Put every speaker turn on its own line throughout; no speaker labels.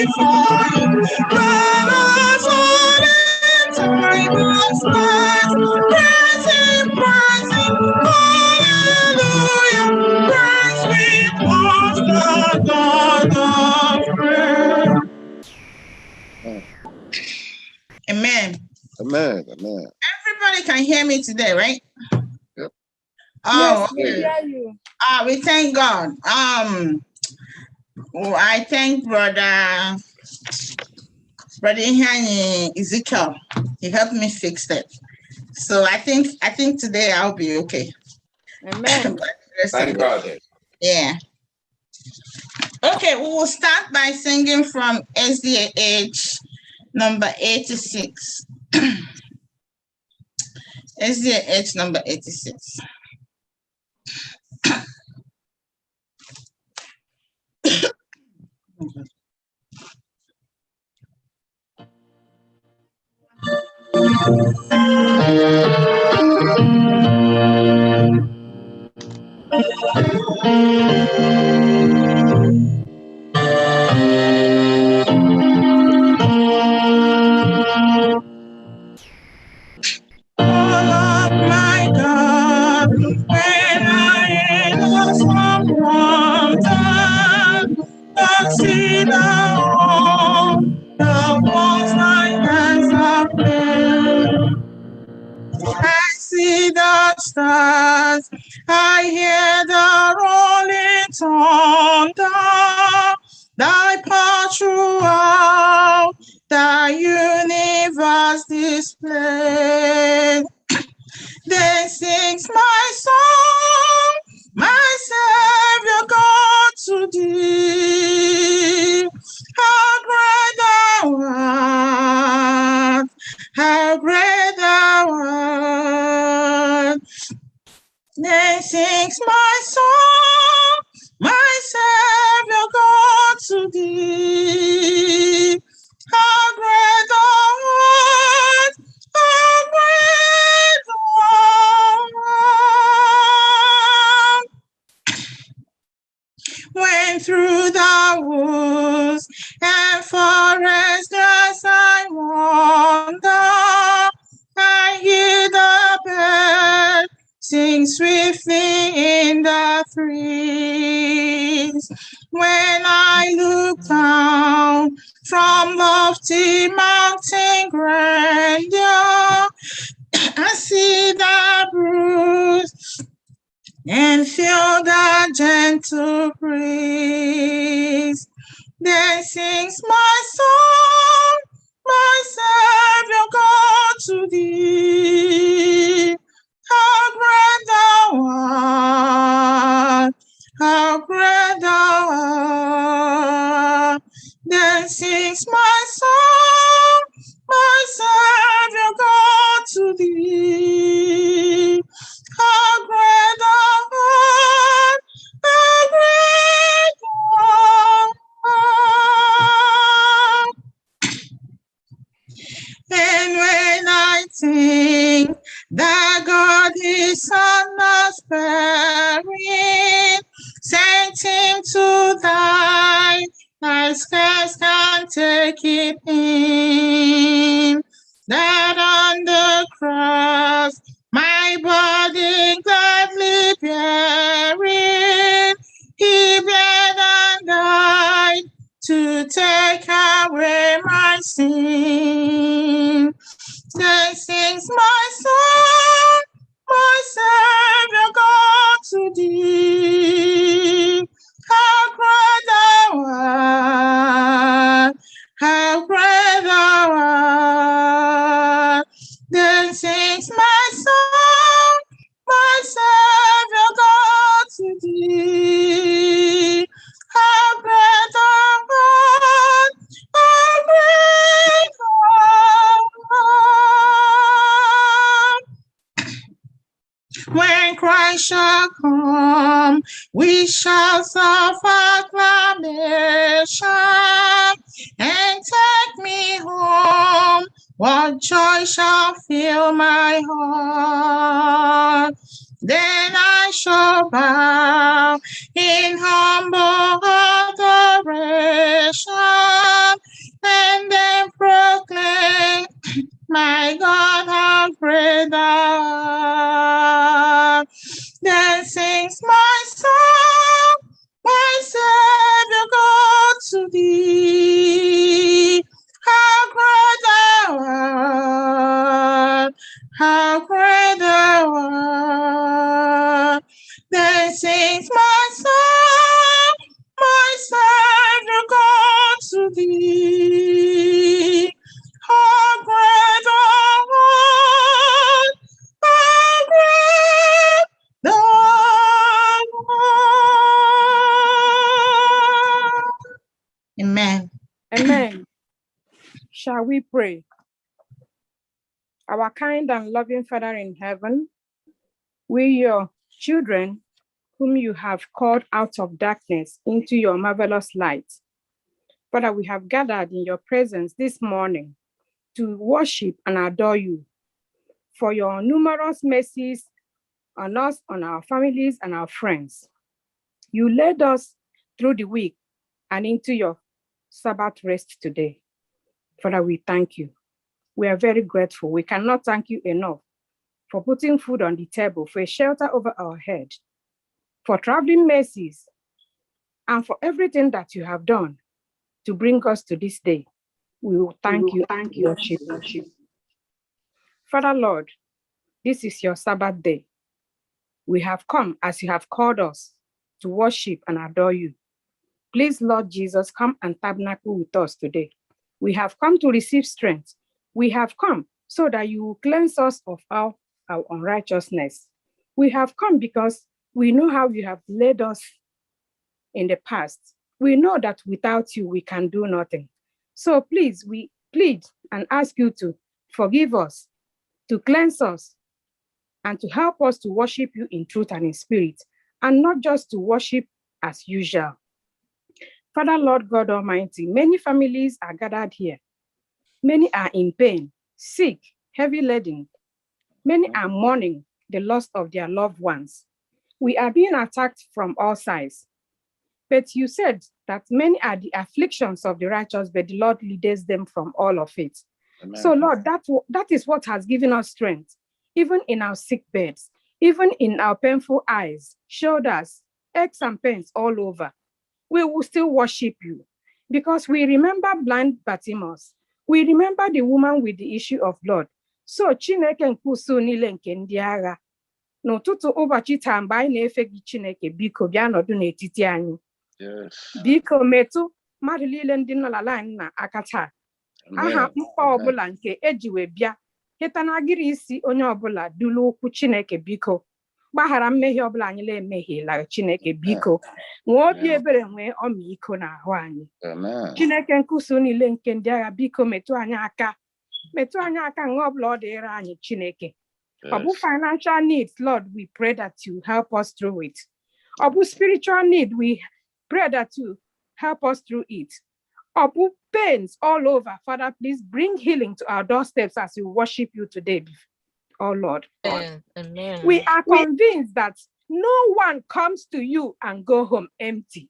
before you. Brothers all in time was past, praising, praising, hallelujah. Praise we was the God of praise. Amen.
Amen. Amen.
Everybody can hear me today, right?
Yep.
Oh,
yes, we hear you.
We thank God. I thank Brother Hani Ezekiel. He helped me fix it. So I think today I'll be okay.
Amen.
Thank God.
Yeah. Okay, we will start by singing from SDA number 86. SDA number 86. See the walls my hands have built. I see the stars, I hear the rolling thunder, thy power throughout the universe displayed. Then sings my song, my Savior God to thee. How great thou art, how great thou art. Then sings my song, my Savior God to thee. How great thou art, how great thou art. Went through the woods and forests as I wander, I hear the bird sing swiftly in the trees. When I look down from lofty mountain grandeur, I see the bruise and feel the gentle breeze. Then sings my song, my Savior God to thee. How great thou art, how great thou art. Then sings my song, my Savior God to thee. How great thou art, how great thou art. And when I think that God his Son was buried, sent him to die, I scarce can take it in. That on the cross my body gladly bearing, he bled and died to take away my sin. Then sings my song, my Savior God to thee. How great thou art, how great thou art. Then sings my song, my Savior God to thee. How great thou art, how great thou art. When Christ shall come, we shall of acclamation, and take me home. What joy shall fill my heart? Then I shall bow in humble adoration thee. How great thou art, how great thou art. Then sings my Savior God to thee. How great thou art, how great thou art. Amen.
Amen. Shall we pray? Our kind and loving Father in heaven, we, your children, whom you have called out of darkness into your marvelous light. Father, we have gathered in your presence this morning to worship and adore you for your numerous mercies on us, on our families, and our friends. You led us through the week and into your Sabbath rest today. Father, we thank you. We are very grateful. We cannot thank you enough for putting food on the table, for a shelter over our head, for traveling mercies, and for everything that you have done to bring us to this day. We will thank you. Worship. Father Lord, this is your Sabbath day. We have come as you have called us to worship and adore you. Please, Lord Jesus, come and tabernacle with us today. We have come to receive strength. We have come so that you will cleanse us of our unrighteousness. We have come because we know how you have led us in the past. We know that without you, we can do nothing. So please, we plead and ask you to forgive us, to cleanse us, and to help us to worship you in truth and in spirit, and not just to worship as usual. Father, Lord God Almighty, many families are gathered here. Many are in pain, sick, heavy laden. Many are mourning the loss of their loved ones. We are being attacked from all sides. But you said that many are the afflictions of the righteous, but the Lord leads them from all of it. Amen. So Lord, that is what has given us strength, even in our sick beds, even in our painful eyes, shoulders, aches and pains all over. We will still worship you because we remember blind Bartimaeus. We remember the woman with the issue of blood. So Chineke nkusu niile nke ndị agha. N'ụtụtụ ụbọchị taa mgbe anyị na-efe gị Chineke, biko bịa nọdụ n'etiti anyị. Biko metụ mmadụ niile ndị nọ na line na aka taa. Aha mkpa ọbụla nke ejiwe bịa kịta na agịrị isi onye ọbụla dulu okwu Chineke, biko gbaghara mmehie ọbụla anyị na-emehiela Chineke, biko nwee obi ebere, nwee ọmịiko n'ahụ anyị. Chineke nkusu niile nke ndị agha, biko metụ anyị aka nwa ọbụla ọ dịrị anyị Chineke. Ọ bụ financial needs, Lord, we pray that you help us through it. Ọ bụ spiritual need, we pray that you help us through it. Ọ bụ pains all over, Father, please bring healing to our doorsteps as we worship you today. Oh Lord.
Amen.
We are convinced that no one comes to you and go home empty.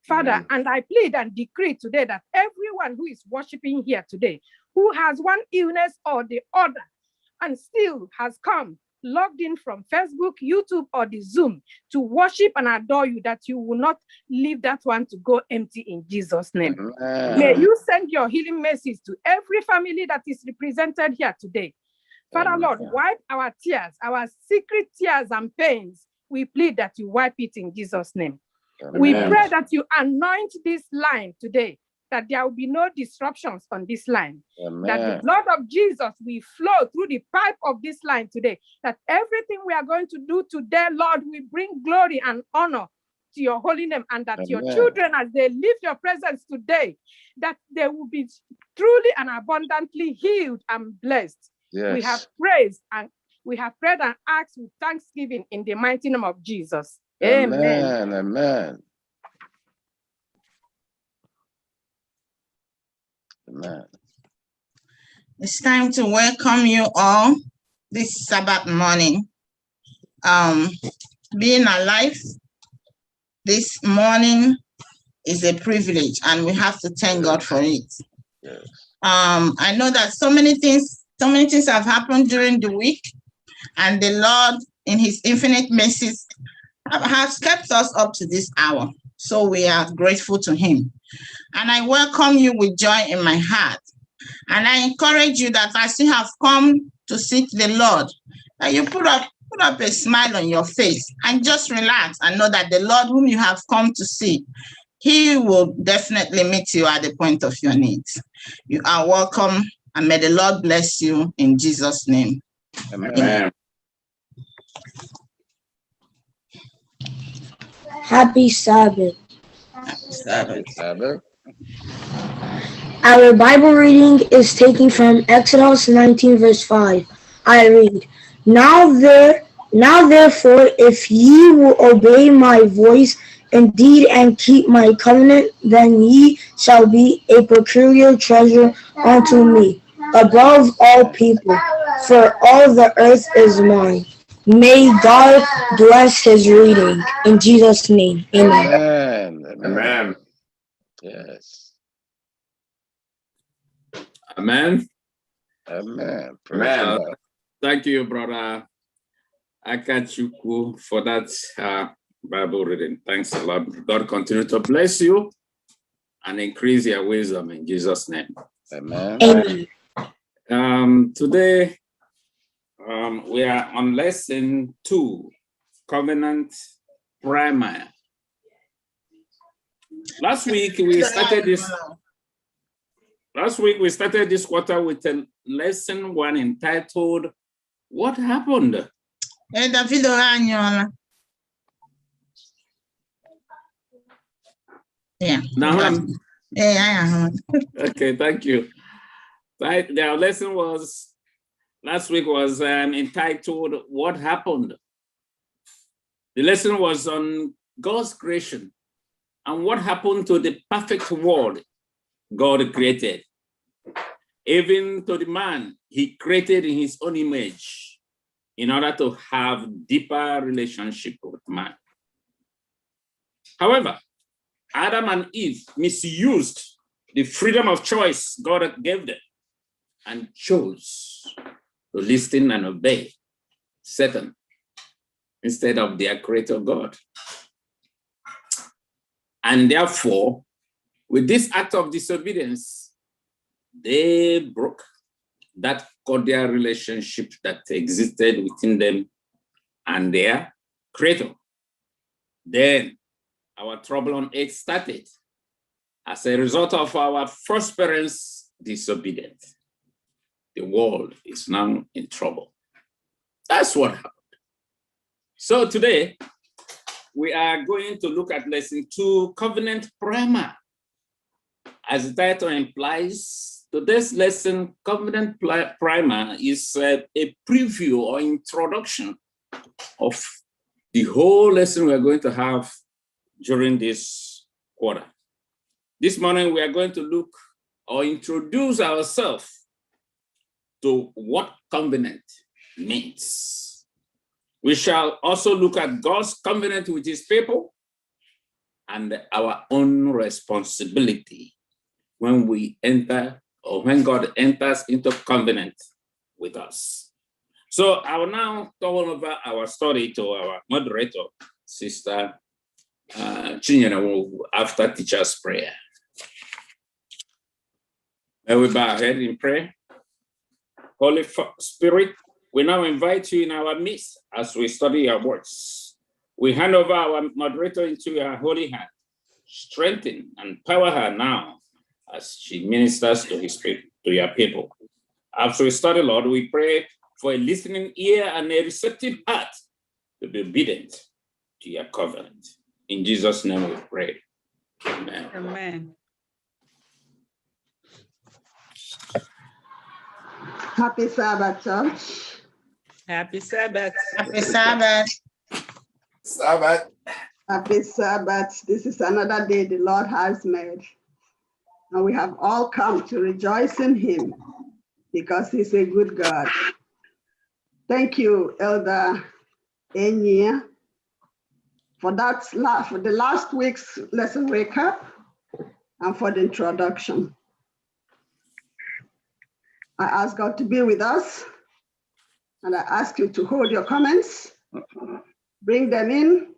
Father, and I plead and decree today that everyone who is worshiping here today, who has one illness or the other, and still has come, logged in from Facebook, YouTube, or the Zoom to worship and adore you, that you will not leave that one to go empty in Jesus' name. May you send your healing message to every family that is represented here today. Father, Lord, wipe our tears, our secret tears and pains. We plead that you wipe it in Jesus' name. Amen. We pray that you anoint this line today, that there will be no disruptions on this line. Amen. That the blood of Jesus will flow through the pipe of this line today. That everything we are going to do today, Lord, will bring glory and honor to your holy name, and that your children, as they leave your presence today, that they will be truly and abundantly healed and blessed. Yes. We have praised and we have prayed and asked with thanksgiving in the mighty name of Jesus. Amen.
Amen. Amen.
It's time to welcome you all this Sabbath morning. Being alive this morning is a privilege, and we have to thank God for it. Yes. I know that so many things have happened during the week, and the Lord, in his infinite mercy, has kept us up to this hour. So we are grateful to him. And I welcome you with joy in my heart. And I encourage you that as you have come to seek the Lord, that you put up a smile on your face and just relax and know that the Lord whom you have come to see, he will definitely meet you at the point of your needs. You are welcome, and may the Lord bless you in Jesus' name.
Amen.
Happy Sabbath.
Happy Sabbath.
Sabbath.
Our Bible reading is taken from Exodus 19 verse 5. I read, Now therefore, if ye will obey my voice indeed and keep my covenant, then ye shall be a peculiar treasure unto me above all people, for all the earth is mine. May God bless his reading. In Jesus' name, amen.
Amen.
Amen.
Yes.
Amen.
Amen. Praise the
Amen.
Lord.
Thank you, brother Akachuku, for that Bible reading. Thanks a lot. God continue to bless you and increase your wisdom in Jesus' name.
Amen.
Amen.
Today, we are on lesson 2, Covenant Primer. Last week we started this quarter with a lesson 1 entitled, What Happened?
Yeah.
Now,
Yeah.
okay, thank you. Right, the lesson last week was entitled, What Happened? The lesson was on God's creation and what happened to the perfect world God created. Even to the man he created in his own image in order to have deeper relationship with man. However, Adam and Eve misused the freedom of choice God gave them and chose to listen and obey Satan instead of their creator God. And therefore, with this act of disobedience, they broke that cordial relationship that existed within them and their creator. Then our trouble on earth started as a result of our first parents' disobedience. The world is now in trouble. That's what happened. So today, we are going to look at lesson 2, Covenant Primer. As the title implies, today's lesson, Covenant Primer, is a preview or introduction of the whole lesson we are going to have during this quarter. This morning, we are going to look or introduce ourselves to what covenant means. We shall also look at God's covenant with his people and our own responsibility when we enter or when God enters into covenant with us. So I will now turn over our story to our moderator, Sister Chinyere, after teacher's prayer. May we bow our head in prayer. Holy Spirit, we now invite you in our midst as we study your words. We hand over our moderator into your holy hand. Strengthen and empower her now as she ministers to your people. As we study, Lord, we pray for a listening ear and a receptive heart to be obedient to your covenant. In Jesus' name we pray. Amen.
Amen. Happy Sabbath, church. Happy Sabbath.
Happy Sabbath.
Sabbath.
Happy Sabbath. This is another day the Lord has made. And we have all come to rejoice in him because he's a good God. Thank you, Elder Enya, for the last week's lesson recap and for the introduction. I ask God to be with us, and I ask you to hold your comments, bring them in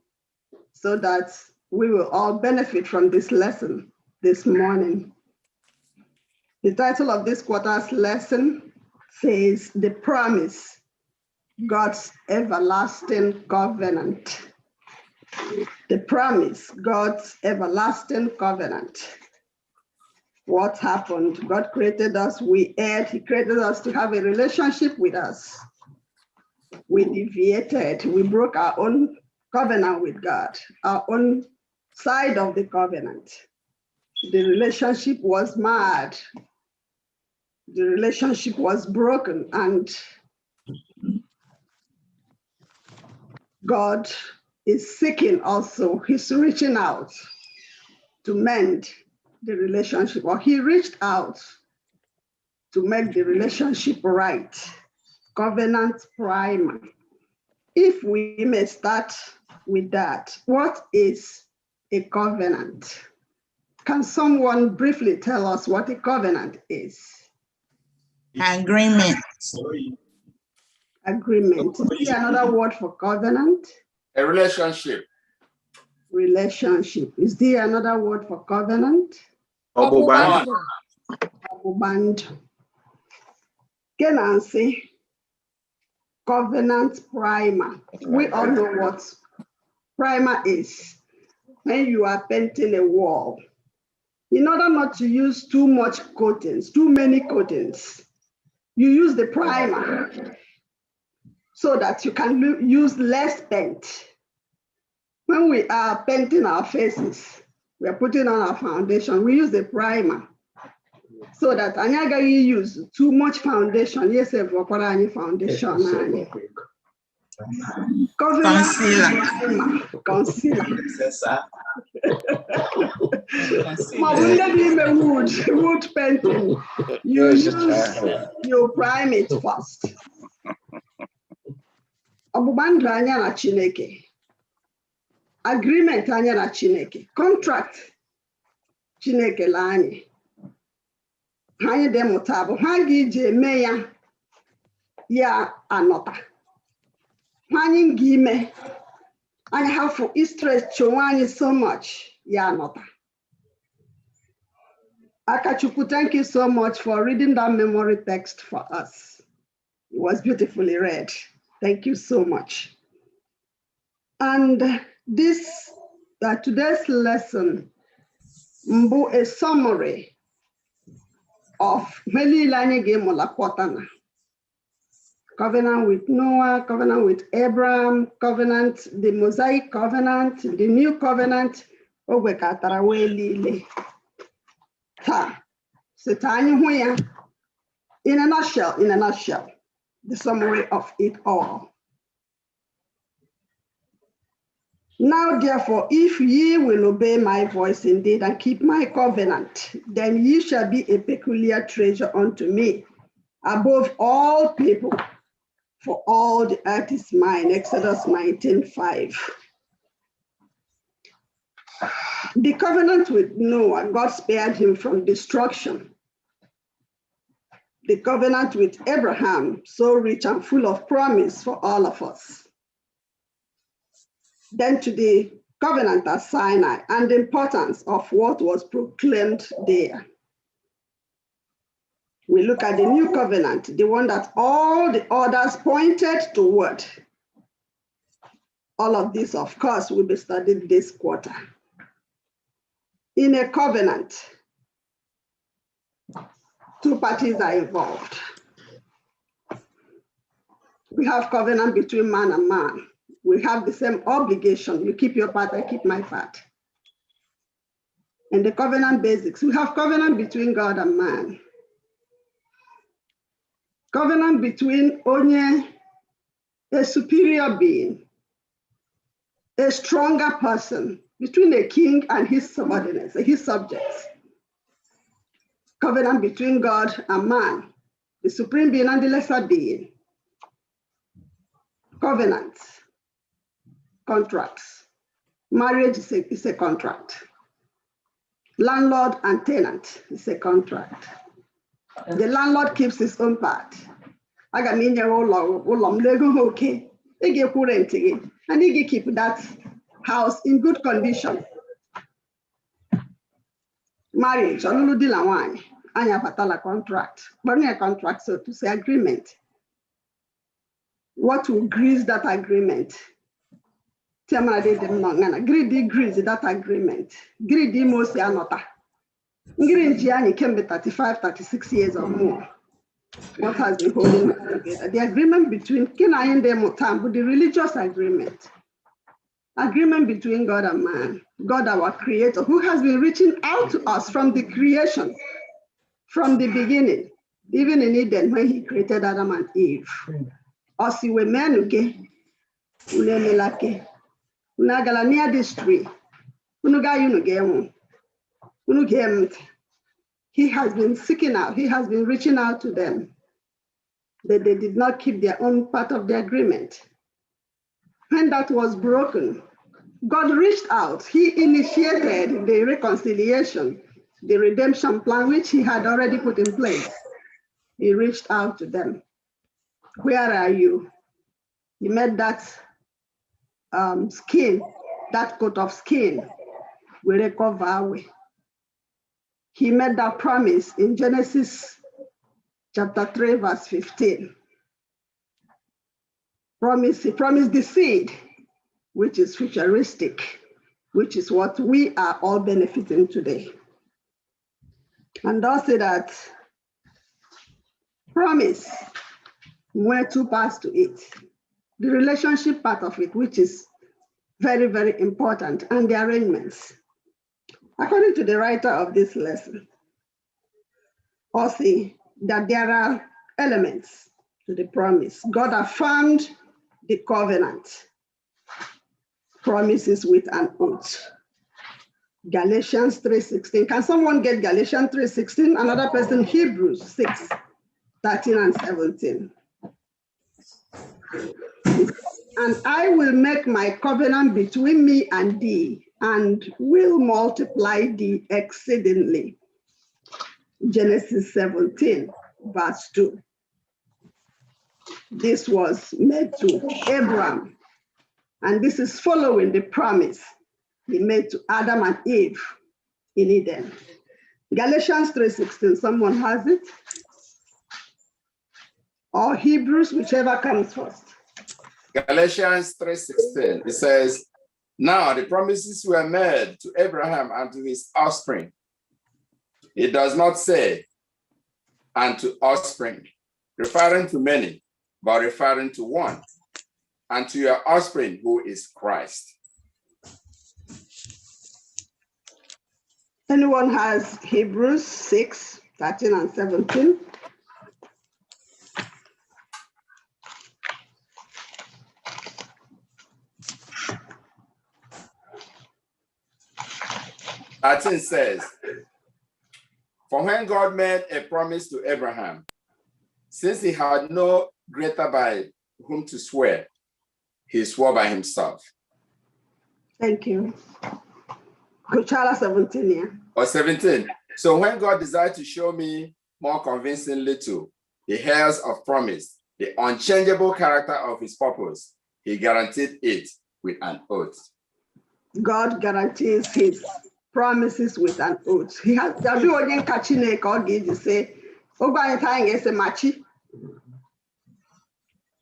so that we will all benefit from this lesson this morning. The title of this quarter's lesson says, The Promise, God's Everlasting Covenant. The promise, God's everlasting covenant. What happened? God created us, we erred. He created us to have a relationship with us. We deviated, we broke our own covenant with God, our own side of the covenant. The relationship was marred. The relationship was broken, and God is seeking also, he's reaching out to mend the relationship, or he reached out to make the relationship right. Covenant primer. If we may start with that, what is a covenant? Can someone briefly tell us what a covenant is?
Agreement.
Agreement. Is there another word for covenant?
A relationship.
Relationship. Is there another word for covenant?
Obuband.
Can I say covenant primer? We all know what primer is. When you are painting a wall, in order not to use too much coatings, too many coatings, you use the primer so that you can use less paint. When we are painting our faces, we are putting on our foundation, we use the primer so that Anyaga use too much foundation. Yes, any foundation. Concealer. Wood painting. You prime it first. Ọgbụgbandụ anya na Chineke. Agreement anya na Chineke. Contract Chineke la anyị. Ha anyị dị mụta bụ ha ga-eji eme ya anọta. Ha anyị ga-ime anyị hafụ stress onwe anyị so much ya anọta. Akachukwu, thank you so much for reading that memory text for us. It was beautifully read. Thank you so much. And this, today's lesson, mbu a summary of covenant with Noah, covenant with Abraham, covenant, the Mosaic covenant, the new covenant, in a nutshell, the summary of it all. Now, therefore, if ye will obey my voice indeed and keep my covenant, then ye shall be a peculiar treasure unto me above all people, for all the earth is mine. Exodus 19:5. The covenant with Noah, God spared him from destruction. The covenant with Abraham, so rich and full of promise for all of us. Then to the covenant at Sinai and the importance of what was proclaimed there. We look at the new covenant, the one that all the others pointed toward. All of this, of course, will be studied this quarter. In a covenant, two parties are involved. We have covenant between man and man. We have the same obligation. You keep your part, I keep my part. And the covenant basics, we have covenant between God and man. Covenant between Onye, a superior being, a stronger person, between a king and his subordinates, his subjects. Covenant between God and man, the supreme being and the lesser being. Covenants, contracts. Marriage is a contract. Landlord and tenant is a contract. The landlord keeps his own part. I mean, you're all okay. They give rent again, and they keep that house in good condition. marriage, ọlụlụ di na nwanyị, anyị abatala contract. But a contract, so to say agreement. What will grease that agreement? Greedy grease that agreement. Greedy most anota. Greedy can be 35, 36 years or more. What has been holding us together? The agreement between Kina and Motambu, the religious agreement. Agreement between God and man, God our creator, who has been reaching out to us from the creation, from the beginning, even in Eden when he created Adam and Eve. Osi we menuke, unemelake, unagalania this tree, unugayunugemu, unugemt. He has been seeking out, he has been reaching out to them, but they did not keep their own part of the agreement. When that was broken, God reached out. He initiated the reconciliation, the redemption plan, which he had already put in place. He reached out to them. Where are you? He made that skin, that coat of skin, will recover away. He made that promise in Genesis chapter 3, verse 15. He promised the seed, which is futuristic, which is what we are all benefiting today. And also that promise, were two parts to it. The relationship part of it, which is very, very important, and the arrangements. According to the writer of this lesson, also that there are elements to the promise. God affirmed the covenant. Promises with an oath. Galatians 3:16. Can someone get Galatians 3:16? Another person, Hebrews 6:13 and 17. And I will make my covenant between me and thee, and will multiply thee exceedingly. Genesis 17, verse 2. This was made to Abraham, and this is following the promise he made to Adam and Eve in Eden. Galatians 3:16, someone has it? Or Hebrews, whichever comes first.
Galatians 3:16, it says, now the promises were made to Abraham and to his offspring. It does not say, and to offspring, referring to many, but referring to one, and to your offspring, who is Christ.
Anyone has Hebrews 6:13 and 17?
It says, for when God made a promise to Abraham, since he had no greater by whom to swear, he swore by himself.
Thank you. Kuchala 17, yeah.
Or 17. So when God desired to show me more convincingly to the heirs of promise, the unchangeable character of his purpose, he guaranteed it with an oath.
God guarantees his promises with an oath. He has say,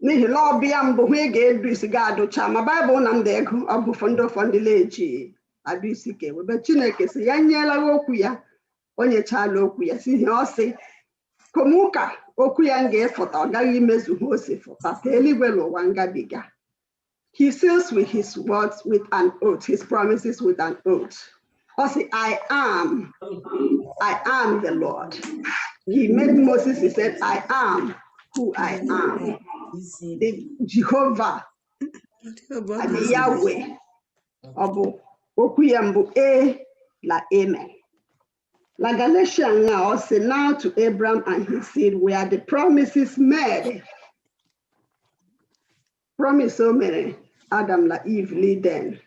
n'ihi na ọbịa mbụ hụ ị ga-edu isi ga-adụcha ma Baịbụl na ndị ego ọ bụ fọndụ eji adụ isi ka ewebe Chineke si ya nyela okwu ya o nyechala okwu ya si ihe ọ sị komuka okwu ya ga-efụta ọ gaghị imezu ha o si fụta ka eluigwe n'ụwa ngabiga. He seals with his words with an oath, his promises with an oath. Ọ sị I am the Lord. He made Moses, he said, I am who I am. The Jehovah, the Yahweh, Obu, Okuyambu, la Amen. La Galatians now say now to Abraham and his seed where the promises made. Promise so many, Adam, la Eve, then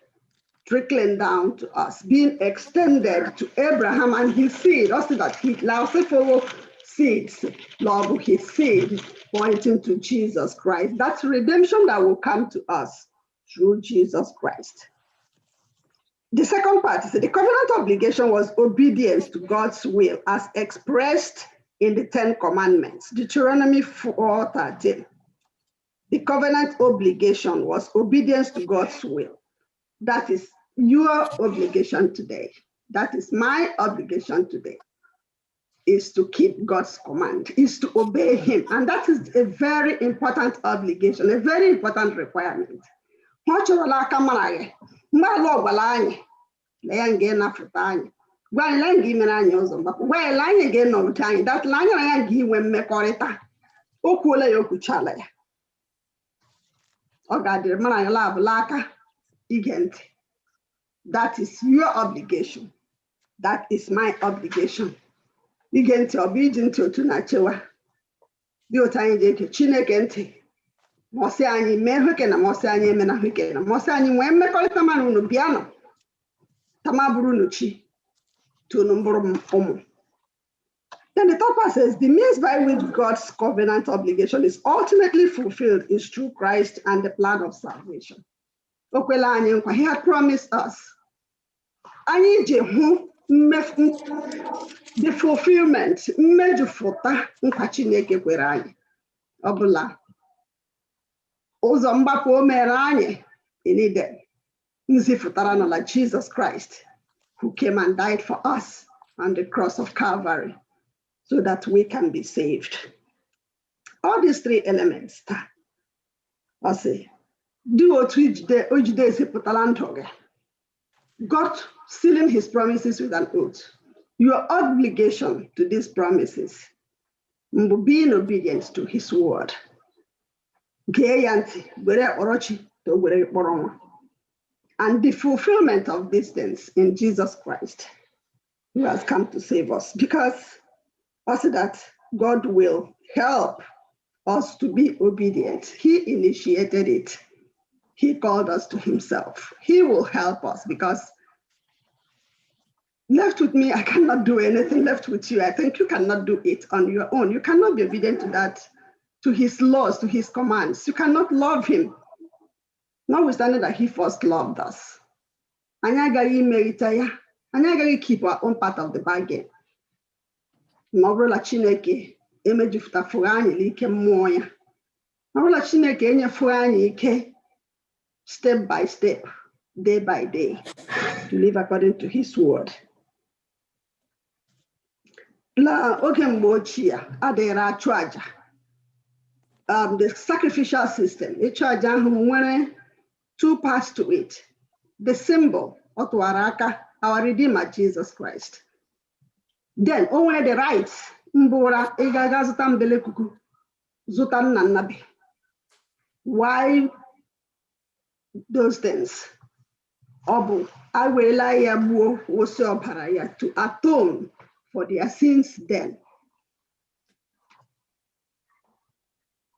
trickling down to us, being extended to Abraham and his seed. Also that he now follow seeds, Lord, his seed, pointing to Jesus Christ. That's redemption that will come to us through Jesus Christ. The second part is that the covenant obligation was obedience to God's will as expressed in the 10 Commandments, Deuteronomy 4:13. The covenant obligation was obedience to God's will. That is your obligation today. That is my obligation today, is to keep God's command, is to obey him. And that is a very important obligation, a very important requirement. That is your obligation. That is my obligation. Igenti obedient otu na chewa. Di otu anyị ji eke Chineke ntị. Mosi anyị mee hweke na mosi anyị eme na hweke na mosi anyị nwee mmekọrịta mara unu bịa nọ. Tama buru unu chi. Tunu mburu ụmụ. Then the third part says, the means by which God's covenant obligation is ultimately fulfilled is through Christ and the plan of salvation. Okwela anyị nkwa, he had promised us. Anyị ji hụ the fulfillment, mmejufuta nkwa Chineke kwere anyị. Ọbụla ụzọ mgbapụ o mere anyị in Eden. Nzifutara n'ala Jesus Christ, who came and died for us on the cross of Calvary, so that we can be saved. All these three elements, I say, do what God sealing his promises with an oath. Your obligation to these promises, being obedient to his word. And the fulfillment of these things in Jesus Christ, who has come to save us. Because also that God will help us to be obedient. He initiated it. He called us to himself. He will help us, because left with me, I cannot do anything. Left with you, I think you cannot do it on your own. You cannot be obedient to that, to his laws, to his commands. You cannot love him, notwithstanding that he first loved us. And I gotta keep our own part of the bargain. Mabrola Chineke emejufuta furani like moya. Mabrola Chineke enye furani ike step by step, day by day, to live according to his word. La oge mgbe ochie adịrị achụ aja. The sacrificial system, ịchụ aja ahụ nwere two parts to it. The symbol, ọtụwara aka, our Redeemer Jesus Christ. Then, only the rights, mbura ịgaga zụta mbele kuku, zụta nna nnabi. Why those things? Obu, awela ya gbuo wosi ọbara ya, to atone for their sins then.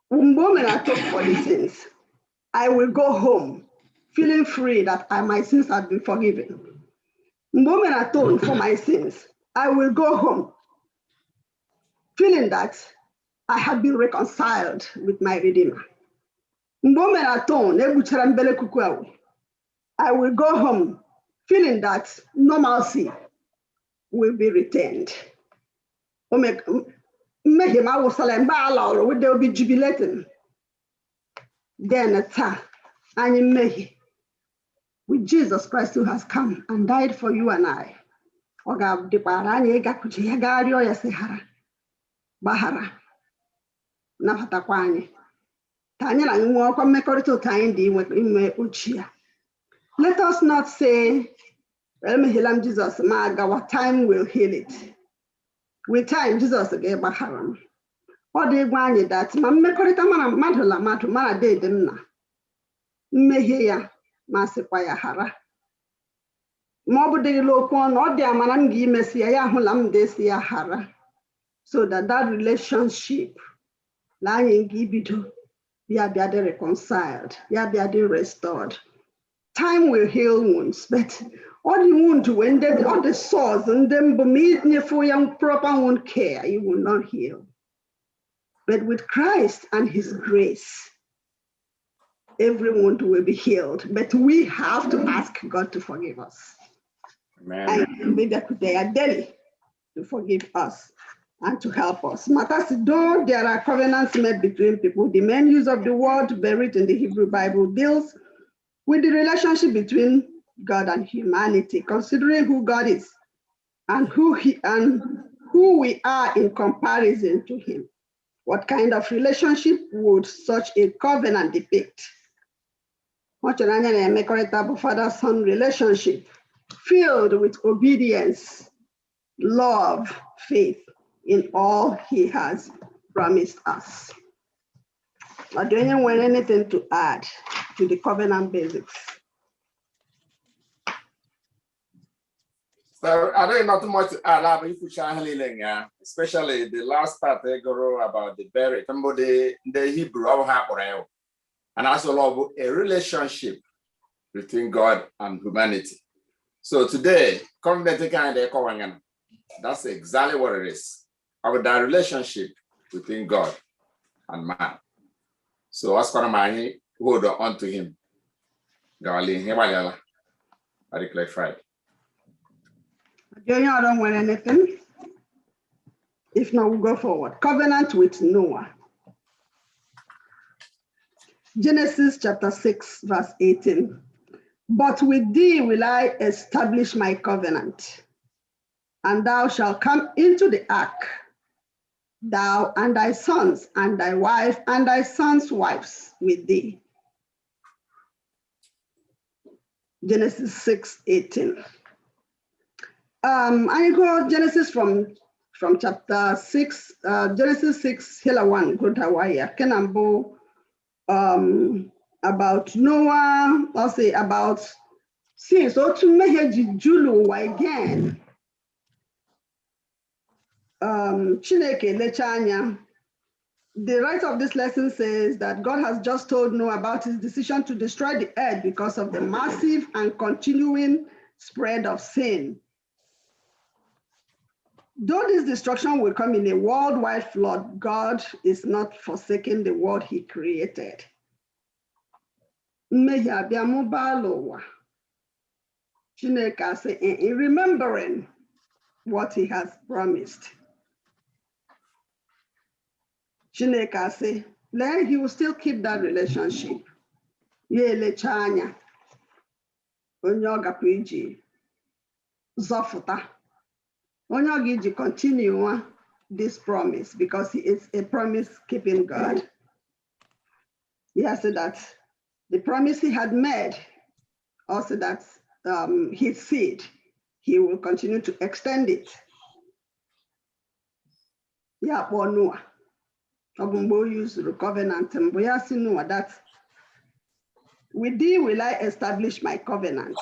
When I atone for the sins, I will go home feeling free that my sins have been forgiven. When I atone for my sins, I will go home feeling that I have been reconciled with my Redeemer. I will go home feeling that normalcy will be retained. They'll be jubilating. Then with Jesus Christ, who has come and died for you and I. Bahara nafatakwa anyị ka anyị na nwekwa mmekọrịta otu anyị dị ime ochie. Let us not say, "Emehiela Jesus ma agawa, time will heal it." With time, Jesus ga-agbaghara m. Ọ dị egwu anyị that ma mmekọrịta mana mmadụ na mmadụ mara dị nna mmehie ya ma sịkwa ya hara. Ma ọ bụ dịrịla okwu ọnụ, ọ dị amara m ga-imesi ya ahụla m desi ya hara. So that relationship, be reconciled, be restored. Time will heal wounds, but all the wounds, when all the sores and them for young proper wound care, you will not heal. But with Christ and his grace, every wound will be healed. But we have to ask God to forgive us.
Amen.
And be there daily to forgive us and to help us. Because though there are covenants made between people, the main use of the word buried in the Hebrew Bible deals with the relationship between God and humanity, considering who God is and who we are in comparison to him. What kind of relationship would such a covenant depict? Father-son relationship filled with obedience, love, faith in all he has promised us. But do anyone want anything to add to the covenant basics?
So I don't not much to add up if you especially the last part they go about the buried, the Hebrew and also a relationship between God and humanity. So today, that's exactly what it is, about that relationship between God and man. So what's going to hold on to him? I clarified.
You don't want anything? If not, we'll go forward. Covenant with Noah. Genesis chapter 6, verse 18. But with thee will I establish my covenant, and thou shalt come into the ark, thou and thy sons and thy wife and thy sons' wives with thee. Genesis 6, 18. I go Genesis from chapter 6, Genesis 6, Hila 1, Gutawaya, Kenambo, about Noah, I'll say about since so to meheji Julu again. Chineke lechanya. The writer of this lesson says that God has just told Noah about his decision to destroy the earth because of the massive and continuing spread of sin. Though this destruction will come in a worldwide flood, God is not forsaking the world he created. Chineke say, in remembering what he has promised. Chineke say, then he will still keep that relationship. Yele chanya. Onyoga piji. Zofuta. Onyogi continue this promise because he is a promise-keeping God. He has said that the promise he had made, also that his seed, he will continue to extend it. Yeah, for Noah. Obumbo use the covenant and we are seeing Noah that with thee will I establish my covenant,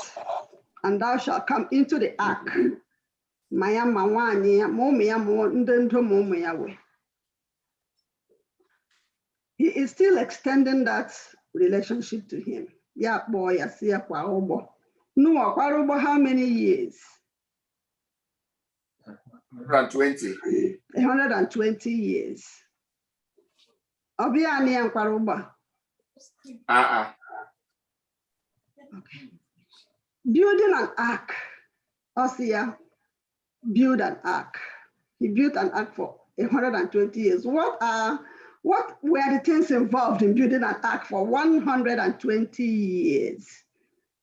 and thou shalt come into the ark. Maya mawani momeya mo ndendo momeya we. He is still extending that relationship to him. Yeah, boy, I see a obo. Noah, kwarobo how many years?
120.
120 years. Obiani and kwaroba. Okay. Building an ark. Osea build an ark. He built an ark for 120 years. What were the things involved in building an ark for 120 years?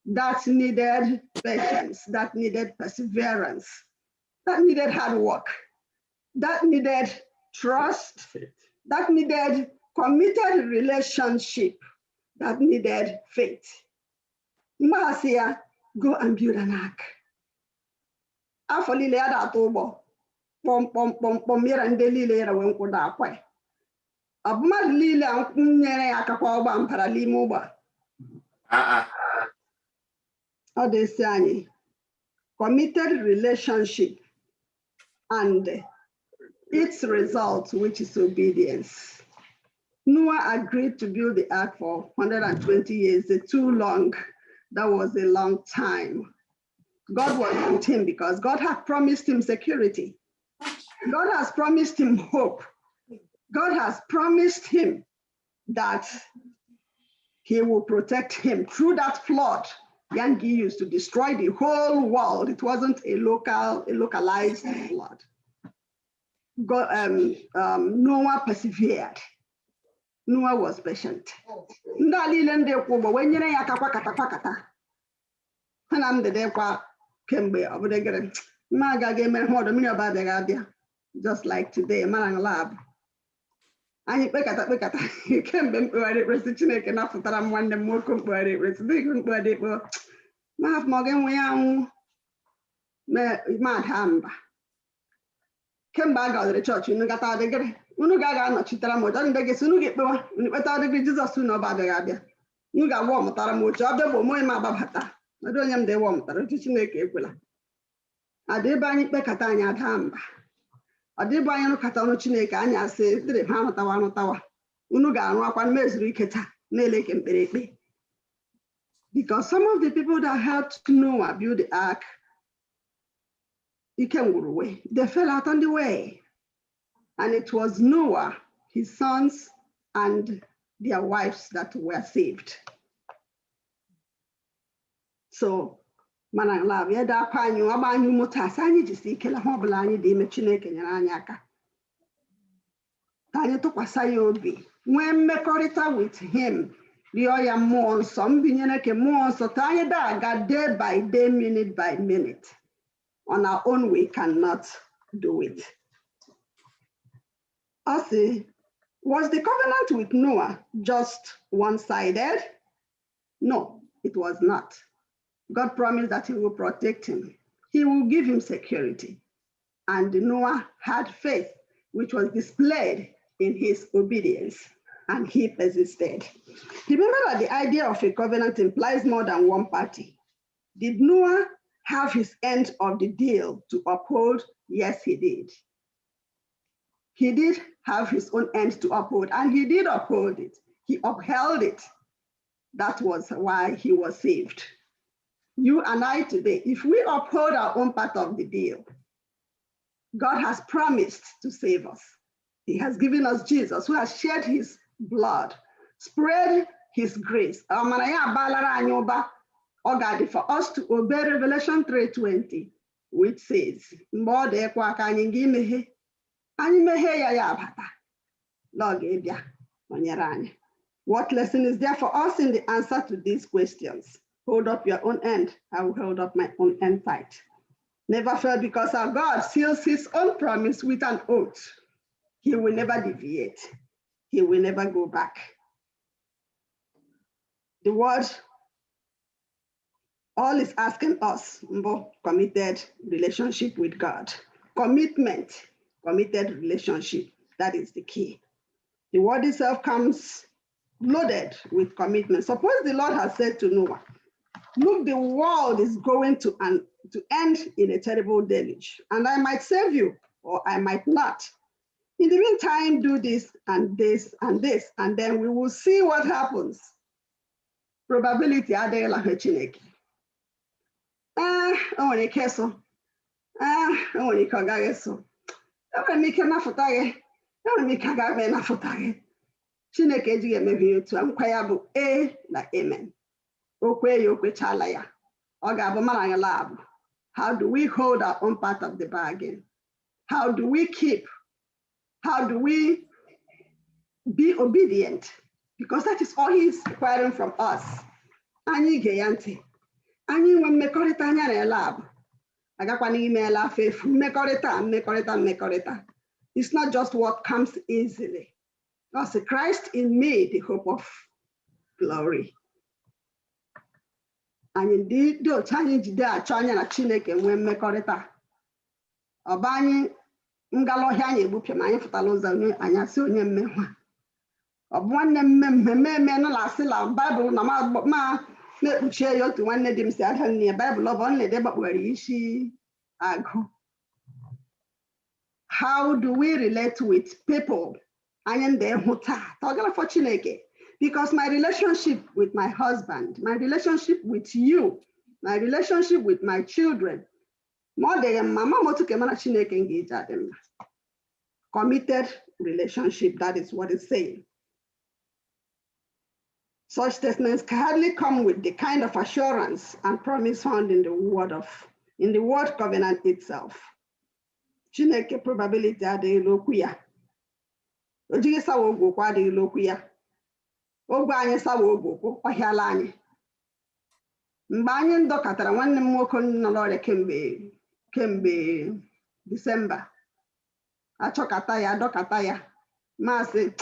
That needed patience, that needed perseverance, that needed hard work, that needed trust, that needed committed relationship, that needed faith. Mahasia, go and build an ark. Afoli le ada tobo pom mira ndeli le ra wen ko da kwai abuma lile an nyere akakwa oba mpara limu ba Odesiani committed relationship and its result, which is obedience. Noah agreed to build the ark for 120 years, too long. That was a long time. God was with him because God had promised him security. God has promised him hope. God has promised him that he will protect him through that flood Yang used to destroy the whole world. It wasn't a localized flood. Noah persevered. Noah was patient. Just like today, man lab. Anyị kpekata kemgbe mkpegharị ekpere Chineke napụtara m nwanne m nwoke mkpegharị ekpere dịghị mkpegharị ekpere ma hapụ ma ọ ga-enwe ya anwụ ma ada mba kemgbe a gaziri chọọchị unu gata adịgịrị unu ga-anọchitere m ụjọ ndị ga-esi unu ga-ekpewa unu kpeta adịgịrị Jizọs unu ọba adịghị abịa unu ga-agwa ọmụtara m oche ọbịa bụ onye m agbabata ọdụ onye m dị ewe ọmụtara otu Chineke ekwela ada ebe anyị kpekata anyị ada mba ọ dịbụ anyị nụkata ọnụ Chineke anyị asị dịrị ha anụtawa unu ga-arụ akwa mezuru ike taa na-eleke mkpere ekpe. Because some of the people that helped Noah build the ark, they fell out on the way. And it was Noah, his sons, and their wives that were saved. So mana love ya da kwanyu abanyu motasa anyị jisi ike la hobla anyị dị ime Chineke nyere anyị aka anyị tụkwasị ya obi nwee mmekọrịta with him rịọ ya mmụọ nsọ mbinyere ke mmụọ nsọ ka anyị daga day by day, minute by minute. On our own we cannot do it. Also, was the covenant with Noah just one-sided? No, it was not. God promised that he will protect him. He will give him security. And Noah had faith, which was displayed in his obedience, and he persisted. Remember that the idea of a covenant implies more than one party. Did Noah have his end of the deal to uphold? Yes, he did. He did have his own end to uphold, and he did uphold it. He upheld it. That was why he was saved. You and I today, if we uphold our own part of the deal, God has promised to save us. He has given us Jesus, who has shed his blood, spread his grace. For us to obey Revelation 3:20, which says, what lesson is there for us in the answer to these questions? Hold up your own end. I will hold up my own end tight. Never fail, because our God seals his own promise with an oath. He will never deviate. He will never go back. The word, all is asking us, committed relationship with God. Commitment, committed relationship. That is the key. The word itself comes loaded with commitment. Suppose the Lord has said to Noah, look, the world is going to end in a terrible deluge, and I might save you, or I might not. In the meantime, do this and this and this, and then we will see what happens. Probability adela Chineke. Only keso. Only kagageso. Only kanafutage. Only kagame nafutage. Chineke jige mevi yotu amkwayabu na amen. How do we hold our own part of the bargain? How do we keep? How do we be obedient? Because that is all he is requiring from us. Anyị geyante. Anyị nwe mmekọrịta anya na lab. Agakwana ime la fefu mmekọrịta. It's not just what comes easily. Because Christ in me, the hope of glory. And indeed, do anyị jide achọ anya na Chineke nwee mmekọrịta. Ọba anyị ngala ọhịa anyị egbupịa ma anyị fụtala ụzọ anyị asị onye mmehwa. Ọ bụ nwanne mmemme nọ na-asị la Baịbụl na ma na-ekpuchie ya otu nwanne di m si ada nne ya Baịbụl ọ bụ nlede gbakpụghara isi agụ. How do we relate with people? Anyị ndị hụ taa tọgara for Chineke. Because my relationship with my husband, my relationship with you, my relationship with my children, more than mama motukemana Chineke engage them. Committed relationship, that is what it's saying. Such statements can hardly come with the kind of assurance and promise found in the word covenant itself. Chineke probability adịghị n'okwu ya. O jighị sawa ogwu okwu adịghị n'okwu ya. Ogwe anyị sawa ogwu okwu ọhịala anyị. Mgbe anyị ndọkọtara nwanne m nwoke nọ n'ọrịa kemgbe Disemba. Achọkata ya, dọkata ya. Masị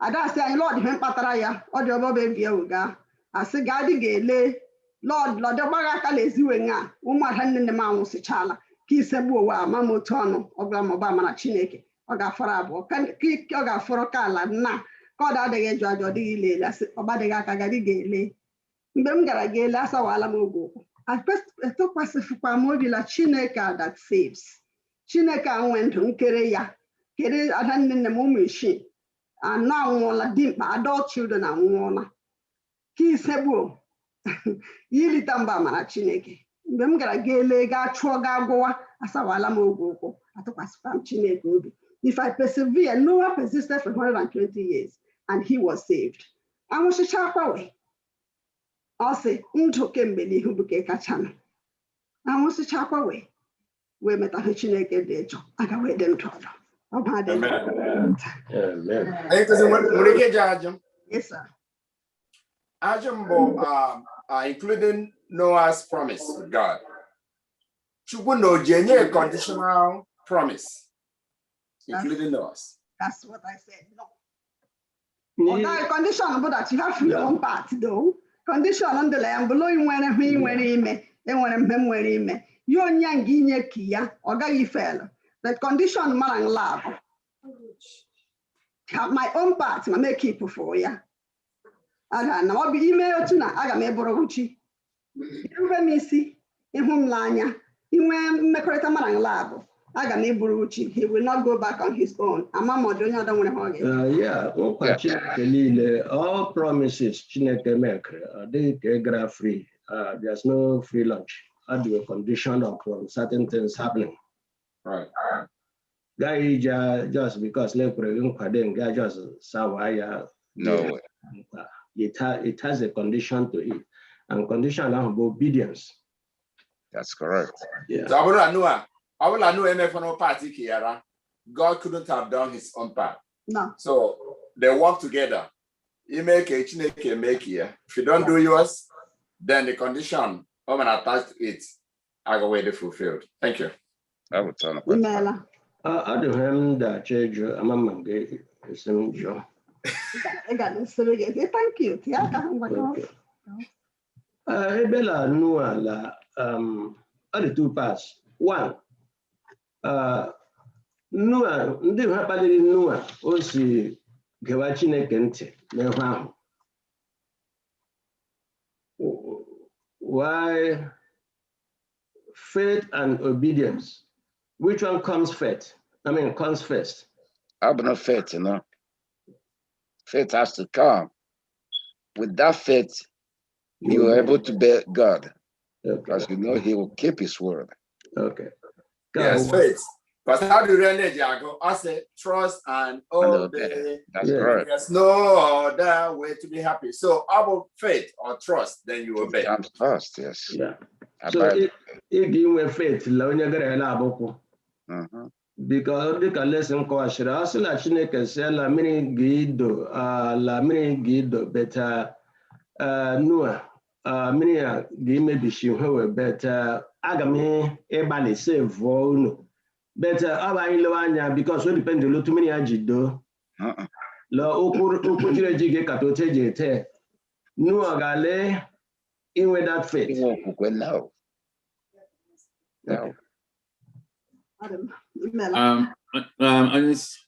ada asị anyị Lord ihe mkpatara ya, ọ dị ọbọbọ ebi ewuga. Asị ga adị ga-ele Lord gbaga aka leziwe nga ụmụada nne m anwụsịchala ka isegbu ụwa ama m otu ọnụ ọbụla ma ọba mana Chineke ọ ga-afọrọ abụọ ọ ga-afọrọ ka ala nna ka ọ adịghị eju ajọ dịghị ile asị ọgbadịghị aka gadị ga-ele. Mgbe m gara ga-ele asawala m ogwu okwu. Atụkwasịfụkwa m obi la Chineke that saves. Chineke anwe ndụ nkere ya kere ada nne m ụmụ isii anọ anwụọla dimkpa adult children anwụọla ka isegbuo yilita mba mara Chineke. Mgbe m gara ga-ele ga chụọ ga agwụwa asawala m ogwu okwu atụkwasịkwa m Chineke obi. If I persevere, Noah persisted for 120 years and he was saved. Anwụsịchakwa wee ọ sị ndụ kemgbe n'ihu bụ ka kacha m. Anwụsịchakwa wee metahụ Chineke dị jọ aga wee dị ndụ ọdọ. Yes, sir.
Including Noah's promise with God. Chukwu no jenye conditional promise, including Noah's.
That's what I said. No. Okay, condition about that you have your own part though. Condition on the land below you when you nyangi nyekia or gay fell. That condition man love. Have my own part, I make keep for you. I don't know. I'll be email to na I got me boroguchi. You me see in whom lanya. He went Macareta man lab. I got me boroguchi. He will not go back on his own. I'm a don't want
to all promises Chineke make they get free. There's no free lunch. I do a condition upon certain things happening.
Right.
Guy just because guy just sawaya.
No.
It has a condition to it, and condition of obedience.
That's correct.
Yeah.
So I will know MFNO party Kiara. God couldn't have done his own part.
No.
So they work together. You make a Chineke make here. If you don't do yours, then the condition of an attached to it are already fulfilled. Thank you. I would turn up.
I do him that change. I'm a man.
I got this. Thank you.
Ebela Noah other two parts. One, Noah, ndị ha kpaliri Noah o si gewa Chineke ntị n'ebe ahụ. Why faith and obedience? Which one comes first? Comes first.
I'm not faith, you know. Faith has to come. With that faith, you are able to bear God. Because you know he will keep his word.
Okay.
Yes, faith. But how do you really go? I say trust and obey.
That's correct.
There's no other way to be happy. So about faith or trust, then you obey.
Trust, yes.
Yeah. So if you have faith, because the lesson question, I said that Chineke say la mini guido better Noah mini game be she who better agame ebali save no better aba ilwanya because we depend on too many ajido la okujire jige katote jete Noah gale in with that faith.
No.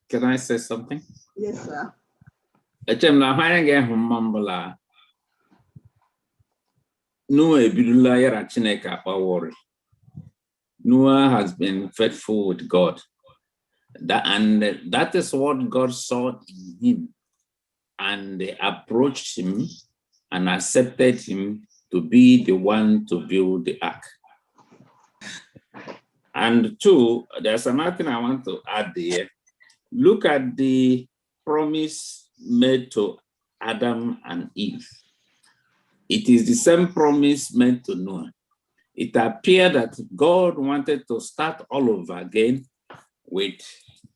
Can I say something?
Yes, sir.
Noah has been faithful with God. That is what God saw in him. And they approached him and accepted him to be the one to build the ark. And two, there's another thing I want to add there. Look at the promise made to Adam and Eve it is the same promise made to Noah. It appeared that God wanted to start all over again with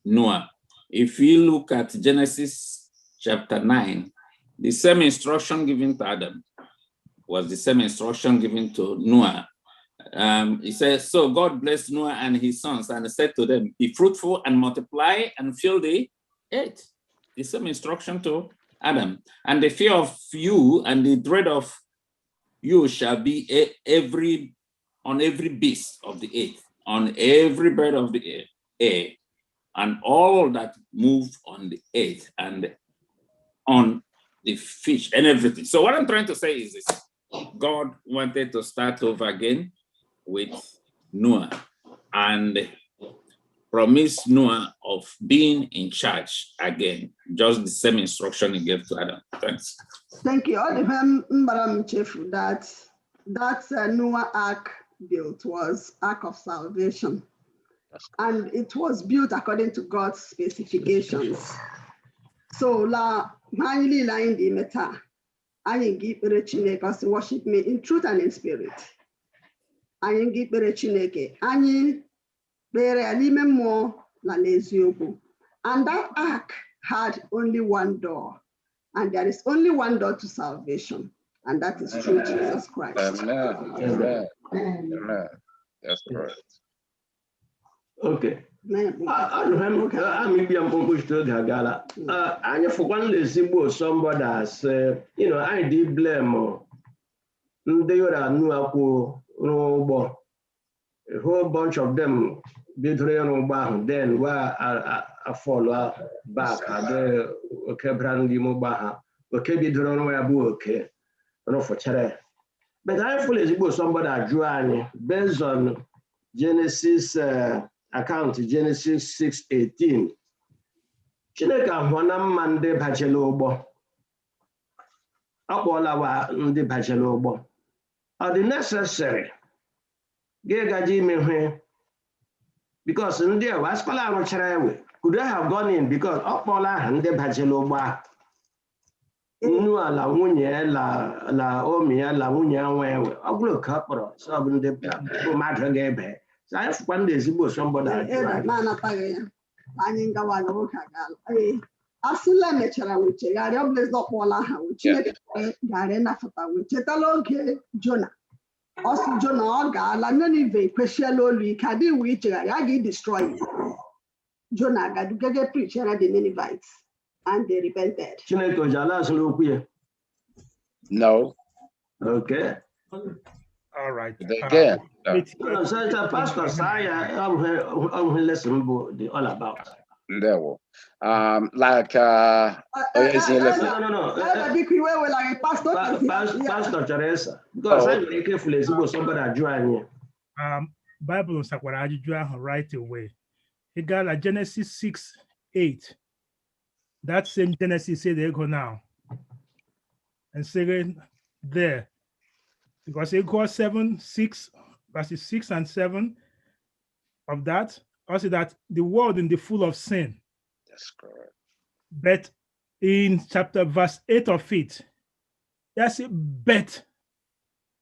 Noah. If you look at Genesis chapter 9, the same instruction given to Adam was the same instruction given to Noah. He says, so God blessed Noah and his sons and said to them, be fruitful and multiply and fill the earth. The same instruction to Adam. And the fear of you and the dread of you shall be on every beast of the earth, on every bird of the air, and all that move on the earth, and on the fish and everything. So what I'm trying to say is this: God wanted to start over again with Noah and promised Noah of being in charge again, just the same instruction he gave to Adam. Thanks.
Thank you. All the time, Chief, that Noah Ark built was Ark of Salvation. And it was built according to God's specifications. So, la manili la indi meta, I give Chineke because worship me in truth and in spirit. I give Chineke, I bere alime mo la neziobu. And that ark had only one door, and there is only one door to salvation, and that is through Jesus Christ.
Amen. Amen. That's correct.
Okay. I'm composed to Gagala. I forgot to see somebody as I did blame. They were new no a whole bunch of them between then where I follow back at the Kebrandi Mobaha, okay, be drawn where I okay, no for Chere. But I fully go somebody at Joanne based on Genesis account, Genesis 6:18. Chineka hwana mande bachelo ugbo. Akpola wa ndi bachelo ugbo. Are the necessary? Gegaji mehwe. Because ndi wa askola anu cherewe. Could I have gone in because akpola ndi bachelo ugbo. Inu ala nwunye la omi la nwunye anwewe. Oglo kapro so ndi o madre gebe. So I have one day somebody. Asila mechara wuche yari oblezo kpola ha wuche yari nafata wuche taloge Jonah osi Jonah ogala Nineveh kwesiela olu ike adi wuche yari agi destroy Jonah gadu gege preach era the Ninevites and they repented. Chineke ojala asolo okwu ye.
No.
Okay.
All right.
Again.
So Pastor Saya, I'm listening to all about.
Level. No.
Pastor Teresa. Because I'm very careful as you go somebody join you.
Bible sakwara ajụjụ ahụ right away. He got a Genesis 6:8. That same Genesis said they go now. And saying there. Because it goes 7:6, verses 6 and 7 of that, also that the world in the full of sin.
That's correct.
But in verse 8 of it, yes, but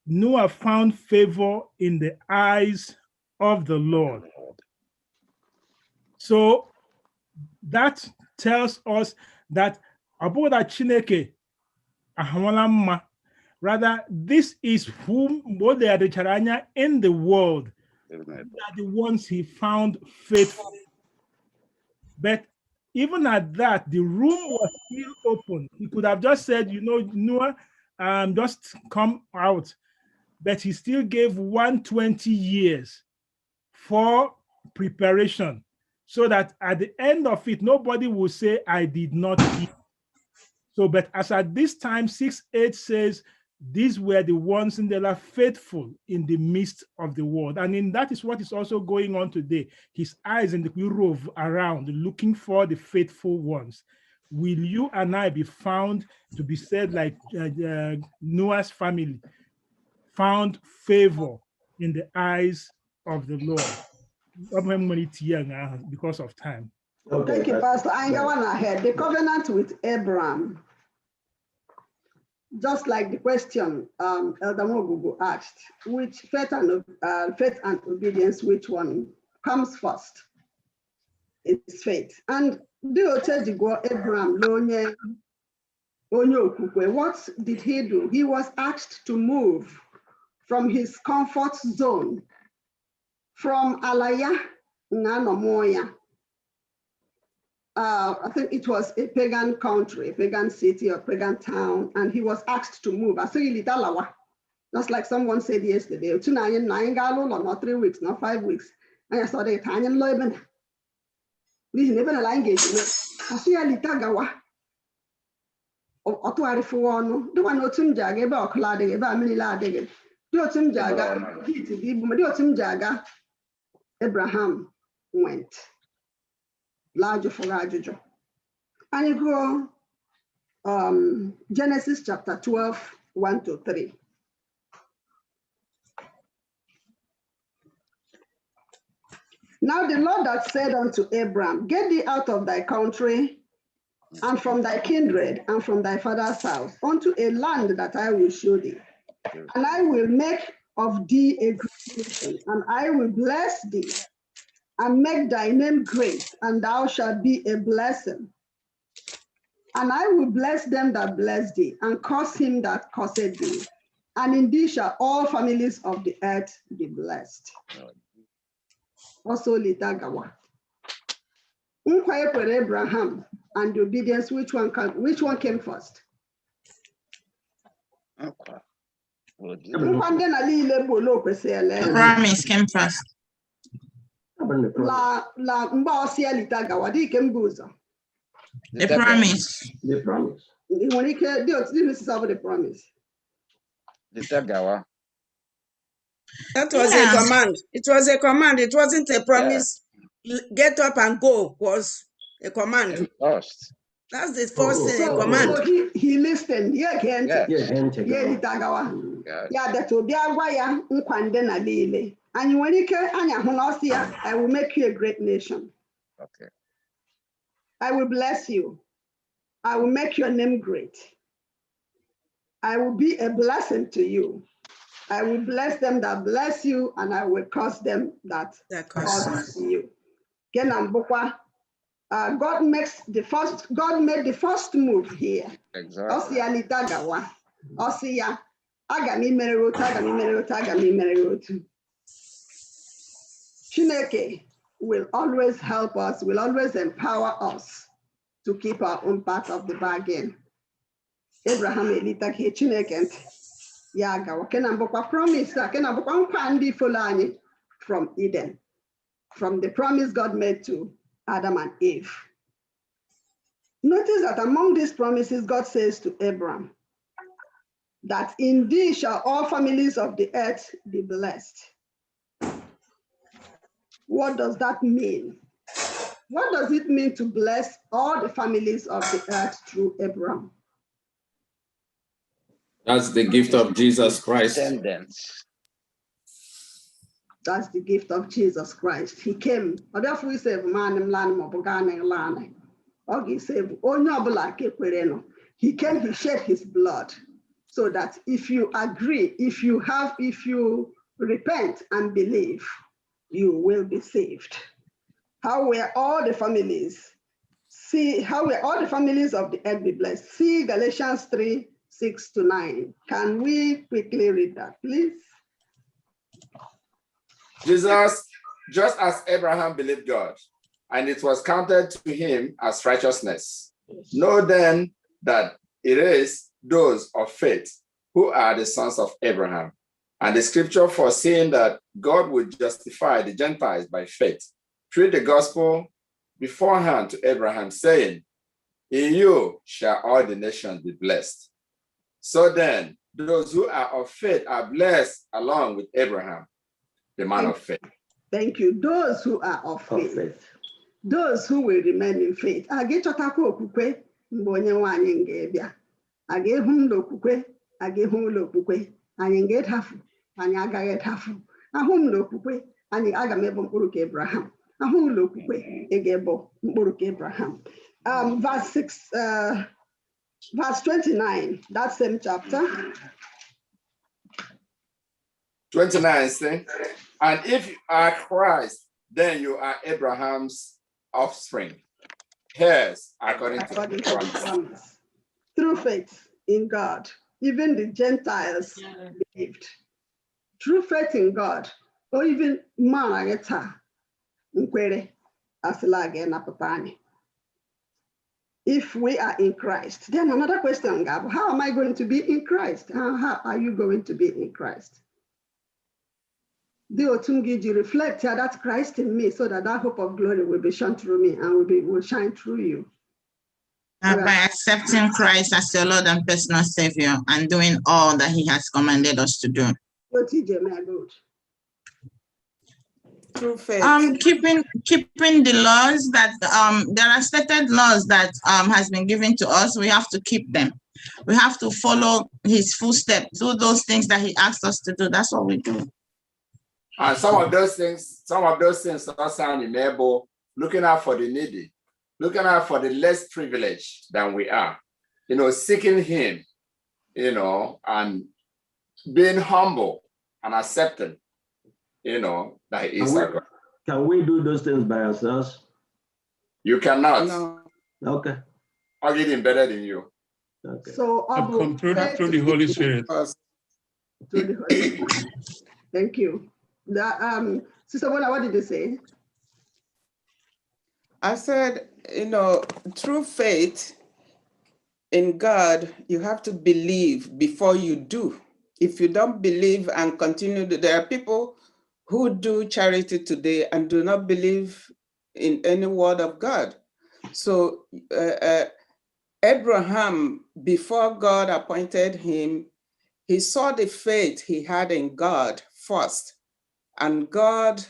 Noah found favor in the eyes of the Lord. So that tells us that about that Chineke ahwalamma. Rather, this is whom what they are the charanya in the world. They are the ones he found faithful. But even at that, the room was still open. He could have just said, Noah, just come out. But he still gave 120 years for preparation, so that at the end of it, nobody will say, I did not eat. So, but as at this time, 6:8 says, these were the ones in that are faithful in the midst of the world. And that is what is also going on today. His eyes in the rove around looking for the faithful ones. Will you and I be found to be said like Noah's family, found favor in the eyes of the Lord? Because of time.
Thank you, Pastor. I go on ahead. The covenant with Abraham. just like the question Elder Mogugu asked, which faith and obedience, which one comes first? It's faith. And Abraham, what did he do? He was asked to move from his comfort zone, from Alaya Nanomoya. I think it was a pagan country, a pagan city or pagan town, and he was asked to move. I say just like someone said yesterday, not 3 weeks, not 5 weeks. And I saw the Italian Loiben. This is never a language. I see a litagawa. The one who took Jaga about cladding about many ladding. Jaga. Abraham went. Larger for larger. And you go Genesis chapter 12, 1-3. Now the Lord had said unto Abram, get thee out of thy country and from thy kindred and from thy father's house unto a land that I will show thee. And I will make of thee a great nation, and I will bless thee and make thy name great, and thou shalt be a blessing. And I will bless them that bless thee, and curse him that curseth thee. And in thee shall all families of the earth be blessed. Also, Litagawa. Inquire for Abraham and obedience, which one came first?
The promise came first. The promise.
The promise.
The promise.
That was a command. It was a command. It wasn't a promise. Yeah. Get up and go was a command.
First.
That's the first command.
So he listened. Yeah, that will be a wire. And when I will make you a great nation.
Okay.
I will bless you. I will make your name great. I will be a blessing to you. I will bless them that bless you, and I will curse them that curse you. God made the first move here.
Exactly.
Chineke will always help us, will always empower us to keep our own part of the bargain. Abraham elitake Chineke yaga kenambokwa promise kenambokwa nkwandi folani from Eden, from the promise God made to Adam and Eve. Notice that among these promises, God says to Abraham that in thee shall all families of the earth be blessed. What does that mean? What does it mean to bless all the families of the earth through Abraham?
That's the gift of Jesus Christ.
That's the gift of Jesus Christ. He came. He came, he shed his blood so that if you agree, if you repent and believe, you will be saved. How were all the families? See, how were all the families of the earth be blessed? See Galatians 3:6-9. Can we quickly read that, please?
Jesus, just as Abraham believed God, and it was counted to him as righteousness. Know then that it is those of faith who are the sons of Abraham. And the scripture foreseeing that God would justify the Gentiles by faith, preached the gospel beforehand to Abraham, saying, in you shall all the nations be blessed. So then, those who are of faith are blessed along with Abraham, the man of faith.
Thank you. Those who are of faith. Those who will remain in faith. Verse 6, Verse 29, that same chapter.
29 saying, and if you are Christ, then you are Abraham's offspring. Heirs according to the promise.
Through faith in God, even the Gentiles believed. Through faith in God, or even Marageta, Nkwere, Asilage, na Papani. If we are in Christ, then another question, Gab, how am I going to be in Christ? How are you going to be in Christ? The Otungiji reflect here that Christ in me, so that hope of glory will be shone through me and will shine through you.
By accepting Christ as your Lord and personal Savior and doing all that He has commanded us to do.
Through faith.
Keeping the laws that there are stated laws that has been given to us. We have to keep them. We have to follow His footsteps, do those things that He asked us to do. That's what we do.
And some of those things are sound enable, looking out for the needy, looking out for the less privileged than we are, seeking Him, and being humble and accepting, that He is our God.
Can we do those things by ourselves?
You cannot.
No.
Okay.
I'll get him better than you.
Okay.
So
through the Holy Spirit.
Through the Holy Spirit. Thank you. Sister Bola, what did you say?
I said, through faith in God, you have to believe before you do. If you don't believe and continue, there are people who do charity today and do not believe in any word of God. So Abraham, before God appointed him, he saw the faith he had in God first, and God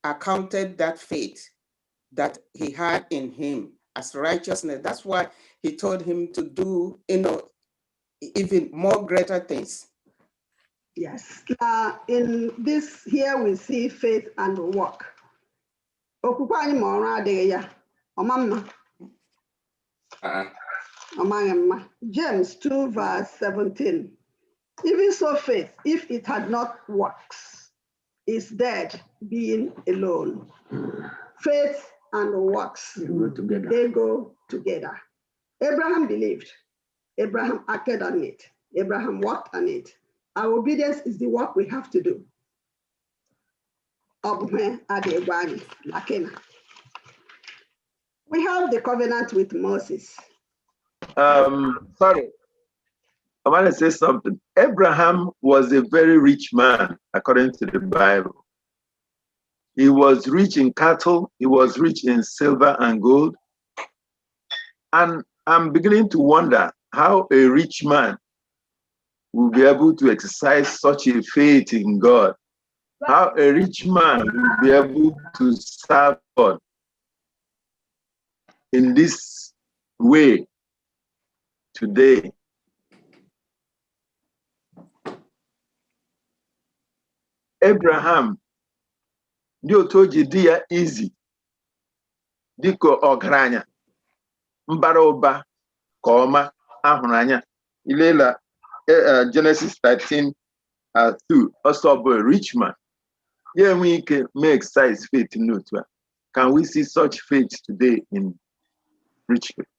accounted that faith that he had in him as righteousness. That's why he told him to do, even more greater things.
Yes. In this here we see faith and work. James 2 verse 17. Even so faith, if it had not works, is dead, being alone. Faith and works, they go together. Abraham believed. Abraham acted on it. Abraham worked on it. Our obedience is the work we have to do. We have the covenant with Moses.
Sorry, I want to say something. Abraham was a very rich man, according to the Bible. He was rich in cattle. He was rich in silver and gold. And I'm beginning to wonder how a rich man will be able to exercise such a faith in God. How a rich man will be able to serve God in this way today. Abraham, Dio told dia easy. Diko ogranya. Mbaroba, koma, ahunanya. Ilela Genesis 13:2. Also a rich man. Yeah, we can make size faith in. Can we see such faith today in rich people?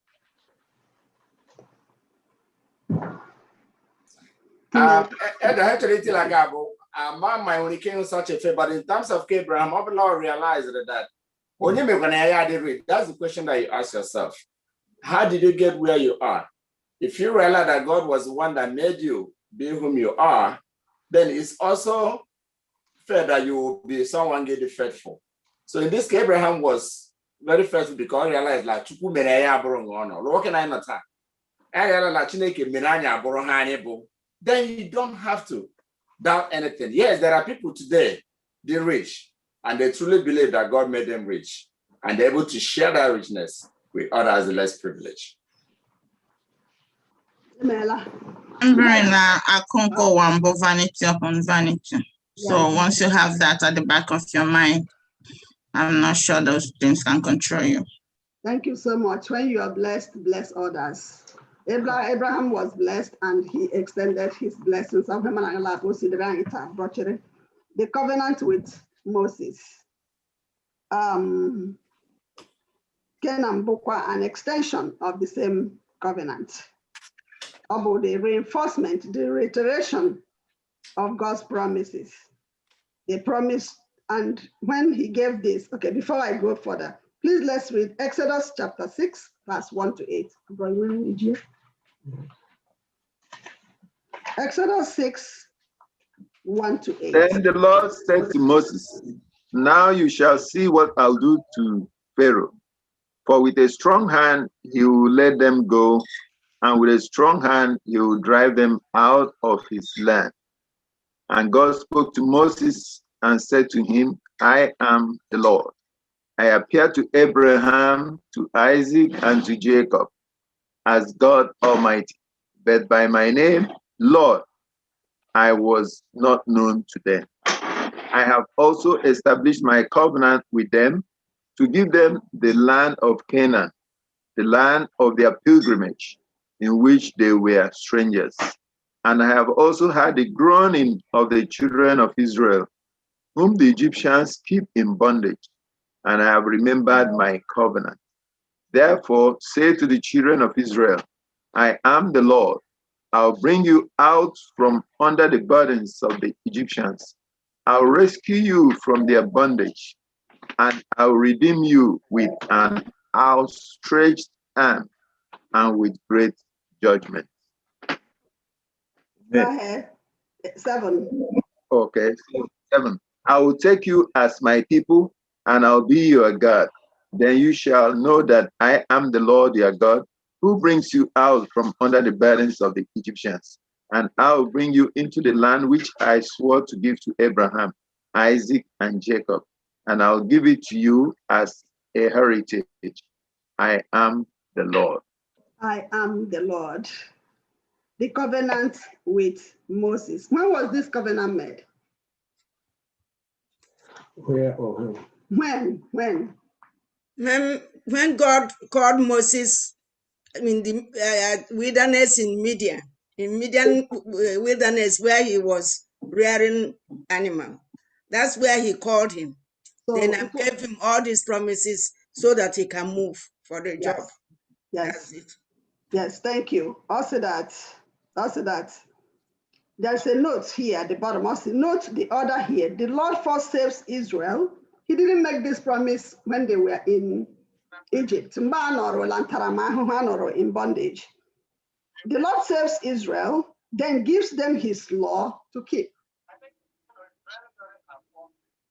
Actually, my only came such a faith, but in terms of Abraham, I will realize that when you make an area, that's the question that you ask yourself. How did you get where you are? If you realize that God was the one that made you be whom you are, then it's also fair that you will be someone getting faithful. So in this case, Abraham was very faithful because he realized like then you don't have to doubt anything. Yes, there are people today, they're rich, and they truly believe that God made them rich, and they're able to share that richness with others less privileged.
Vanity upon vanity. So once you have that at the back of your mind, I'm not sure those things can control you.
Thank you so much. When you are blessed, bless others. Abraham was blessed and he extended his blessings. The covenant with Moses. Canaan Bukwa, an extension of the same covenant. About the reinforcement, the reiteration of God's promises. The promise, and when he gave this, okay, before I go further, please let's read Exodus chapter 6, verse 1 to 8. Exodus 6, 1 to 8.
Then the Lord said to Moses, now you shall see what I'll do to Pharaoh. For with a strong hand he will let them go, and with a strong hand he will drive them out of his land. And God spoke to Moses and said to him, I am the Lord. I appeared to Abraham, to Isaac, and to Jacob as God Almighty. But by my name, Lord, I was not known to them. I have also established my covenant with them to give them the land of Canaan, the land of their pilgrimage, in which they were strangers. And I have also heard the groaning of the children of Israel, whom the Egyptians keep in bondage, and I have remembered my covenant. Therefore, say to the children of Israel, I am the Lord. I'll bring you out from under the burdens of the Egyptians. I'll rescue you from their bondage, and I'll redeem you with an outstretched arm and with great judgment.
Go ahead. 7.
Okay, so 7. I will take you as my people, and I'll be your God. Then you shall know that I am the Lord your God, who brings you out from under the burdens of the Egyptians. And I will bring you into the land which I swore to give to Abraham, Isaac, and Jacob. And I'll give it to you as a heritage. I am the Lord.
I am the Lord. The covenant with Moses. When was this covenant made?
Where or who?
When?
When God called Moses in the wilderness in Midian wilderness where he was rearing animal. That's where he called him.
So,
then I gave him all these promises so that he can move for the job.
Yes.
That's it.
Yes, thank you. Also that there's a note here at the bottom. Also note the order here. The Lord first saves Israel. He didn't make this promise when they were in Egypt. In bondage. The Lord saves Israel, then gives them his law to keep.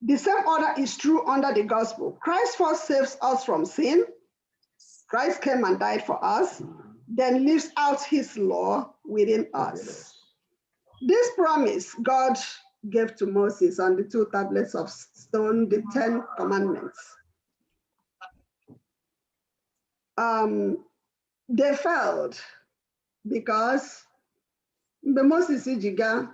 The same order is true under the gospel. Christ first saves us from sin. Christ came and died for us, then lives out his law within us. This promise God gave to Moses on the 2 tablets of stone, the 10 commandments. They failed because Moses Ijiga,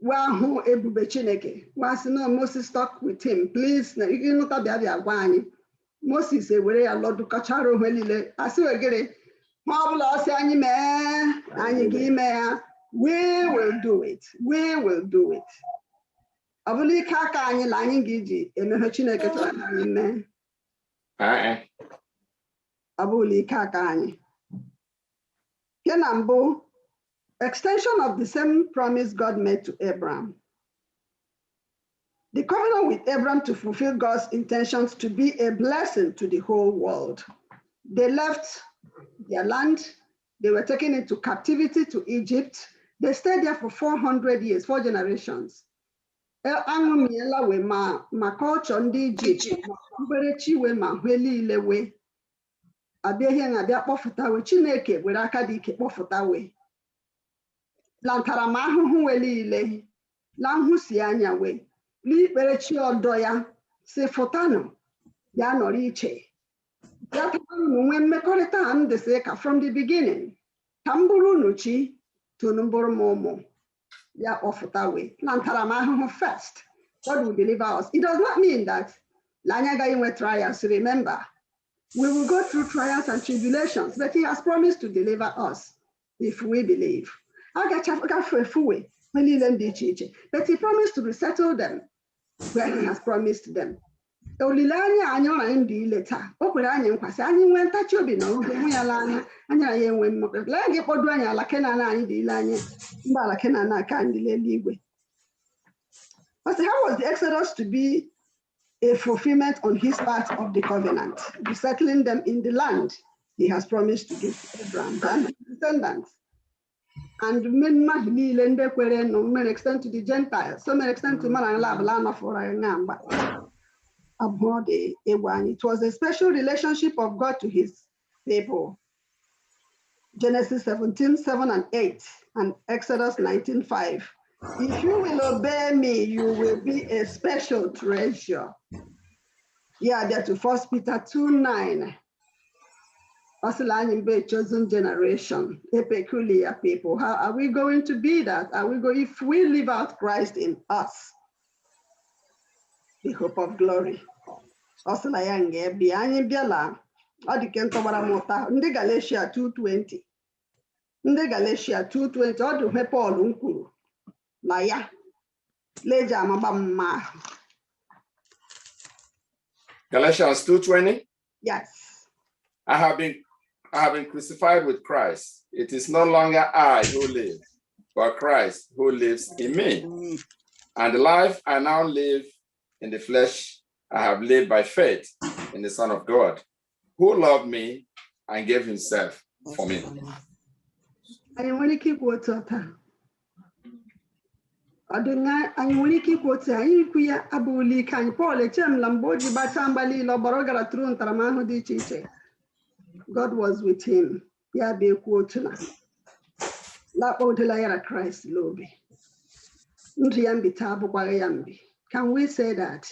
Wahu Ebube Chineke, was no Moses stuck with him. Please, you know that Moses said, "Where are Lord Kacharo Helile?" I see again. We will do it. We will do it. Abuli kaka anyị la anyị ga-eji emeghe Chineke chọrọ ka anyị mee. Abuli kaka anyị. Nke na mbụ, extension of the same promise God made to Abraham. The covenant with Abraham to fulfill God's intentions to be a blessing to the whole world. They left their land. They were taken into captivity to Egypt. They stayed there for 400 years, 4 generations. Aṅụmiela we ma culture ndị Egypt, mkperechi we ma hwe niile we. Abịa ihe na-abịa kpọfụta we, Chineke were aka dị ike kpọfụta we. La ntaramahụhụ we niile, la nhụsi anya we, n'ikperechi ọdọ ya, si fụtanụ, ya nọrọ iche. Ya tabanụ n'onwe mmekọrịta ha ndị sị ka from the beginning, ka m bụrụ unu chi, tunu mbụrụ m ụmụ. Ya kpọfụta we, la ntaramahụhụ first. God will deliver us. It does not mean that Lanya Gaiwe trials. Remember, we will go through trials and tribulations, but he has promised to deliver us. if we believe. But he promised to resettle them where he has promised them. Olilanya anyo na ndi leta. Okwere anyị nkwasị anyị nwe ntachi obi na oge nwe ya lanya anya ya enwe mmekọ. La nge kpodu anyị ala Kenan anyị dị ile anyị mba ala Kenan aka ndị eluigwe. But how was the Exodus to be a fulfillment on his part of the covenant, resettling them in the land he has promised to give to Abraham and his descendants? And many extend to the Gentiles, some extend to man and lab for a number. It was a special relationship of God to his people. Genesis 17:7-8 and Exodus 19:5. If you will obey me, you will be a special treasure. Yeah, there to 1 Peter 2:9. A chosen generation, a peculiar people. How are we going to be that? Are we going if we live out Christ in us, the hope of glory? Ndị Galatia 2:20. Ndị Galatia 2:20. Ọ dị Paul nkwuru na ya leje amaba mma.
Galatians 2:20.
Yes.
I have been crucified with Christ. It is no longer I who live, but Christ who lives in me. And the life I now live in the flesh, I have lived by faith in the Son of God, who loved me and gave himself for me.
I want to keep what's up. I want to keep what's up. Abuli can Paul, a chem lamboji batambali loboroga trun taramaho di chiche. God was with him. Ya be quotuna. La odela Christ lobe. Nriambi tabu kwa yambi. Can we say that?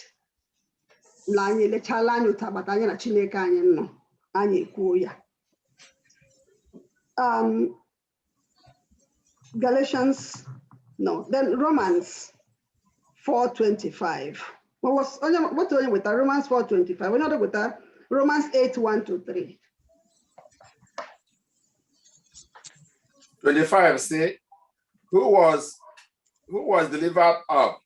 Lanye le chalanyo tabatanya na chineke anyị no. Anyị kwuo ya. Galatians, no, then Romans 4:25. What are you with that? Romans 4:25. We're not with that. Romans 8:1-3.
25 say, who was delivered up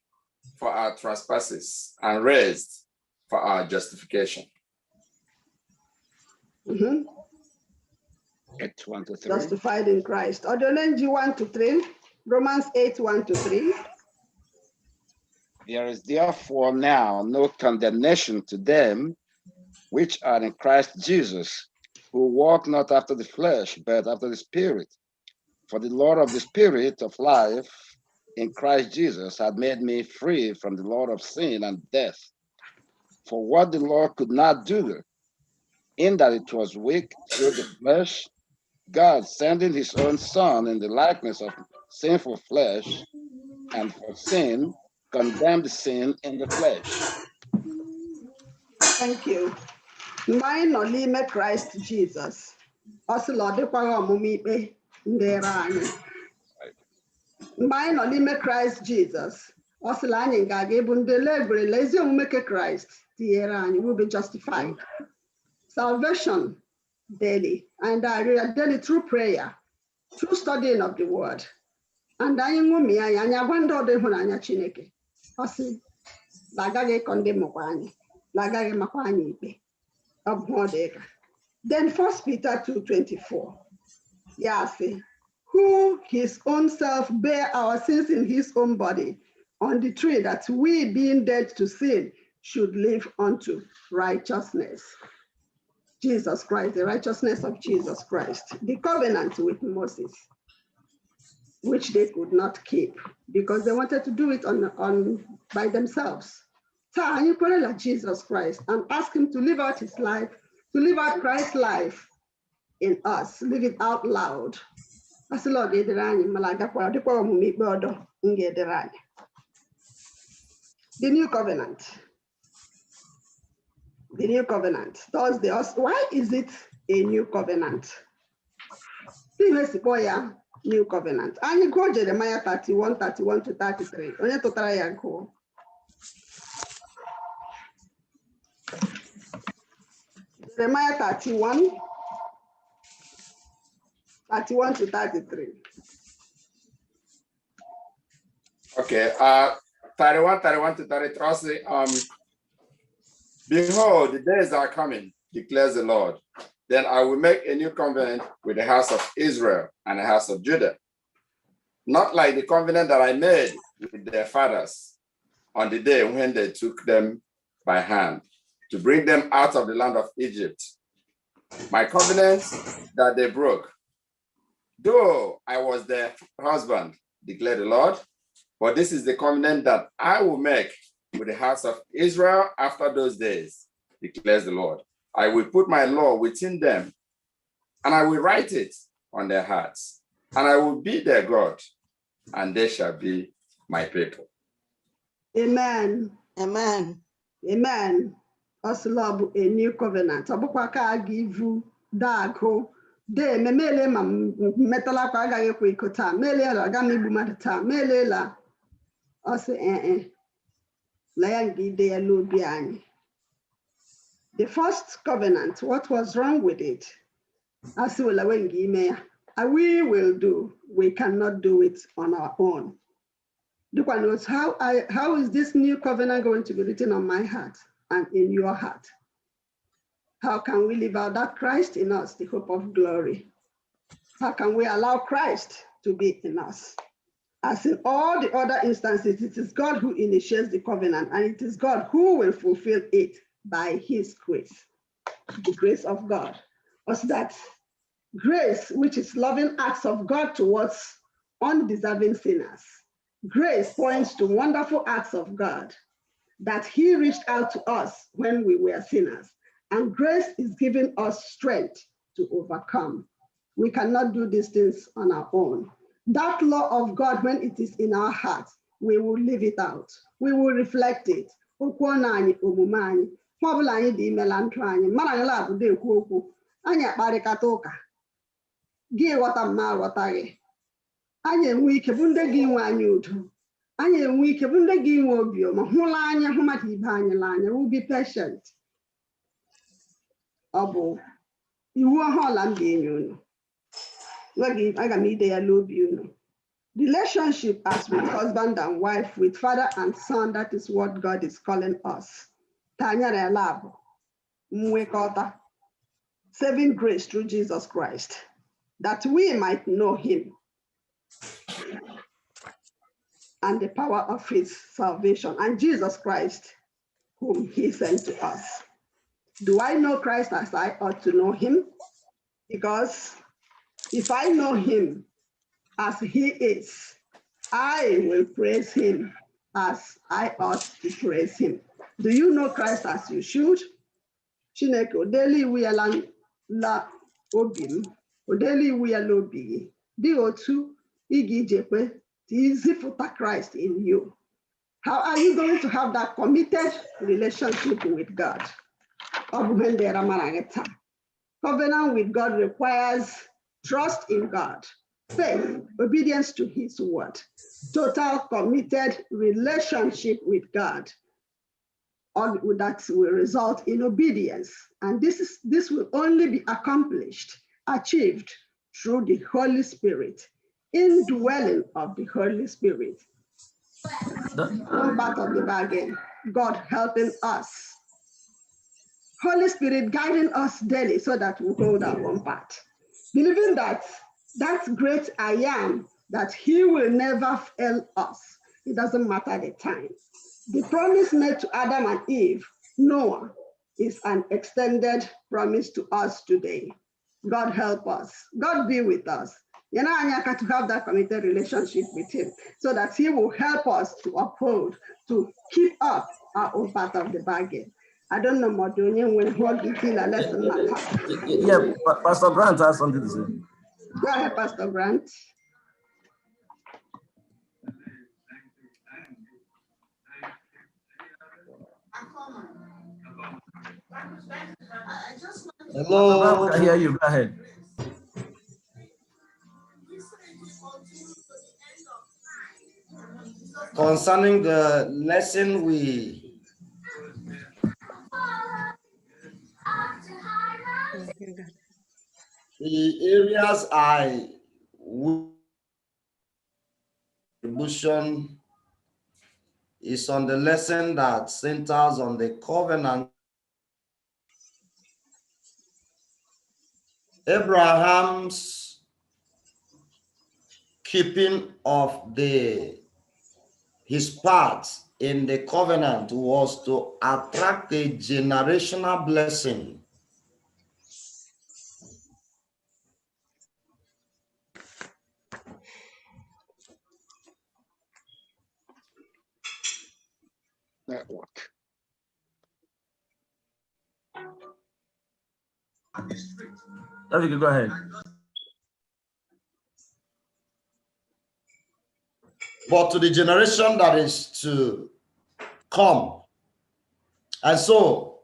for our trespasses and raised for our justification.
8:1-3.
Justified in Christ. Odonenji 1-3. Romans 8:1-3.
There is therefore now no condemnation to them which are in Christ Jesus, who walk not after the flesh, but after the Spirit. For the Lord of the Spirit of life in Christ Jesus had made me free from the Lord of sin and death. For what the law could not do, in that it was weak through the flesh, God sending his own Son in the likeness of sinful flesh, and for sin, condemned sin in the flesh.
Thank you. Mine only met Christ Jesus. Also, Lord, mine only met Christ Jesus. Also, Christ. Will be justified. Salvation daily, and daily through prayer, through studying of the word. And I me I wonder the Hunanya Chineke. Asi Lagage Kondemokwani, Lagage Makwani of Modega. Then 1 Peter 2:24. Yasi, who his own self bare our sins in his own body on the tree, that we being dead to sin should live unto righteousness. Jesus Christ, the righteousness of Jesus Christ, the covenant with Moses, which they could not keep because they wanted to do it on by themselves. So you put it like Jesus Christ and ask him to live out his life, to live out Christ's life in us, live it out loud. As the Lord did the new covenant. The new covenant. Why is it a new covenant? New covenant. And you go Jeremiah 31:31-33. Onye tụtara ya gụọ. Jeremiah 31. 31 to 33.
Okay, 31 to 33. Behold, the days are coming, declares the Lord. Then I will make a new covenant with the house of Israel and the house of Judah. Not like the covenant that I made with their fathers on the day when they took them by hand to bring them out of the land of Egypt. My covenant that they broke, though I was their husband, declared the Lord, but this is the covenant that I will make with the house of Israel after those days, declares the Lord. I will put my law within them, and I will write it on their hearts, and I will be their God, and they shall be my people.
Amen.
Amen.
Amen. Us love a new covenant. Abukwa give you dago. De me mele ma metala kwa ga yekwe ikota. Mele la ga mi bumadata. Mele la. Us La yangi de lubi ani. The first covenant, what was wrong with it? As we will do. We cannot do it on our own. The one was how is this new covenant going to be written on my heart and in your heart? How can we live out that Christ in us, the hope of glory? How can we allow Christ to be in us? As in all the other instances, it is God who initiates the covenant, and it is God who will fulfill it by his grace, the grace of God. Also that grace, which is loving acts of God towards undeserving sinners. Grace points to wonderful acts of God, that he reached out to us when we were sinners. And grace is giving us strength to overcome. We cannot do these things on our own. That law of God, when it is in our hearts, we will live it out. We will reflect it. Anyị enwe ike bụ ndị gị nwe anyị udo. Anyị enwe ike bụ ndị gị nwe obiọma, hụla anya hụ mmadụ ibe anyị n'anya, we'll be patient. Ọ bụ iwu ọhụrụ m ga-enye unu. Aga m ide ya n'obi unu. Relationship as with husband and wife, with father and son, that is what God is calling us. Tanyere lab, mwekọta, saving grace through Jesus Christ, that we might know him and the power of his salvation, and Jesus Christ, whom he sent to us. Do I know Christ as I ought to know him? Because if I know him as he is, I will praise him as I ought to praise him. Do you know Christ as you should? Chineke odeli wiyala la obim, odeli wiyala obi. Di otu igi jekwe tizifuta Christ in you. How are you going to have that committed relationship with God? Covenant with God requires trust in God, faith, obedience to his word, total committed relationship with God. All that will result in obedience. And this will only be accomplished, achieved through the Holy Spirit, indwelling of the Holy Spirit. One part of the bargain, God helping us. Holy Spirit guiding us daily so that we hold our one part. Believing that that's great I am, that he will never fail us. It doesn't matter the time. The promise made to Adam and Eve, Noah, is an extended promise to us today. God help us. God be with us. To have that committed relationship with him so that he will help us to uphold, to keep up our own part of the bargain. I don't know what doing when what you feel a lesson matter.
Yeah, Pastor Grant has something to say.
Go ahead, Pastor Grant.
Hello. I hear you. Go ahead.
Concerning the lesson we the areas I will contribution is on the lesson that centers on the covenant. Abraham's keeping of his part in the covenant was to attract a generational blessing.
Network.
Okay, go ahead.
But to the generation that is to come. And so,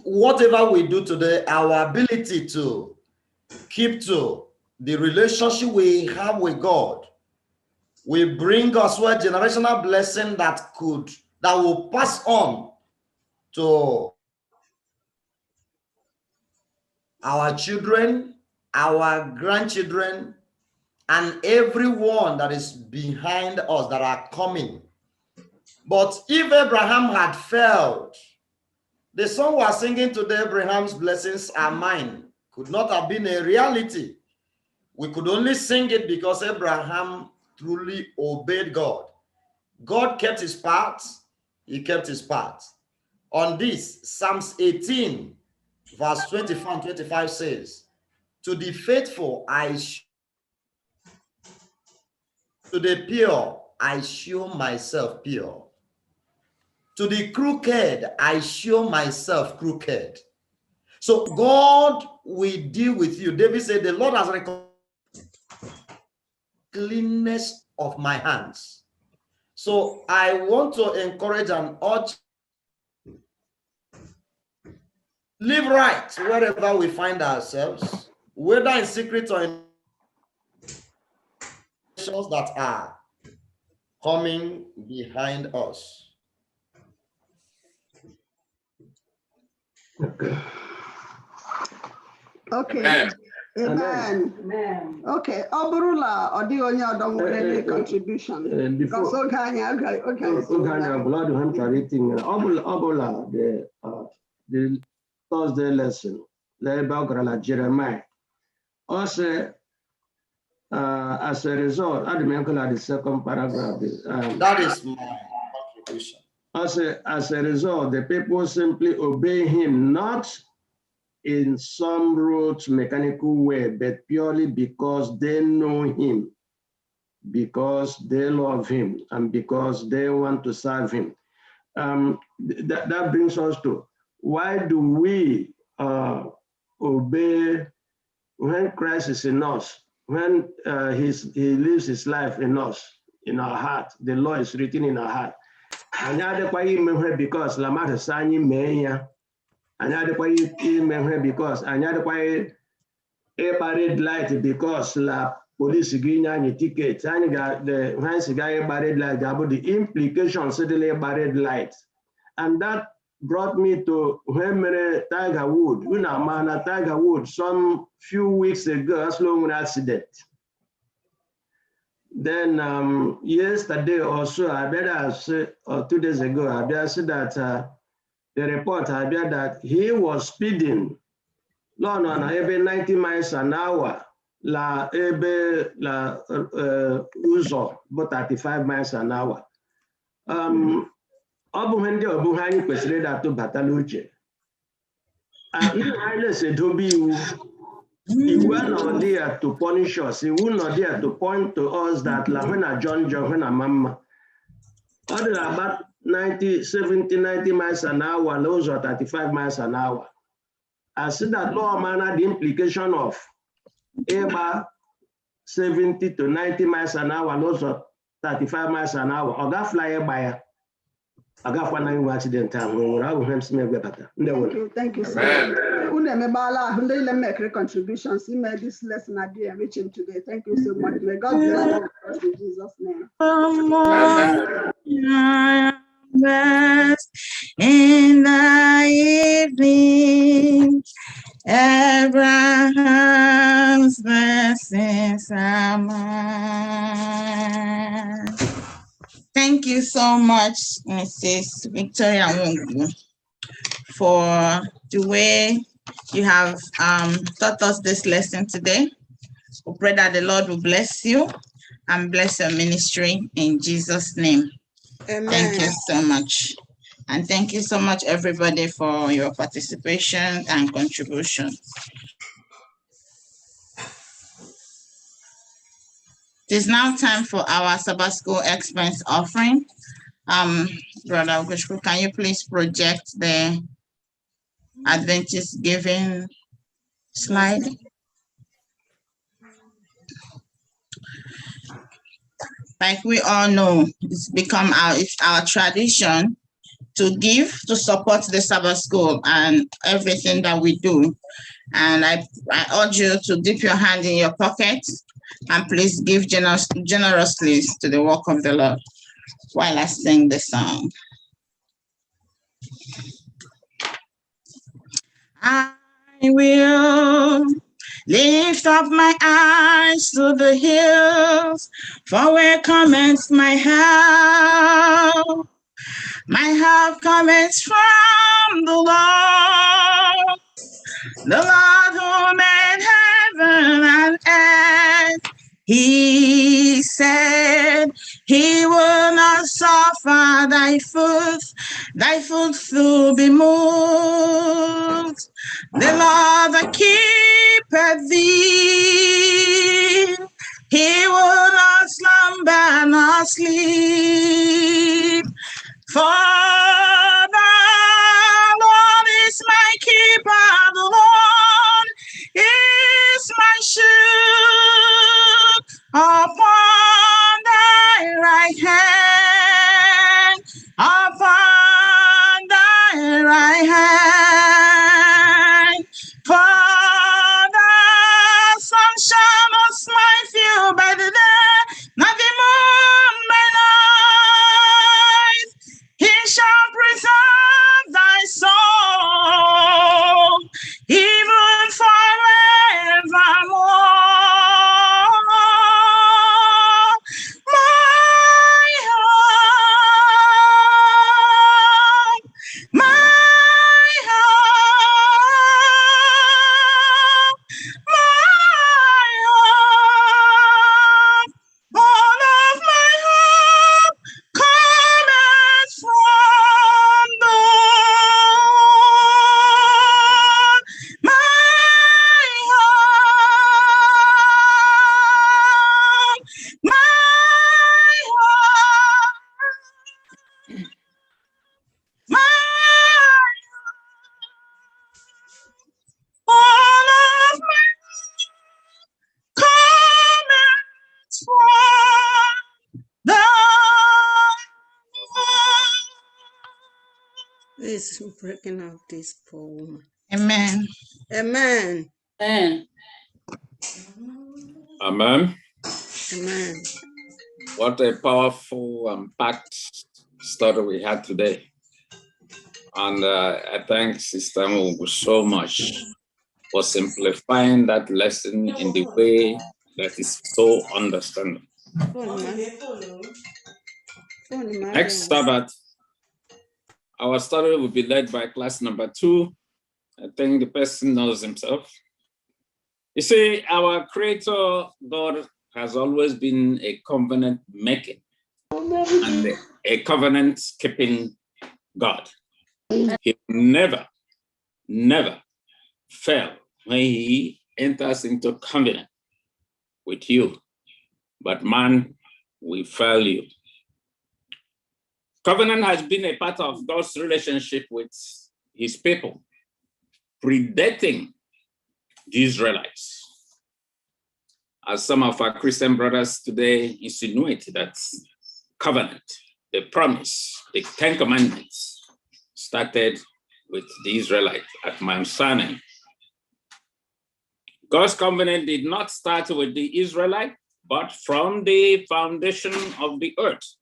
whatever we do today, our ability to keep to the relationship we have with God will bring us a generational blessing that will pass on to our children, our grandchildren, and everyone that is behind us that are coming. But if Abraham had failed, the song we are singing today, Abraham's blessings are mine, could not have been a reality. We could only sing it because Abraham truly obeyed God. God kept his part. He kept his part. On this, Psalms 18, verse 24 and 25 says, to the faithful, to the pure, I show myself pure. To the crooked, I show myself crooked. So God will deal with you. David said, the Lord has recognized cleanness of my hands. So I want to encourage and urge, live right wherever we find ourselves, whether in secret or in that are coming behind us.
Okay. Amen. Amen. Okay. Oburula or the only other contribution. Because
the Thursday lesson, Jeremiah. Also, as a result, I remember the second paragraph.
That is my contribution.
As a result, the people simply obey him, not in some rote mechanical way, but purely because they know him, because they love him, and because they want to serve him. That brings us to, why do we obey when Christ is in us, when he lives his life in us, in our heart, the law is written in our heart. Because Lamar Sani Meya, and because a parade light because la police green and ticket, and the once guy parade light about the implications of the parade light. And that brought me to when Tiger Wood, some few weeks ago, as long as accident. Then yesterday or so, I better say, or 2 days ago, I better say that the report I better that he was speeding. No, every 90 miles an hour. Uzo, but 35 miles an hour. Obuhende Obuhani kwesịrị to bataluche. I said to be he was not there to punish us. He was not there to point to us that when a John, when a mama. Other about 90 miles an hour, those are 35 miles an hour. I said that law manner the implication of about 70 to 90 miles an hour, those are 35 miles an hour. Or that flyer by I got one accident time when I will smell better.
Thank you, sir. Let make a contribution. See, made this lesson I did reaching today. Thank you so much. May God bless you in Jesus' name.
In the evening, Abraham's blessings are mine. Thank you so much, Mrs. Victoria Wongu, for the way you have taught us this lesson today. We pray that the Lord will bless you and bless your ministry in Jesus' name.
Amen.
Thank you so much. And thank you so much, everybody, for your participation and contribution. It is now time for our Sabbath School expense offering. Brother Ogushku, can you please project the Adventist giving slide? Like we all know, it's our tradition to give to support the Sabbath School and everything that we do. And I urge you to dip your hand in your pocket and please give generously to the work of the Lord while I sing the song. I will lift up my eyes to the hills, for where cometh my help? My help cometh from the Lord who made heaven and earth. He said he will not suffer thy foot to be moved. The Lord that keepeth thee, he will not slumber nor sleep. For the Lord is my keeper, the Lord is my shield upon thy right hand, upon thy right hand. For the sun shall not smite you by the day, not the moon by night. He shall preserve thy soul, even forevermore. My hope, my hope, my hope, all of my hope cometh from the Lord. My hope, my hope, my all of my cometh from the Lord.
Please breaking out this poor woman.
Amen.
Amen.
Amen.
Amen.
Amen.
What a powerful and packed study we had today. And I thank Sister Mungu so much for simplifying that lesson in the way that is so understandable. Next Sabbath, our study will be led by class number 2. I think the person knows himself. You see, our Creator God has always been a covenant making and a covenant keeping God. He never fail when he enters into covenant with you, but man will fail you. Covenant has been a part of God's relationship with his people, predating the Israelites. As some of our Christian brothers today insinuate that covenant, the promise, the 10 Commandments started with the Israelites at Mount Sinai. God's covenant did not start with the Israelites, but from the foundation of the earth.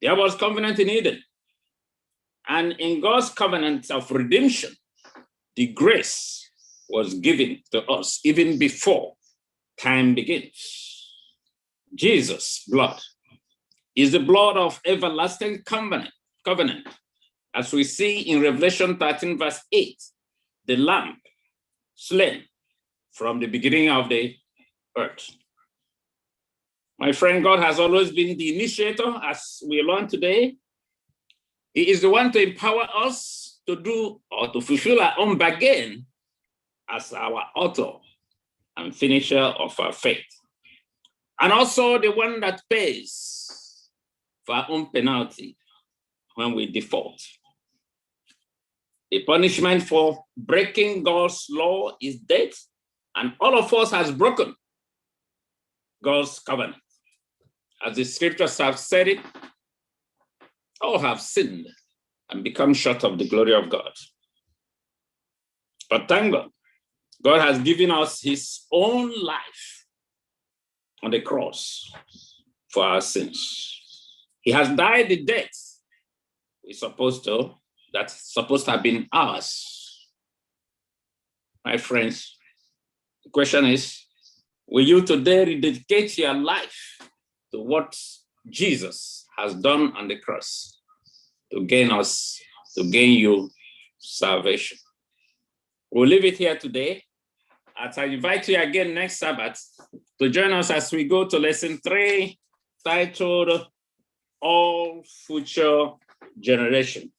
There was covenant in Eden. And in God's covenant of redemption, the grace was given to us even before time begins. Jesus' blood is the blood of everlasting covenant. As we see in Revelation 13, verse 8, the Lamb slain from the beginning of the earth. My friend, God has always been the initiator, as we learned today. He is the one to empower us to do or to fulfill our own bargain as our author and finisher of our faith. And also the one that pays for our own penalty when we default. The punishment for breaking God's law is death, and all of us has broken God's covenant. As the scriptures have said it, all have sinned and become short of the glory of God. But thank God, God has given us his own life on the cross for our sins. He has died the death that's supposed to have been ours. My friends, the question is, will you today rededicate your life to what Jesus has done on the cross to gain you salvation? We'll leave it here today. As I invite you again next Sabbath to join us as we go to lesson 3, titled All Future Generation.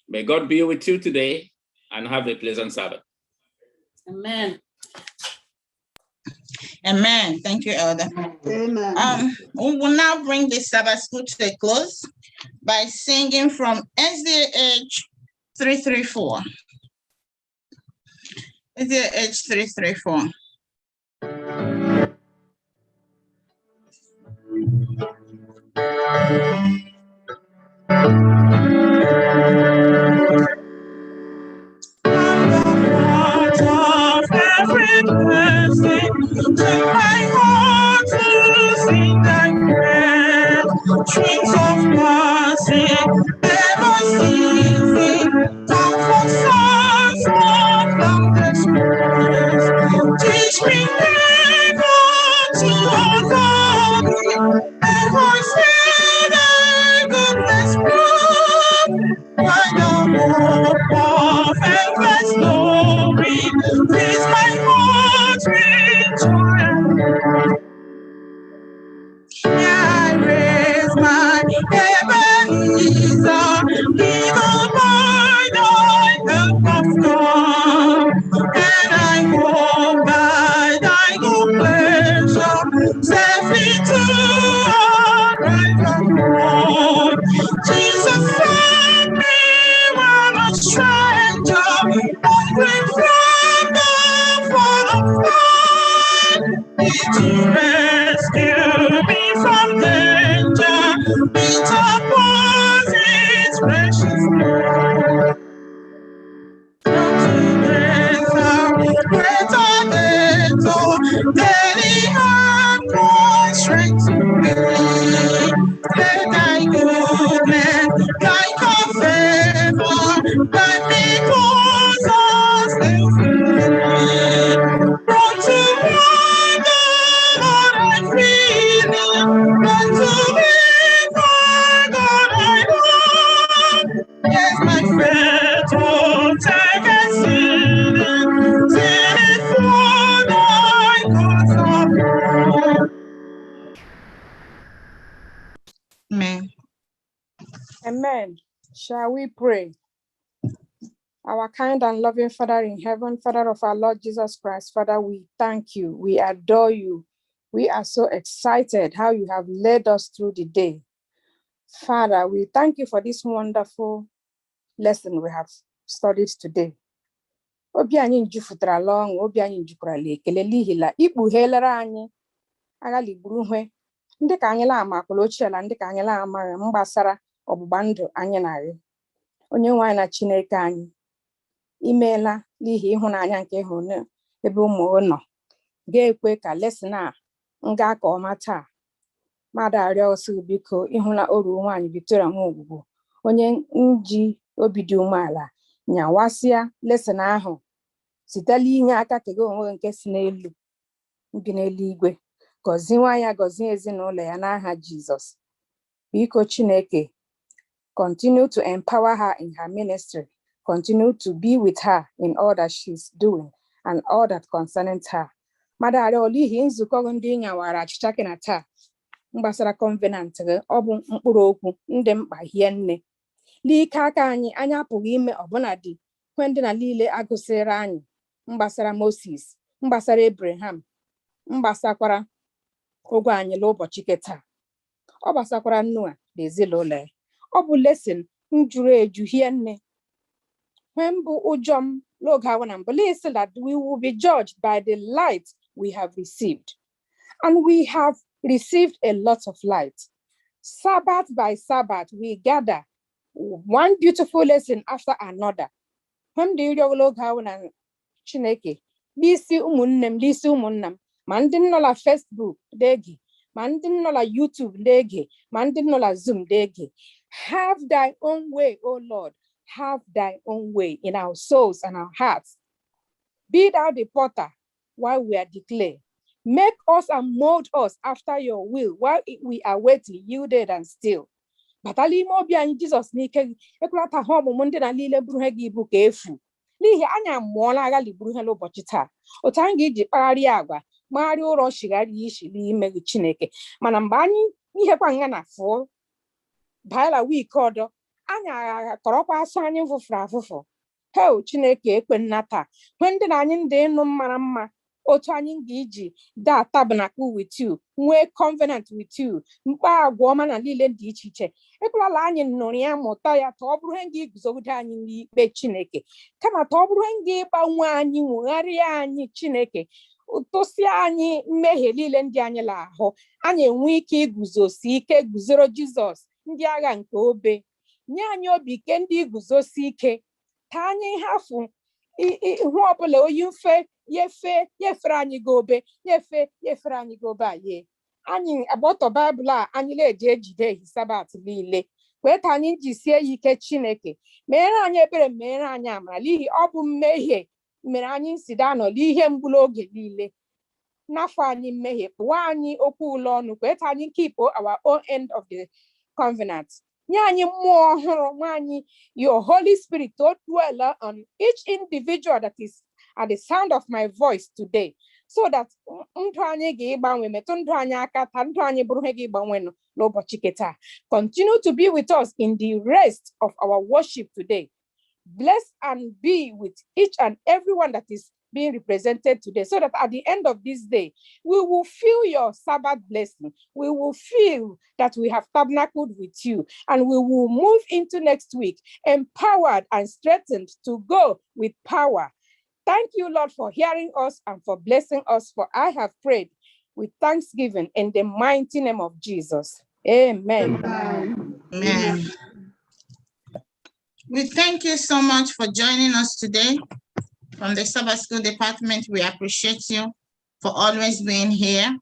May God be with you today and have a pleasant Sabbath.
Amen. Amen. Thank you, Elder.
Amen.
We will now bring this Sabbath school to a close by singing from SDA 334. SDA 334.
Every blessing to my heart to sing thy praise. Streams of mercy never ceasing, down for sons of boundless grace. Teach me never to honor thee, never say thy goodness prove, by the hope of endless glory. Please my heart with joy and I raise my Ebenezer, even by thy help of God, and I hope by thy good pleasure, set me to right from wrong. Jesus sent me when a stranger, wandering from the fall of God, to rescue me from danger, bitter was its precious blood. Greater than daily and more strength to believe. Let thy goodness, thy favor, thy because us still free. Run to wonder what I feel, run to be my God I love. Yes, my faith will take a seat for thy cause of love.
Amen.
Amen. Shall we pray? Our kind and loving Father in heaven, Father of our Lord Jesus Christ, Father, we thank you. We adore you. We are so excited how you have led us through the day. Father, we thank you for this wonderful lesson we have studied today. Obi anyị jupụtara ọṅụ, obi anyị jukwara ekele n'ihi na ikpughelere anyị aghaligburu ihe ndị ka anyị la-amakwala ochie na ndị ka anyị la-amaghị mgbasara ọgbụgba ndụ anyị na-arị. Onye nwe anyị na Chineke anyị, imeela n'ihi ịhụnanya nke ịhụrụ ebe ụmụ nọ. Ga-ekwe ka lesson a nga ka ọma taa. Mmadụ arịọ ọsọ biko ịhụla oru nwaanyị Victoria Nwogwugwu, onye nji obi dị umeala nyawasịa lesson ahụ sitela inye aka kego onwe nke si n'elu bi n'eluigwe gọziwa ya gọzie ezinụlọ ya n'aha Jizọs. Biko Chineke, continue to empower her in her ministry. Continue to be with her in all that she's doing and all that concerns her. Madara olihi nzukọ ndị nyawara achịcha na taa mgbasara covenant gị ọ bụ mkpụrụ okwu ndị mkpa hie nne. N'ike aka anyị apụghị ime ọbụna dị kwe ndị na niile agụsịrị anyị mgbasara Moses, mgbasara Abraham, mgbasakwara ogwe anyị n'ụbọchị taa. Ọ gbasakwara Noah na ezinụlọ ya. Ọ bụ lesson njuru eju hie nne. When bụ ụjọ m n'oge awa na mbụ, listen that we will be judged by the light we have received. And we have received a lot of light. Sabbath by Sabbath, we gather one beautiful lesson after another. When do you look how na Chineke, lisi ụmụnne m, lisi ụmụnna m, ma ndị nọ na Facebook dege, ma ndị nọ na YouTube dege, ma ndị nọ na Zoom dege. Have thy own way, O Lord. Have thy own way in our souls and our hearts. Be thou the potter while we are declared. Make us and mold us after your will while we are waiting, yielded and still. Batali mo bi anyị Jizọs n'ike ekwulata ha ọmụmụ ndị na niile bụrụ ha gị ibu ka efu. N'ihi anya mụọla agha liburu ha n'ụbọchị taa. Otu anyị ga-eji kpagharịa agwa, magharịa ụrọ chigharịa isi n'ime gị Chineke. Mana mgbe anyị ihekwa nga na fụọ baala week ọdọ, anya kọrọkwa asụ anyị fụfụrụ afụfụ. Hell Chineke ekwe nnata. When ndị na anyị ndị ịnụ mara mma, otu anyị ga-eji da tabernacle with you, nwee covenant with you, mkpa agwa ọma na niile dị iche iche. Ekwelala anyị nụrụ ya mụta ya ka ọ bụrụ ihe ga-eguzogide anyị n'ikpe Chineke. Kama ka ọ bụrụ ihe ga-agbanwe anyị, nwegharịa anyị Chineke, tụsịa anyị mmehie niile ndị anyị lahụ. Anyị enwe ike iguzosi ike guzoro Jizọs ndị agha nke obe. Nye anyị obi ike ndị iguzosi ike. Ka anyị hafụ ihu ọbụla oyi mfe yefere anyị gobe, yefere anyị gobe aye. Anyị agbọtọ Baịbụl a anyị na-eji ejide Sabat niile. Kwee ka anyị jisie ya ike Chineke. Meere anyị ebere, meere anyị amara, n'ihi ọ bụ mmehie mere anyị nsida nọ n'ihe mgbulu oge niile. N'afọ anyị mmehie, kpụwa anyị okwu ụlọ ọnụ, kwee ka anyị keep our own end of the covenant. Nye anyị mmụọ ọhụrụ, nye anyị your Holy Spirit to dwell on each individual that is at the sound of my voice today, so that ndụ anyị ga-agbanwe, metụ ndụ anyị aka, ta ndụ anyị bụrụ ihe ga-agbanwe n'ụbọchị taa. Continue to be with us in the rest of our worship today. Bless and be with each and everyone that is being represented today, so that at the end of this day, we will feel your Sabbath blessing. We will feel that we have tabernacled with you, and we will move into next week empowered and strengthened to go with power. Thank you, Lord, for hearing us and for blessing us, for I have prayed with thanksgiving in the mighty name of Jesus. Amen.
Amen. We thank you so much for joining us today. From the Sabbath School Department, we appreciate you for always being here,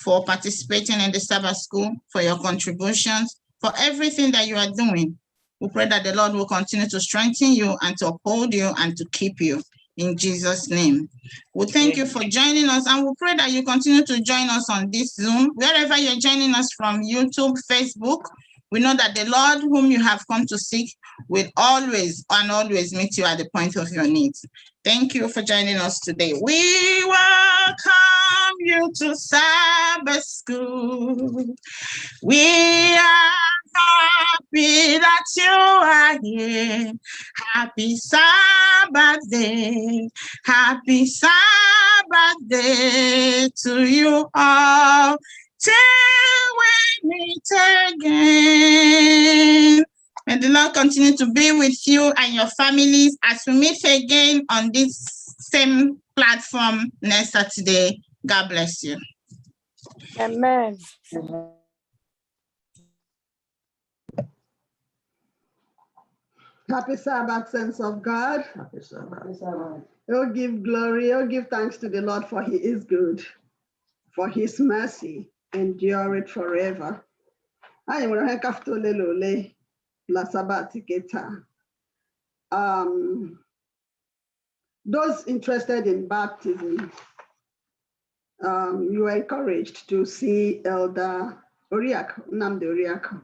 for participating in the Sabbath School, for your contributions, for everything that you are doing. We pray that the Lord will continue to strengthen you and to uphold you and to keep you. In Jesus' name. We thank you for joining us, and we pray that you continue to join us on this Zoom, wherever you're joining us from, YouTube, Facebook. We know that the Lord whom you have come to seek will always and always meet you at the point of your needs. Thank you for joining us today. We welcome you to Sabbath School. We are happy that you are here. Happy Sabbath day. Happy Sabbath day to you all. Till we meet again. May the Lord continue to be with you and your families as we meet again on this same platform next Saturday. God bless you.
Amen.
Happy Sabbath, saints of God.
Happy Sabbath.
Oh, give glory, oh, give thanks to the Lord, for he is good, for his mercy endureth forever. I will have to la Sabbath keta. Those interested in baptism, you are encouraged to see Elder Oriako, Namde Oriako.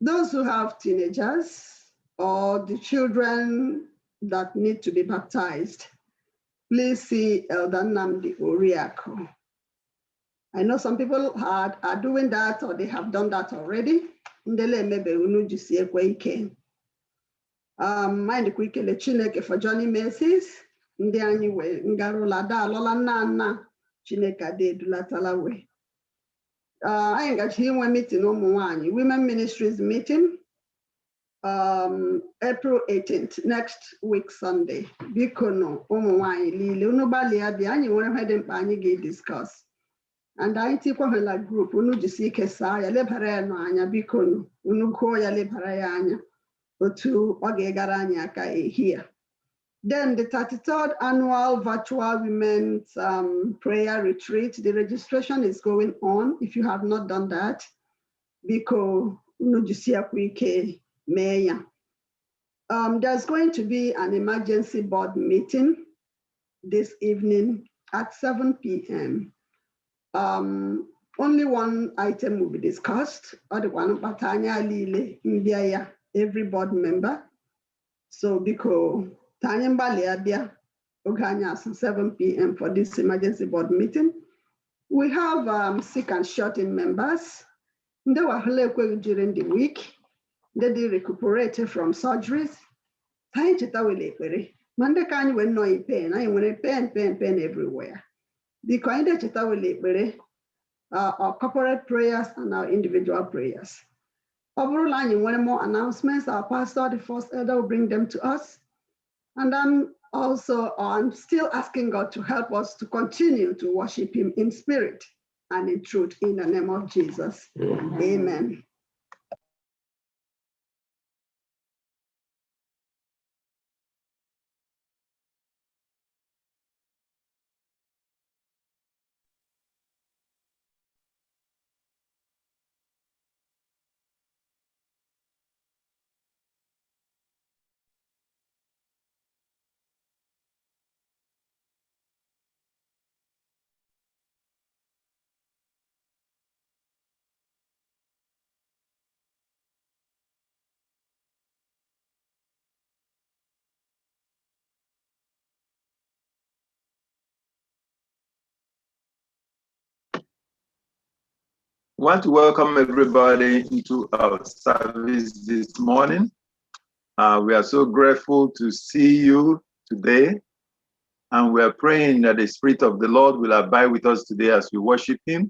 Those who have teenagers or the children that need to be baptized, please see Elder Namde Oriako. I know some people are doing that or they have done that already. Mind quickly Chineke for Johnny Macy's. Ndị anyị wee ngarụla da alọla nna nna Chineke adedulatala we. Anyị gachi inwe meeting ụmụ nwanyị, women ministries meeting, April 18th, next week Sunday. Biko no ụmụ nwanyị lile unu gbalịa bịa, anyị nwere ihe dị mkpa anyị ga-discuss. And anyị tikwa la group unu jisi ike saa ya lebara ya n'anya biko no unu gụọ ya lebara ya anya otu ọ ga-egara anyị aka here. Then the 33rd annual virtual women's prayer retreat, the registration is going on. If you have not done that, biko unu jisi ike mee ya. There's going to be an emergency board meeting this evening at 7 p.m. Only one item will be discussed, every board member. So because Tanyamba 7 p.m. for this emergency board meeting. We have sick and shut-in members. They were during the week. They did recuperate from surgeries. Monday can we no pain. I want pain everywhere. Because our corporate prayers and our individual prayers. Overall, one more announcements. Our pastor, the first elder, will bring them to us. And I'm still asking God to help us to continue to worship him in spirit and in truth in the name of Jesus. Amen.
I want to welcome everybody into our service this morning. We are so grateful to see you today, and we are praying that the Spirit of the Lord will abide with us today as we worship him.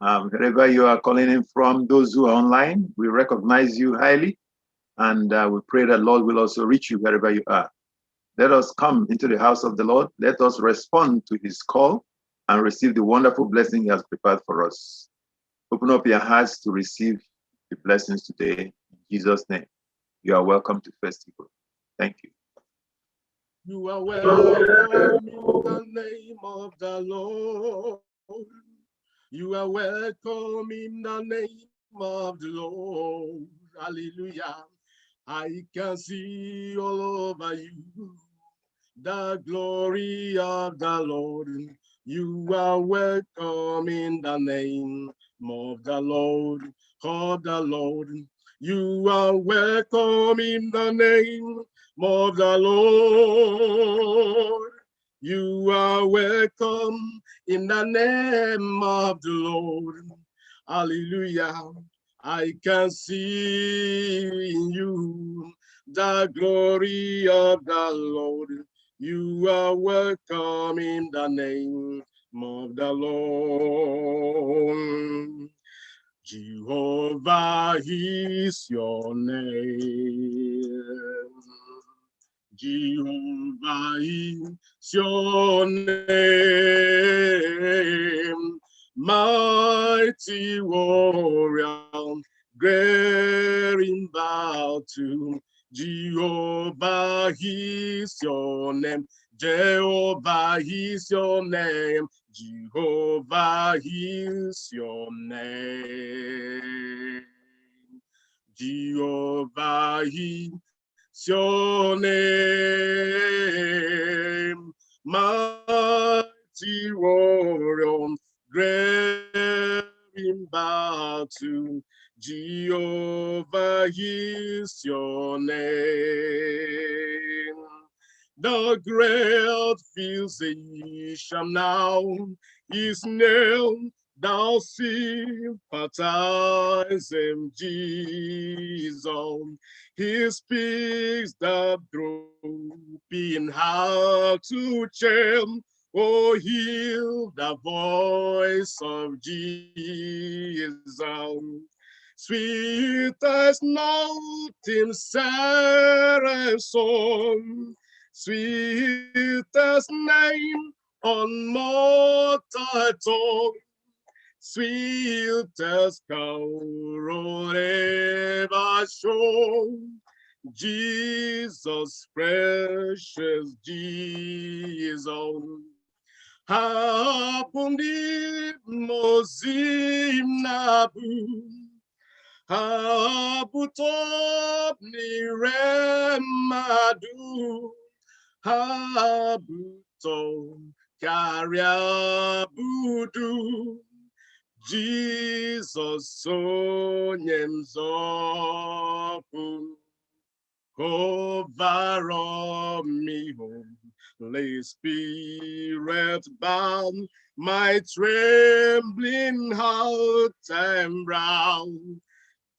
Wherever you are calling in from, those who are online, we recognize you highly, and we pray that Lord will also reach you wherever you are. Let us come into the house of the Lord. Let us respond to his call and receive the wonderful blessing he has prepared for us. Open up your hearts to receive the blessings today. In Jesus' name, you are welcome to FirstIgbo. Thank you.
You are welcome in the name of the Lord. You are welcome in the name of the Lord. Hallelujah. I can see all over you the glory of the Lord. You are welcome in the name of the Lord, of the Lord. You are welcome in the name of the Lord. You are welcome in the name of the Lord. Hallelujah. I can see in you the glory of the Lord. You are welcome in the name of the Lord. Jehovah is your name. Jehovah is your name. Mighty warrior, great in battle. Jehovah is your name. Jehovah is your name. Jehovah is your name. Jehovah is your name, mighty warrior, great in battle. Jehovah is your name. The great physician now is nailed. Thou sympathize in Jesus. He speaks the drooping heart to cheer. Oh, hear the voice of Jesus. Sweet as note in Sarah's song, sweetest name on mortal tongue, sweetest carol ever shown. Jesus, precious Jesus. Hapundi mozim nabu, habutop ni remadu, habuto karya budu. Jesus onyem zopu, cover me home. Lay spirit bound, my trembling heart and brow.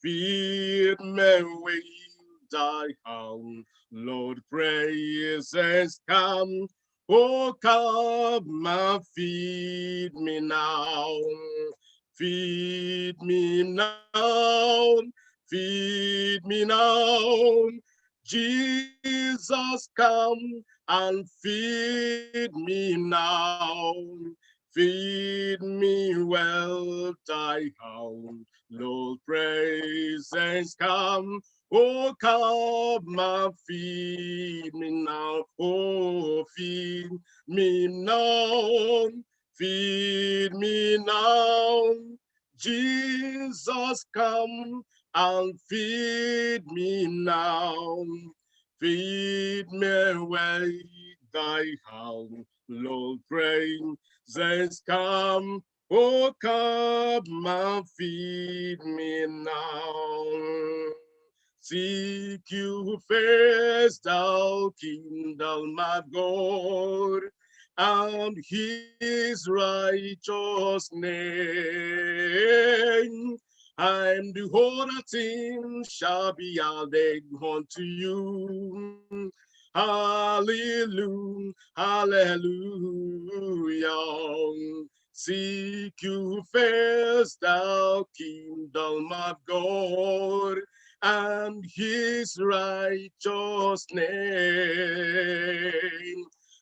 Feed me with thy hand, Lord, praises come. Oh, come and feed me now. Feed me now. Feed me now. Jesus, come and feed me now. Feed me well, thy hound. Lord, praises come. Oh, come and feed me now. Oh, feed me now. Feed me now. Jesus, come and feed me now. Feed me with thy hand, Lord, praises come. Oh, come and feed me now. Seek you first, thou kingdom of God, and his righteous name. And the whole thing shall be added unto you. Hallelujah, hallelujah. Seek you first, thou kingdom of God, and his righteous name.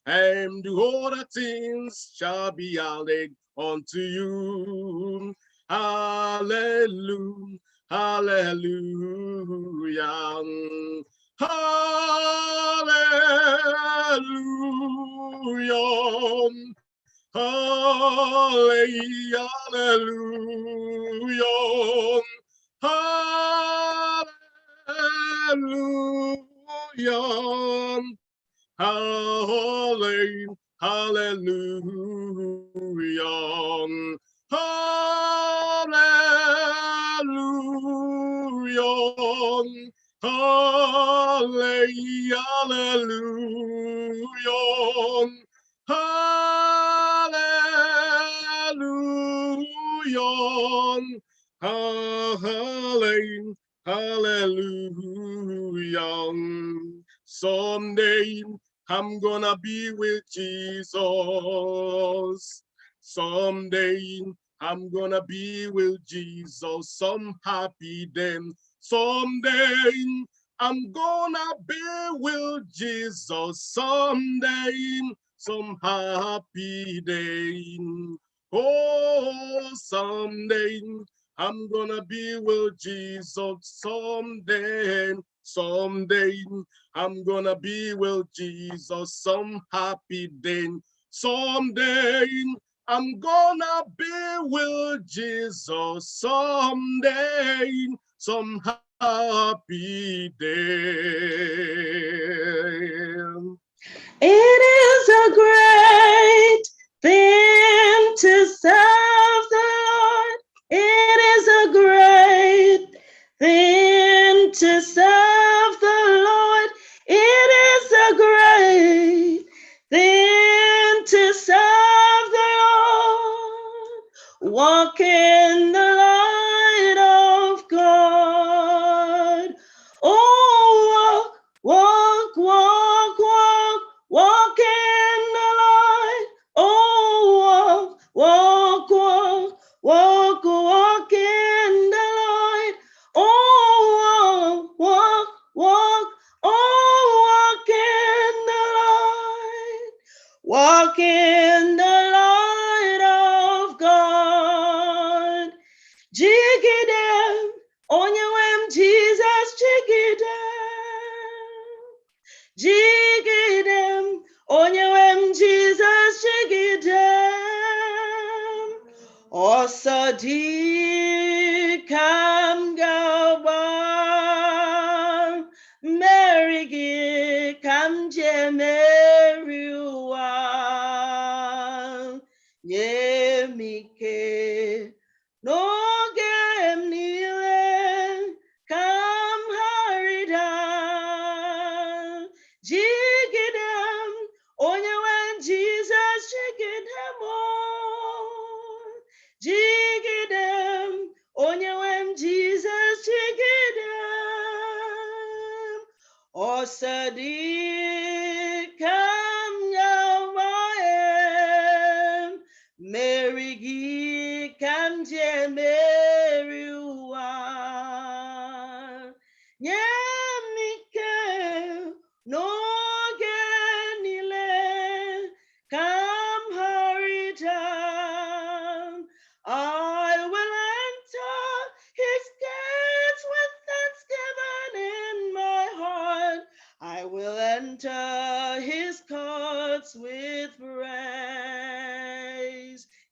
And all things shall be added unto you. Hallelujah, hallelujah, hallelujah, hallelujah, hallelujah, hallelujah, hallelujah, hallelujah, hallelujah, hallelujah, hallelujah, hallelujah. Someday I'm gonna be with Jesus. Someday I'm gonna be with Jesus. Some happy day. Someday I'm gonna be with Jesus. Someday, some happy day. Oh, someday I'm gonna be with Jesus. Someday, someday I'm gonna be with Jesus. Some happy day. Someday I'm gonna be with Jesus. Someday, some happy day.
It is a great thing to serve the Lord. It is a great thing to serve the Lord. It is a great thing to serve the Lord. Walk in the light of God. Oh, walk, walk, walk, walk in the light. Oh, walk, walk, walk, walk in the light. Oh, walk, walk, oh, walk in the light. Walk in the light of God. Jigidem, onyewem Jesus, jigidem. Jigidem, onyewem Jesus, jigidem. Osadi kam gawa, merigi kam jemeriwa, yemike no game nile kam harida. Jigidem, onyewem Jesus, jigidem on. Jigidem, onyewem Jesus, jigidem. Osadi kam yawaem, merigi kam jemeriwa. Nyamike no genile come hurry down. I will enter his gates with thanksgiving in my heart. I will enter his courts with praise.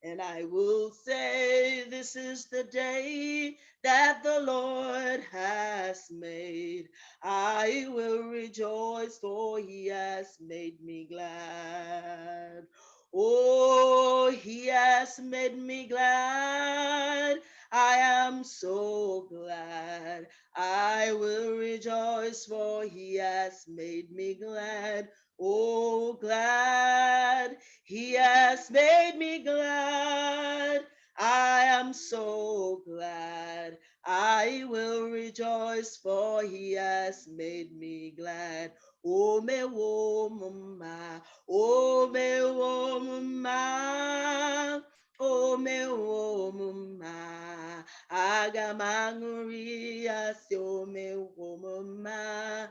And I will say, this is the day that the Lord has made. I will rejoice, for he has made me glad. Oh, he has made me glad. I am so glad. I will rejoice, for he has made me glad. Oh, glad. He has made me glad. I am so glad. I will rejoice, for he has made me glad. O me wo mama, o me wo mama, o me wo mama. Aga manguri asi o me wo mama.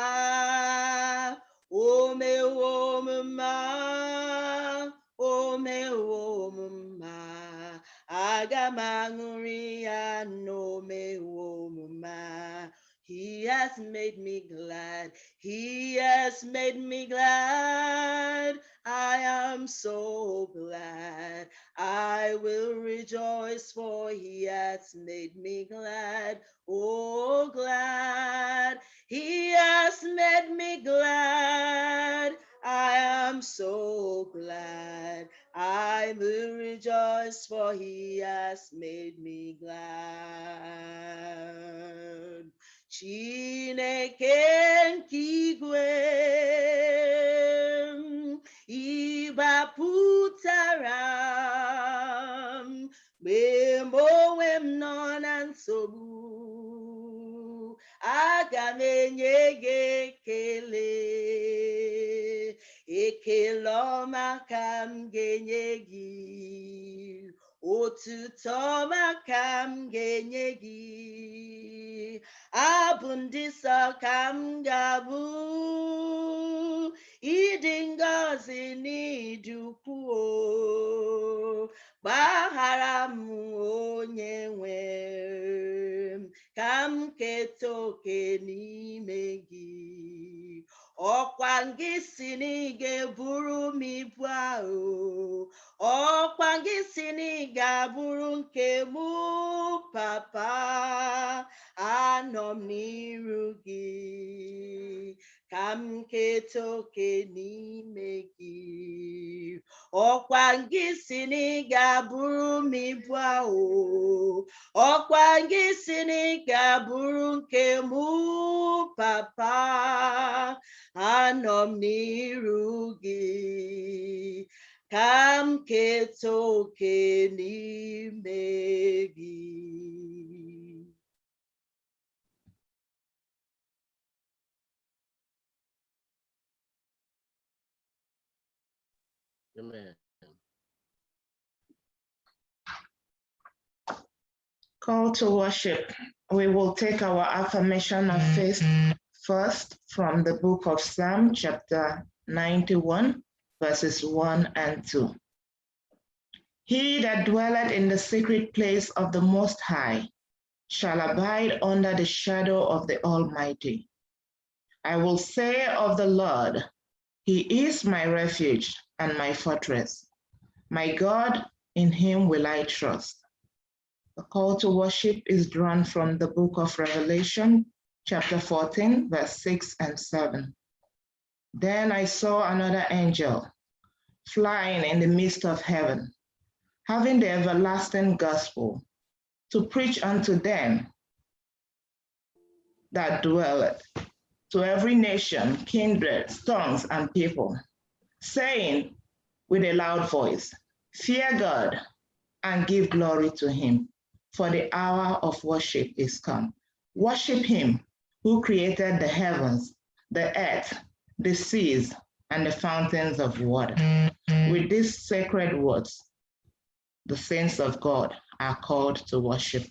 Ah, o me wo mama, o me wo mama. Aga manguri ano me wo mama. He has made me glad. He has made me glad. I am so glad. I will rejoice, for he has made me glad. Oh, glad. He has made me glad. I am so glad. I will rejoice, for he has made me glad. Chineke nkigwe ịgbapụtara m mgbe m onwe m nọ na nsogbu. Aga m enye gị ekele, ekele ọma ka m ga-enye gị, otuto ọma ka m ga-enye gị. Abụ ndị nsọ ka m ga-abụ, ịdị ngọzi n'ịdị ukwuu. Gbaghara m onye nwe m, ka m keta oke n'ime gị. Ọkwa gị si na ị ga-eburu m ibu ahụ, ọkwa gị si na ị ga-abụrụ nke mụ papa, anọ m n'iru gị ka m keta oke n'ime gị. Ọkwa gị si na ị ga-abụrụ m ibu ahụ, ọkwa gị si na ị ga-abụrụ nke mụ papa, anọ m n'iru gị ka m keta oke n'ime gị.
Amen.
Call to worship. We will take our affirmation of faith first from the book of Psalm, chapter 91, verses 1 and 2. He that dwelleth in the secret place of the Most High shall abide under the shadow of the Almighty. I will say of the Lord, He is my refuge and my fortress. My God, in Him will I trust. The call to worship is drawn from the book of Revelation, chapter 14, verse 6 and 7. Then I saw another angel flying in the midst of heaven, having the everlasting gospel to preach unto them that dwelleth, to every nation, kindred, tongues, and people, saying with a loud voice, fear God and give glory to Him, for the hour of worship is come. Worship Him who created the heavens, the earth, the seas, and the fountains of water. With these sacred words, the saints of God are called to worship.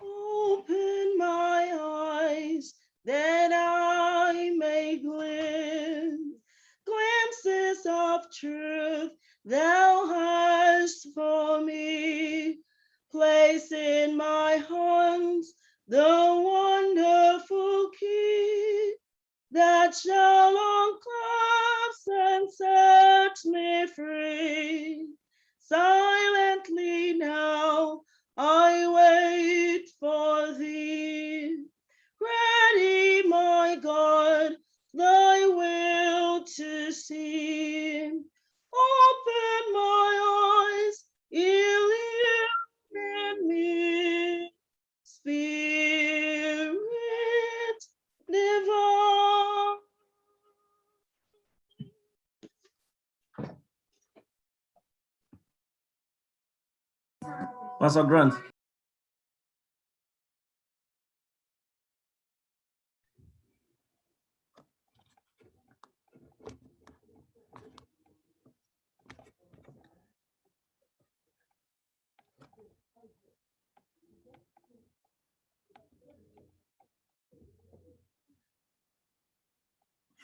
Open my eyes that I may glimpses of truth thou hast for me. Place in my hands the wonderful key that shall unclasp and set me free. Silently now I wait for thee. Ready, my God, thy will to see. Open my eyes, illumine me, Spirit divine.
Pastor Grant.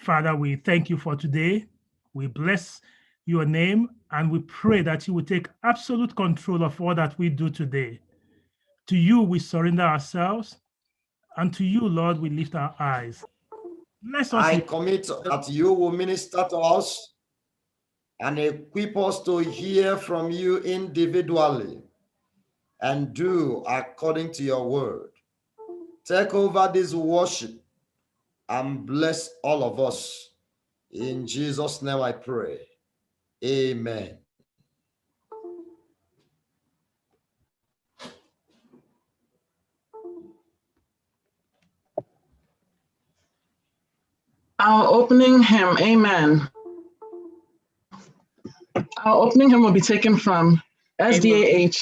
Father, we thank you for today. We bless your name and we pray that you will take absolute control of all that we do today. To you, we surrender ourselves, and to you, Lord, we lift our eyes. Bless us.
I commit that you will minister to us and equip us to hear from you individually and do according to your word. Take over this worship and bless all of us. In Jesus' name I pray. Amen.
Our opening hymn, Amen. Our opening hymn will be taken from SDA.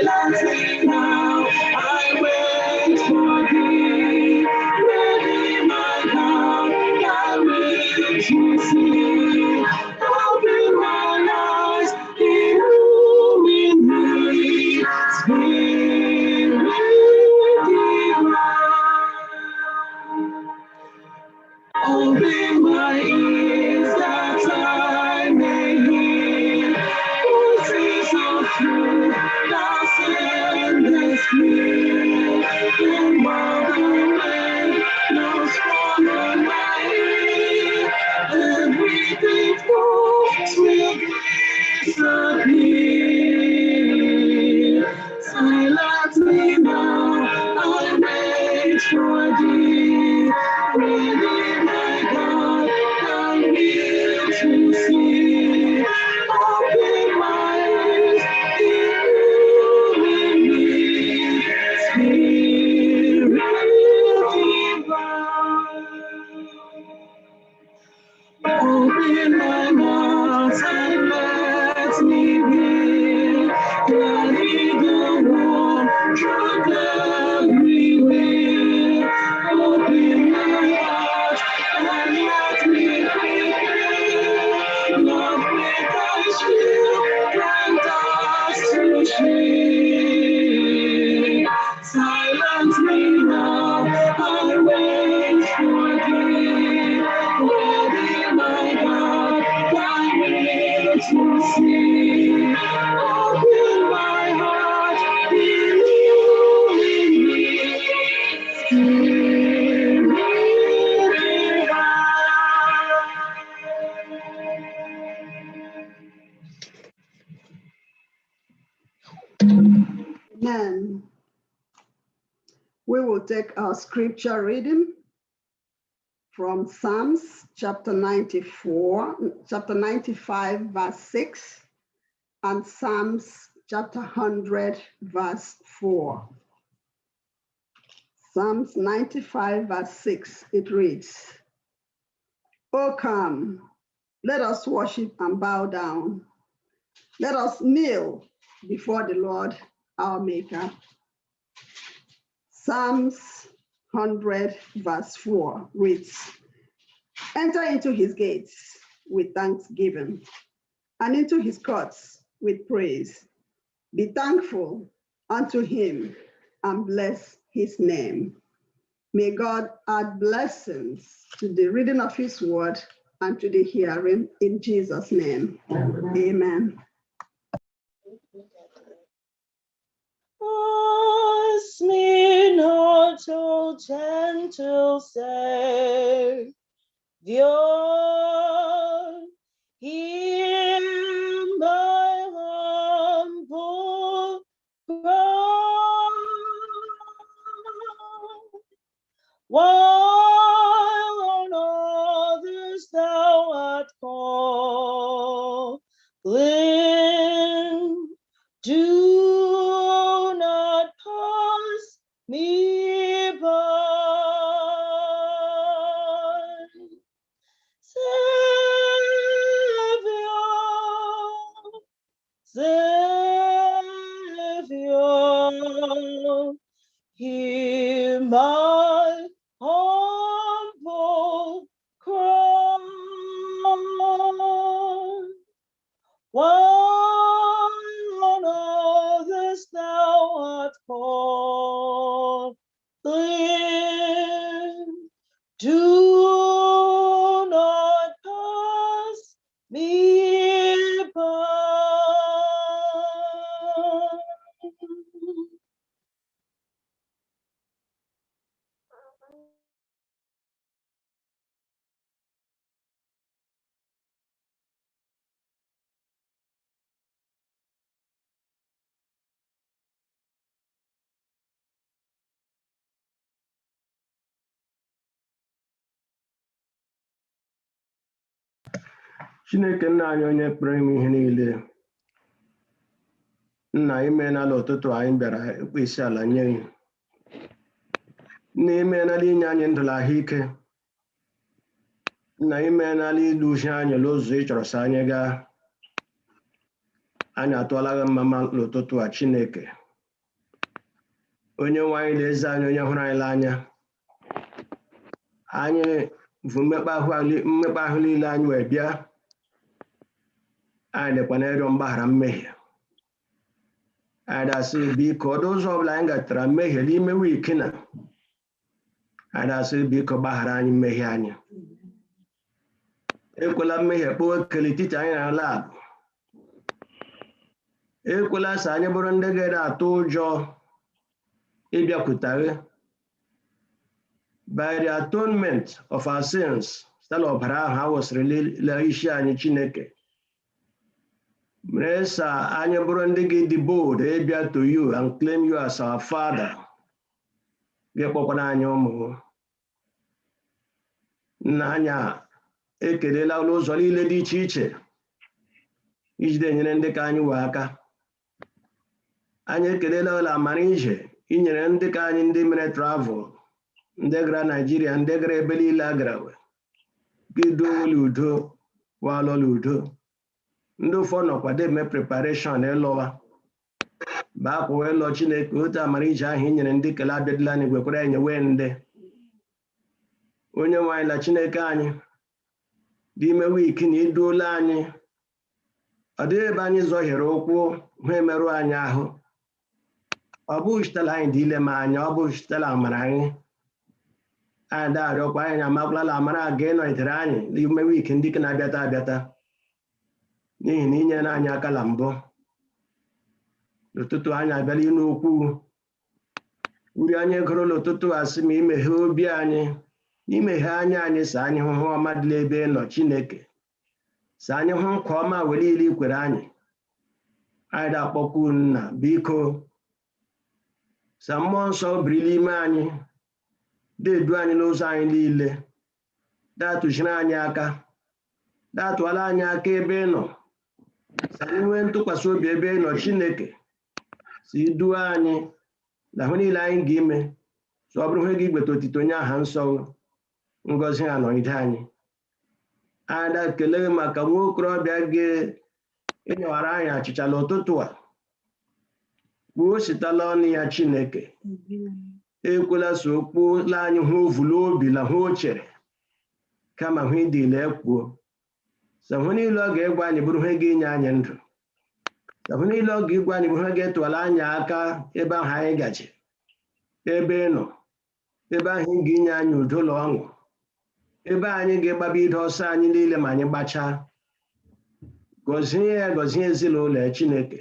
silence me now. I wait for thee. Ready, my God, I wait to see. Open my eyes, illumine me, Spirit divine. Open my ears that I may hear voices of truth that sendest me. And while the rain blows from my ear, everything falls will disappear. Silence me now, I wait for thee. Ready, my God, I will to see. Open my eyes, illumine me, Spirit divine. Open my mouth and let me hear. Carry the warm truth everywhere. Open my heart and let me prepare. Love with thy shield and dust to share. Silence me now, I wait for thee. Ready, my God, thy will to see. Open my heart, illumine me, Spirit divine.
Amen. We will take our scripture reading from Psalms chapter 95, verse 6, and Psalms chapter 100, verse 4. Psalms 95, verse 6, it reads, "O come, let us worship and bow down. Let us kneel before the Lord our Maker." Psalms 100, verse 4 reads, "Enter into his gates with thanksgiving and into his courts with praise. Be thankful unto him and bless his name." May God add blessings to the reading of his word and to the hearing in Jesus' name. Amen.
Ask me not, O gentle Savior, hear my humble cry. While on others thou art calling, do not pass me by. Savior, hear my humble cry. While on others thou art calling, do not pass me by.
Chineke nna anyị onye pụrụ ime ihe niile, nna imeela ụtụtụ anyị bịara ikpe isi ala nye gị. Nna imeela inye anyị ndụ na ahụike. Nna imeela iduzi anyị n'ụzọ ị chọrọ sị anyị gaa. Anyị atụọla gị mma n'ụtụtụ a, Chineke. onye nwe anyị na-eze anyị onye hụrụ anyị n'anya anyị bụ mmekpa ahụ niile anyị wee bịa anyị dịkwa na-arịọ mgbaghara mmehie anyị dasị biko ọdụ ụzọ ọbụla anyị gatara mmehie n'ime wiiki na anyị dasị biko gbaghara anyị mmehie anyị ekwela mmehie kpọọ ekele etiti anyị na labụ ekwela sị anyị bụrụ ndị ga-ere atụ ụjọ ịbịakwute gị by the atonement of our sins site n'ọbara ahụ a wụsịrị isi anyị Chineke mere sa anyị bụrụ ndị ga-dị bold ịbịa to you and claim you as our father ga-ekpọkwana anyị ụmụ nna anyị ekelela n'ụzọ niile dị iche iche ijide nyere ndị ka anyị wee aka anyị ekelela ụlọ amara ije inyere ndị ka anyị ndị mere travel ndị gara Naijiria ndị gara ebe niile a gara gị dola udo walọla udo ndị ụfọdụ nọkwado eme preparation ịlọwa bakwa ịlọ Chineke otu amara ije ahụ inyere ndị kele abịadịla anyị gwekwara enye wee ndị onye nwe anyị na Chineke anyị n'ime wiiki na iduola anyị ọ dịghị ebe anyị zọhiere ụkwụ hụ emerụ anyị ahụ ọ bụghị sitela anyị dị ile ma anya ọ bụghị sitela amara anyị anyị darịọkwa anyị amakwala amara aga ịnọnyetere anyị n'ime wiiki ndị ka na-abịata abịata n'ihi na inyere anyị aka na mbụ n'ụtụtụ anyị abịala n'okwu uri anyị gụrụ n'ụtụtụ asị ma imeghe obi anyị imeghe anya anyị si anyị hụ ọma dịla ebe nọ Chineke si anyị hụ nkwa ọma were ile ikwere anyị da-akpọkwu nna biko sa mmụọ nsọ biri n'ime anyị dedu anyị n'ụzọ anyị niile datụchiri anyị aka datụala anyị aka ebe ị nọ sa anyị nwee ntụkwasị obi ebe ị nọ Chineke si duo anyị na ahụ niile anyị ga-ime so ọ bụrụ ihe gị igbeta otito onye aha nsọ ngọzi ha nọgide anyị ada kelee maka nwa okorobịa ga-enyewara anyị achịcha n'ụtụtụ a kpuo sitela ọnụ ya Chineke ekwela so okpuo la anyị hụ ovulu obi na hụ o chere kama hụ ịdịla ekwuo sa hụ niile ọ ga-egwa anyị bụrụ ihe ga-enye anyị ndụ sa hụ niile ọ ga-egwa anyị bụrụ ihe ga-etụala anyị aka ebe ahụ anyị gaje ebe ị nọ ebe ahụ ị ga-enye anyị udo na ọṅụ ebe anyị ga-egbaba ide ọsọ anyị niile ma anyị gbachaa gọzie ya gọzie ezinụlọ ya Chineke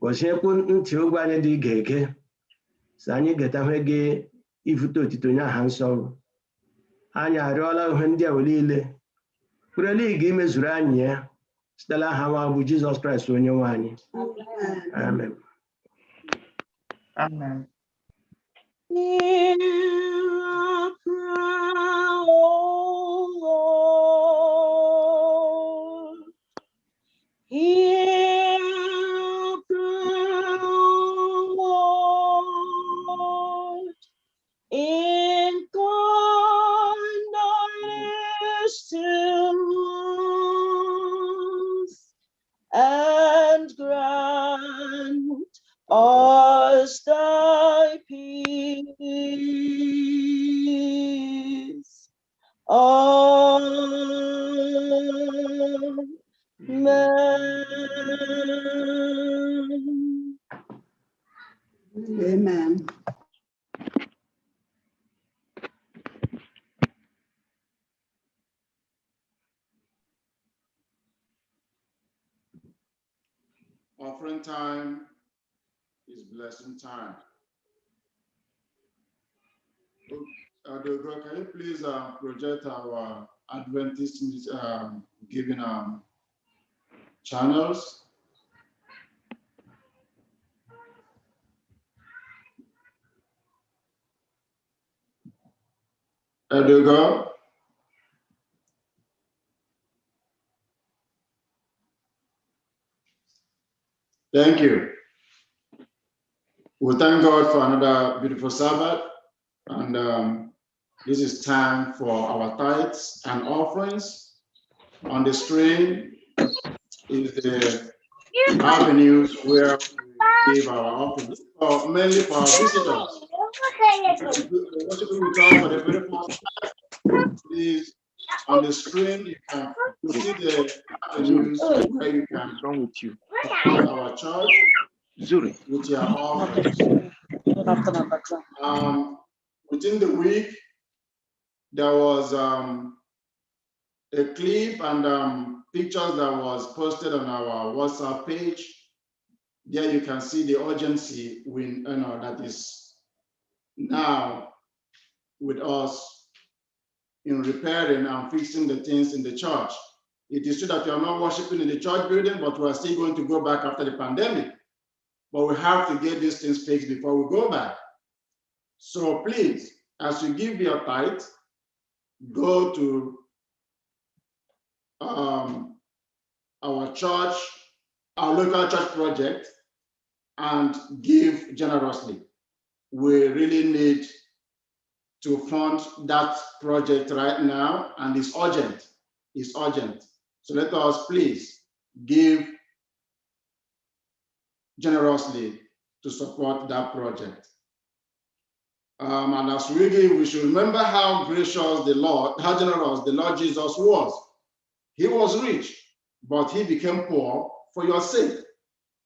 gọziekwu ntị ogwe anyị dị ige si anyị geta ihe gị ifute otito onye aha nsọ anyị arịọla ihe ndị a niile kwerela ị ga-emezuru anyị ya sitela aha nwa bụ Jizọs Kraịst onye nwe anyị amen.
Amen.
And grant us thy peace. Amen.
Amen.
Offering time is blessing time. Dogo, can you please project our Adventist giving channels? Dogo. Thank you. We thank God for another beautiful Sabbath. And this is time for our tithes and offerings. On the screen is the avenues where we
give our offering, or mainly for our visitors. The worshiping with us for the very first time. Please, on the screen, you can see the avenues where you can support our church with your offerings. Within the week, there was a clip and pictures that was posted on our WhatsApp page. There you can see the urgency that is now with us in repairing and fixing the things in the church. It is true that we are not worshiping in the church building, but we are still going to go back after the pandemic. But we have to get these things fixed before we go back. So please, as you give your tithe, go to our church, our local church project, and give generously. We really need to fund that project right now, and it's urgent. It's urgent. So let us please give generously to support that project. And as we give, we should remember how gracious the Lord, how generous the Lord Jesus was. He was rich, but he became poor for your sake,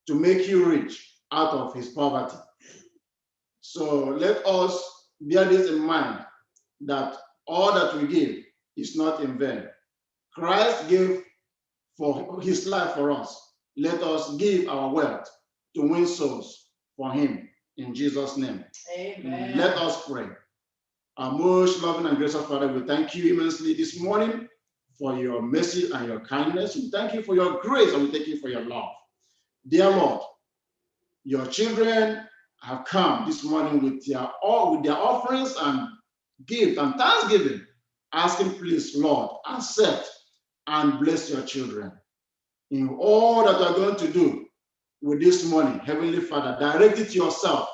to make you rich out of his poverty. So let us bear this in mind, that all that we give is not in vain. Christ gave for his life for us. Let us give our wealth to win souls for him, in Jesus' name. Amen. Let us pray. Our most loving and gracious Father, we thank you immensely this morning for your mercy and your kindness. We thank you for your grace, and we thank you for your love. Dear Lord, your children have come this morning with their offerings and gift and thanksgiving, asking, please, Lord, accept and bless your children. In all that you are going to do with this money, Heavenly Father, direct it to yourself,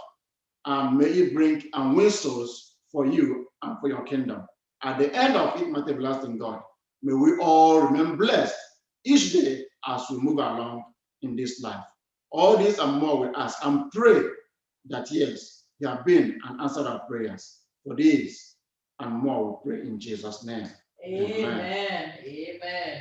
and may it bring and win souls for you and for your kingdom. At the end of it, my everlasting God, may we all remain blessed each day as we move along in this life. All this and more we ask and pray that, yes, you have been and answered our prayers. For this and more we pray in Jesus' name.
Amen. Amen.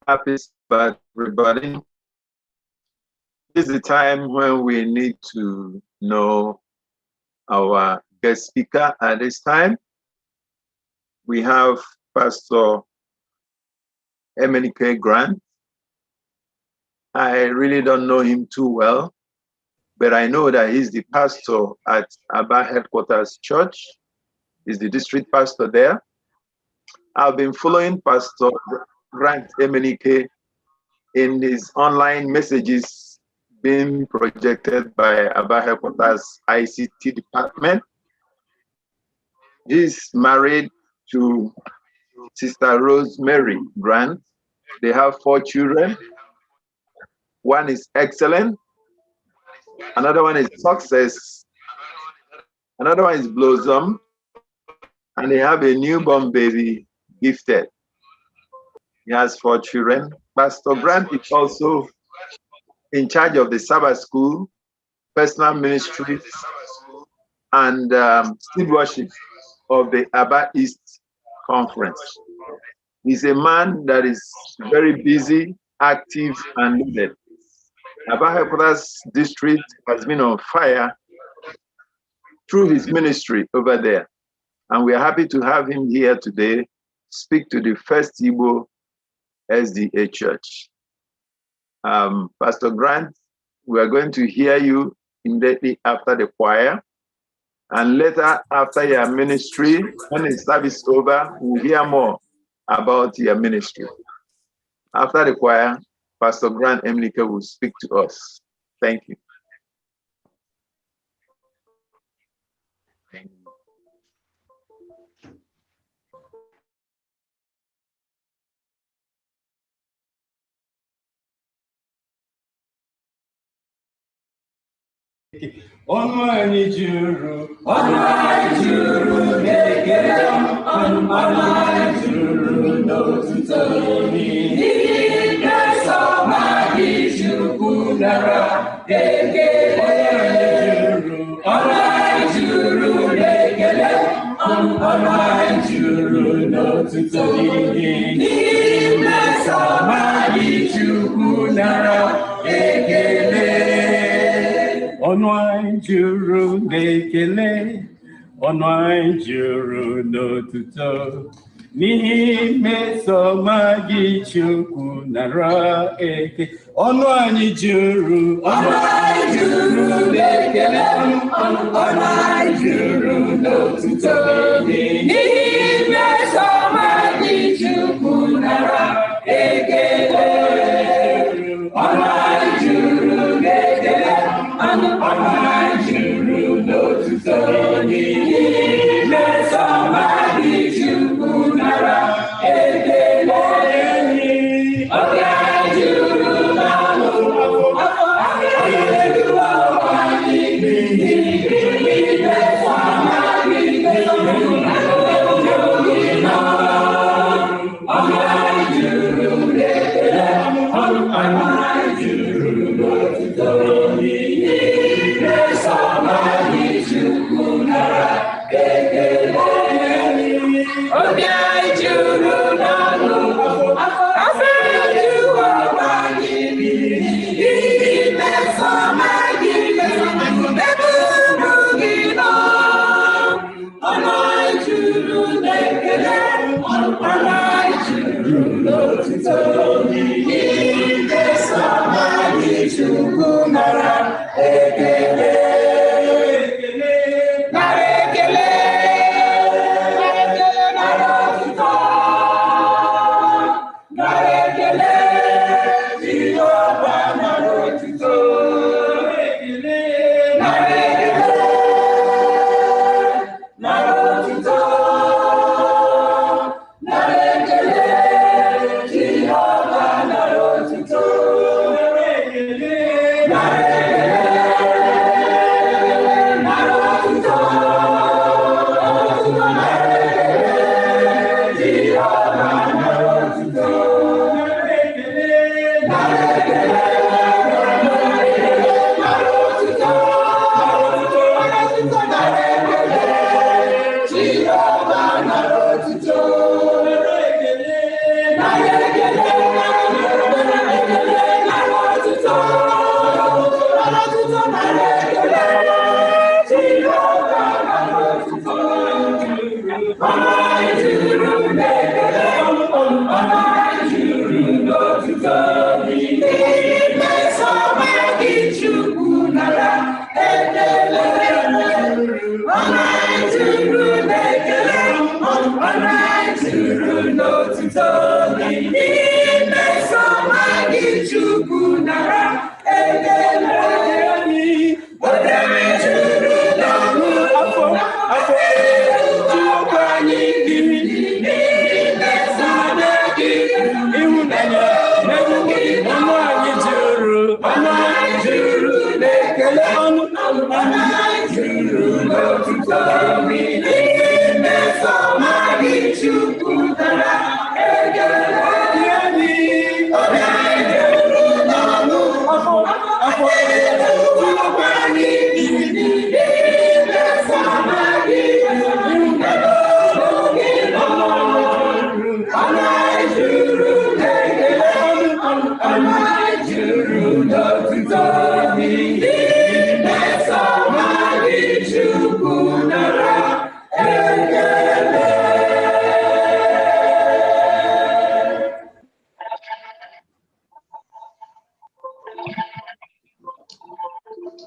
Happy Sabbath, everybody. This is the time when we need to know our guest speaker at this time. We have Pastor Emenike Grant. I really don't know him too well, but I know that he's the pastor at Aba Headquarters Church. He's the district pastor there. I've been following Pastor Grant Emenike in his online messages being projected by Aba Headquarters ICT department. He's married to Sister Rosemary Grant. They have 4 children. One is excellent, another one is success, another one is blossom, and they have a newborn baby, gifted. He has 4 children. Pastor Grant is also in charge of the Sabbath school, personal ministry, and steward worship of the Aba East Conference. He's a man that is very busy, active, and needed. Aba Headquarters District has been on fire through his ministry over there. And we are happy to have him here today, speak to the FirstIgbo SDA Church. Pastor Grant, we are going to hear you immediately after the choir. And later, after your ministry, when the service is over, we'll hear more about your ministry. After the choir, Pastor Grant Emenike will speak to us. Thank you.
Ọnụ anyị juru, na-ekele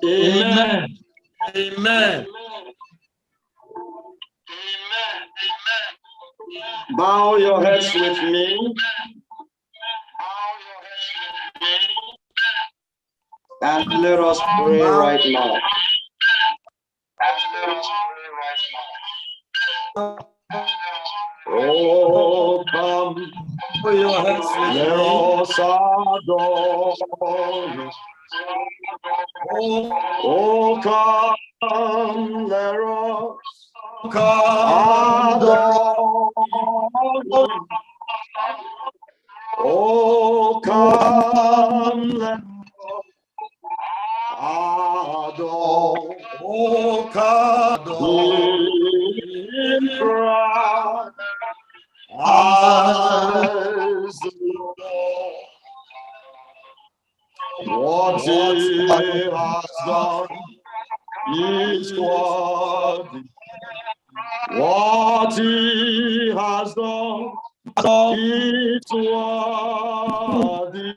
Amen. Amen. Bow your heads with me. And let us pray right now. Oh, come. Let us adore. Oh, come, let us
Oh, come, let adore. Oh, come, in Christ as the Lord. What he has done is worthy. What he has done is worthy.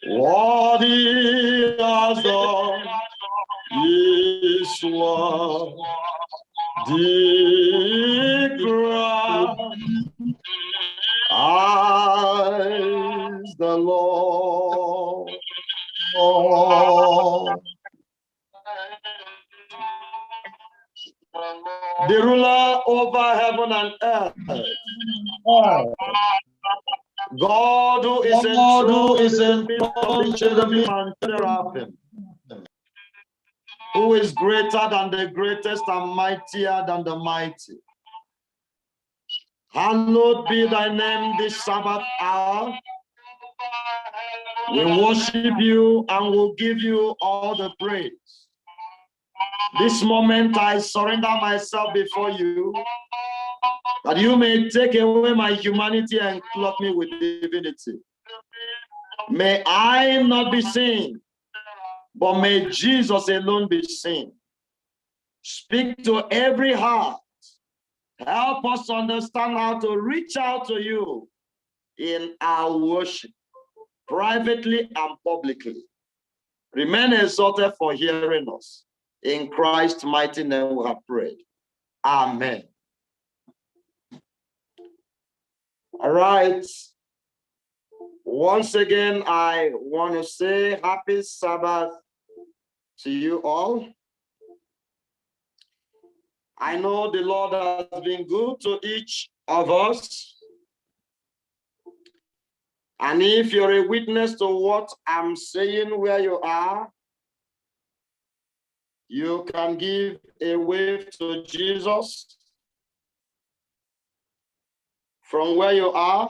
What he has done is worthy. As the Lord. The ruler over heaven and earth. God who is enthroned in the cherubim and seraphim, who is greater than the greatest and mightier than the mighty. Hallowed be thy name this Sabbath hour. We worship you and will give you all the praise. This moment I surrender myself before you, that you may take away my humanity and clothe me with divinity. May I not be seen, but may Jesus alone be seen. Speak to every heart. Help us understand how to reach out to you in our worship, privately and publicly. Remain exalted for hearing us. In Christ's mighty name we have prayed. Amen. All right. Once again, I want to say happy Sabbath to you all. I know the Lord has been good to each of us. And if you're a witness to what I'm saying where you are, you can give a wave to Jesus from where you are.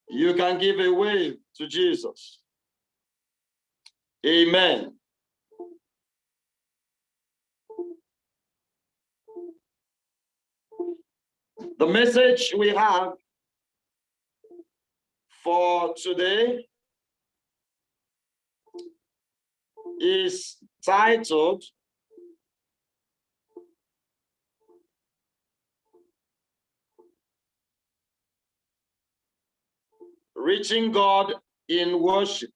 You can give a wave to Jesus. Amen. The message we have for today is titled Reaching God in Worship.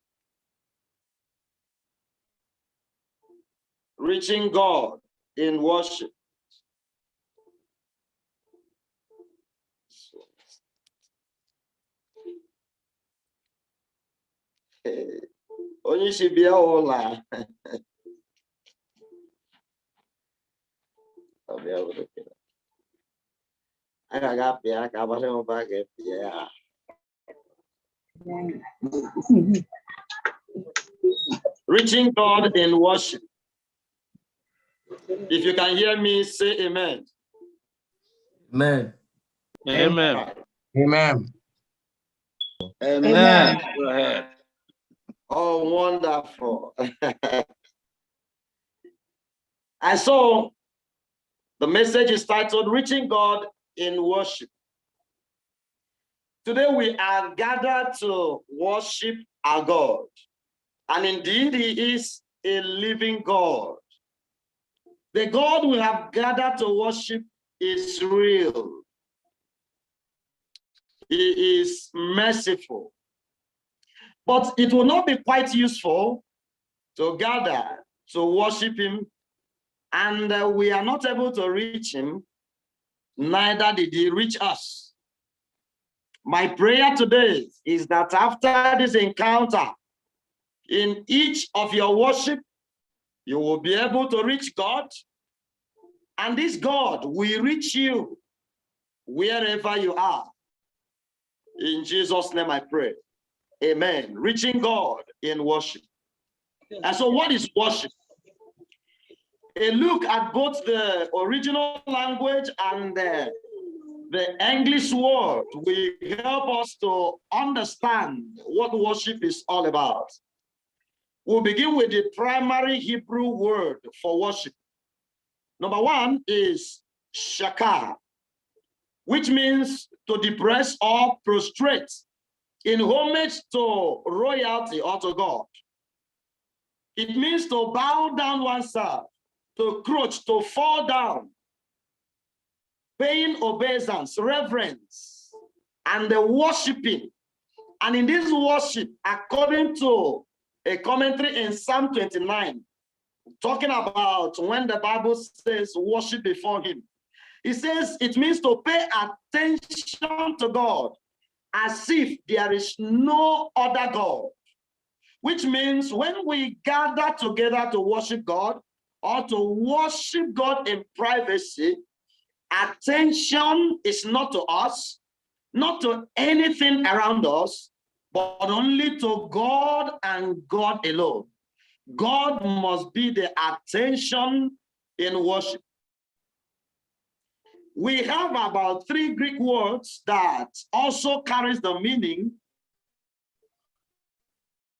Reaching God in worship. Only should be all I got Reaching God in worship. If you can hear me, say amen.
Amen.
Amen.
Amen.
Amen.
Go ahead.
Oh, wonderful. And so the message is titled Reaching God in Worship. Today we are gathered to worship our God. And indeed, he is a living God. The God we have gathered to worship is real. He is merciful. But it will not be quite useful to gather to worship him, and we are not able to reach him, neither did he reach us. My prayer today is that after this encounter, in each of your worship, you will be able to reach God, and this God will reach you wherever you are. In Jesus' name I pray. Amen. Reaching God in worship. And so what is worship?
A look at both the original language and the English word will help us to understand what worship is all about. We'll begin with the primary Hebrew word for worship. Number one is shakar, which means to depress or prostrate in homage to royalty or to God. It means to bow down oneself, to crouch, to fall down, paying obeisance, reverence, and the worshiping. And in this worship, according to a commentary in Psalm 29, talking about when the Bible says worship before him, it says it means to pay attention to God as if there is no other God, which means when we gather together to worship God or to worship God in privacy, attention is not to us, not to anything around us, but only to God and God alone. God must be the attention in worship. We have about 3 Greek words that also carries the meaning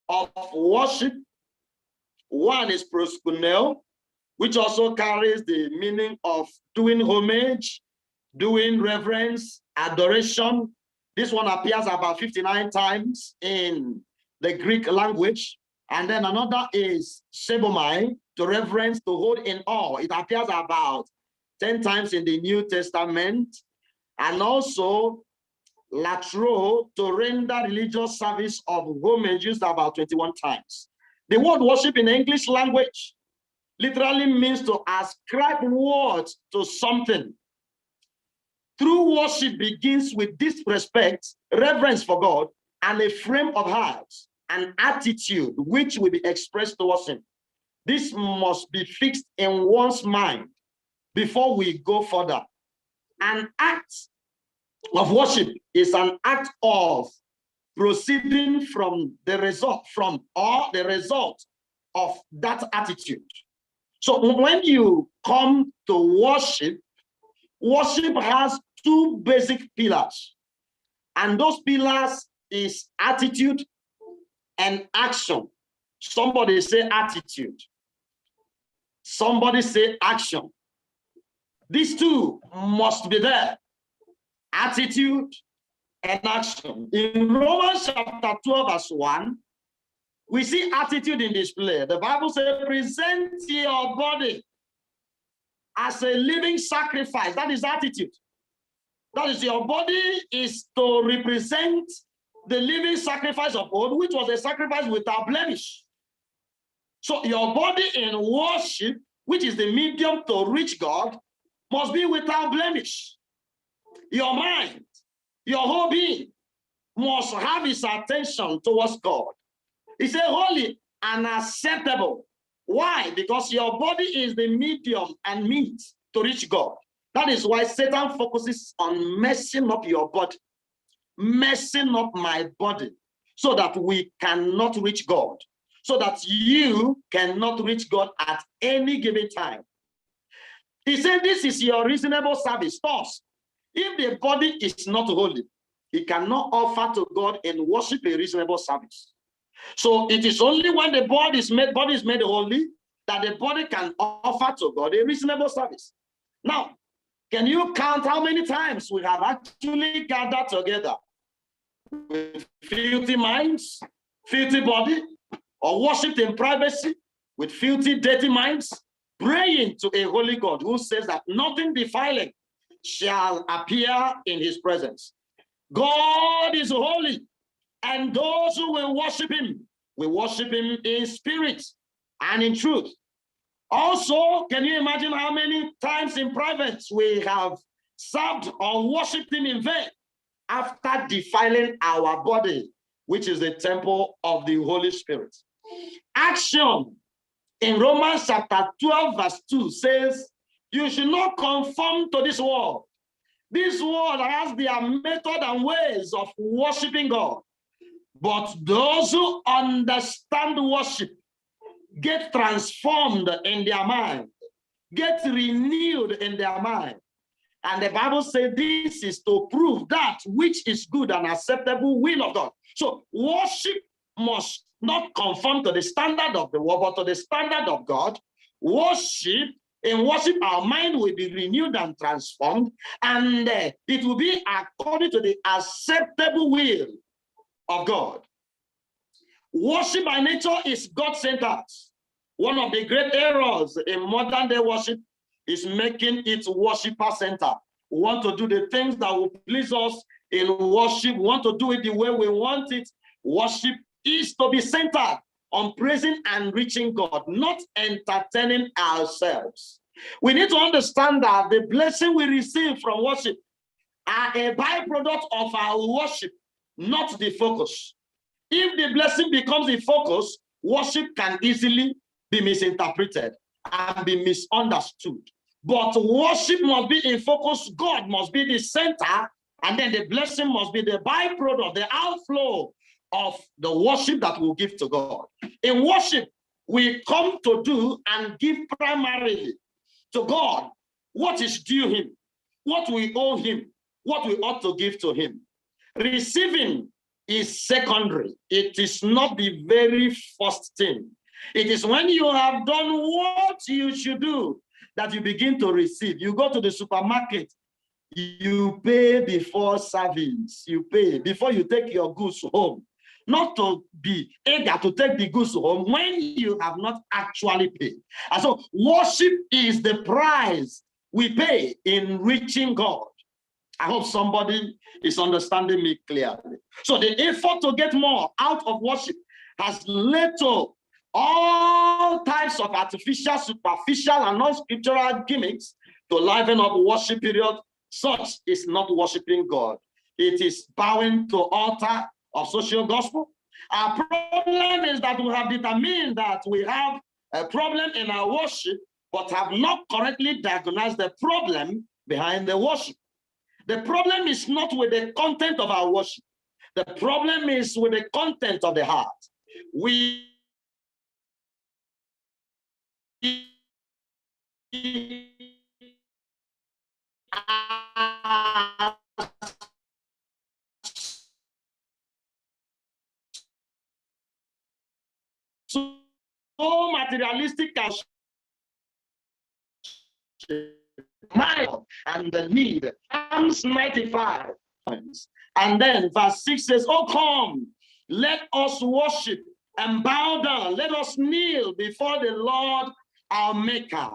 of worship. One is proskuneo, which also carries the meaning of doing homage, doing reverence, adoration. This one appears about 59 times in the Greek language. And then another is sebomai, to reverence, to hold in awe. It appears about 10 times in the New Testament. And also latro, to render religious service of homage, used about 21 times. The word worship in English language literally means to ascribe words to something. True worship begins with this respect, reverence for God, and a frame of heart, an attitude which will be expressed towards him. This must be fixed in one's mind before we go further. An act of worship is an act of proceeding from the result, the result of that attitude. So when you come to worship, worship has 2 basic pillars, and those pillars is attitude and action. Somebody say attitude. Somebody say action. These 2 must be there, attitude and action. In Romans chapter 12, verse 1, we see attitude in display. The Bible says, present your body as a living sacrifice. That is attitude. That is, your body is to represent the living sacrifice of God, which was a sacrifice without blemish. So your body in worship, which is the medium to reach God, must be without blemish. Your mind, your whole being must have its attention towards God. He said holy and acceptable. Why? Because your body is the medium and means to reach God. That is why Satan focuses on messing up your body, messing up my body, so that we cannot reach God, so that you cannot reach God at any given time. He said, this is your reasonable service. Thus, if the body is not holy, it cannot offer to God in worship a reasonable service. So it is only when the body is made holy that the body can offer to God a reasonable service. Now, can you count how many times we have actually gathered together with filthy minds, filthy body, or worshipped in privacy with filthy, dirty minds, praying to a holy God who says that nothing defiling shall appear in his presence? God is holy, and those who will worship him in spirit and in truth. Also, can you imagine how many times in private we have served or worshipped him in vain after defiling our body, which is the temple of the Holy Spirit? Action in Romans chapter 12, verse 2 says, you should not conform to this world. This world has their method and ways of worshiping God. But those who understand worship get transformed in their mind get renewed in their mind. And the Bible says this is to prove that which is good and acceptable will of God. So worship must not conform to the standard of the world, but to the standard of God. In worship, our mind will be renewed and transformed, and it will be according to the acceptable will of God. Worship by nature is God-centered. One of the great errors in modern day worship is making it worshiper-centered. We want to do the things that will please us in worship. We want to do it the way we want it. Worship is to be centered on praising and reaching God, not entertaining ourselves. We need to understand that the blessing we receive from worship are a byproduct of our worship, not the focus. If the blessing becomes the focus, worship can easily be misinterpreted and be misunderstood. But worship must be in focus. God must be the center, and then the blessing must be the byproduct, the outflow of the worship that we'll give to God. In worship, we come to do and give primarily to God what is due him, what we owe him, what we ought to give to him. Receiving is secondary. It is not the very first thing. It is when you have done what you should do that you begin to receive. You go to the supermarket, you pay before service. You pay before you take your goods home. Not to be eager to take the goods home when you have not actually paid. And so worship is the price we pay in reaching God. I hope somebody is understanding me clearly. So the effort to get more out of worship has led to all types of artificial, superficial, and non-scriptural gimmicks to liven up worship period. Such is not worshiping God. It is bowing to altar of social gospel. Our problem is that we have determined that we have a problem in our worship, but have not correctly diagnosed the problem behind the worship. The problem is not with the content of our worship. The problem is with the content of the heart. We are so materialistic and the need. Psalms 95. And then verse 6 says, "Oh, come, let us worship and bow down. Let us kneel before the Lord our Maker."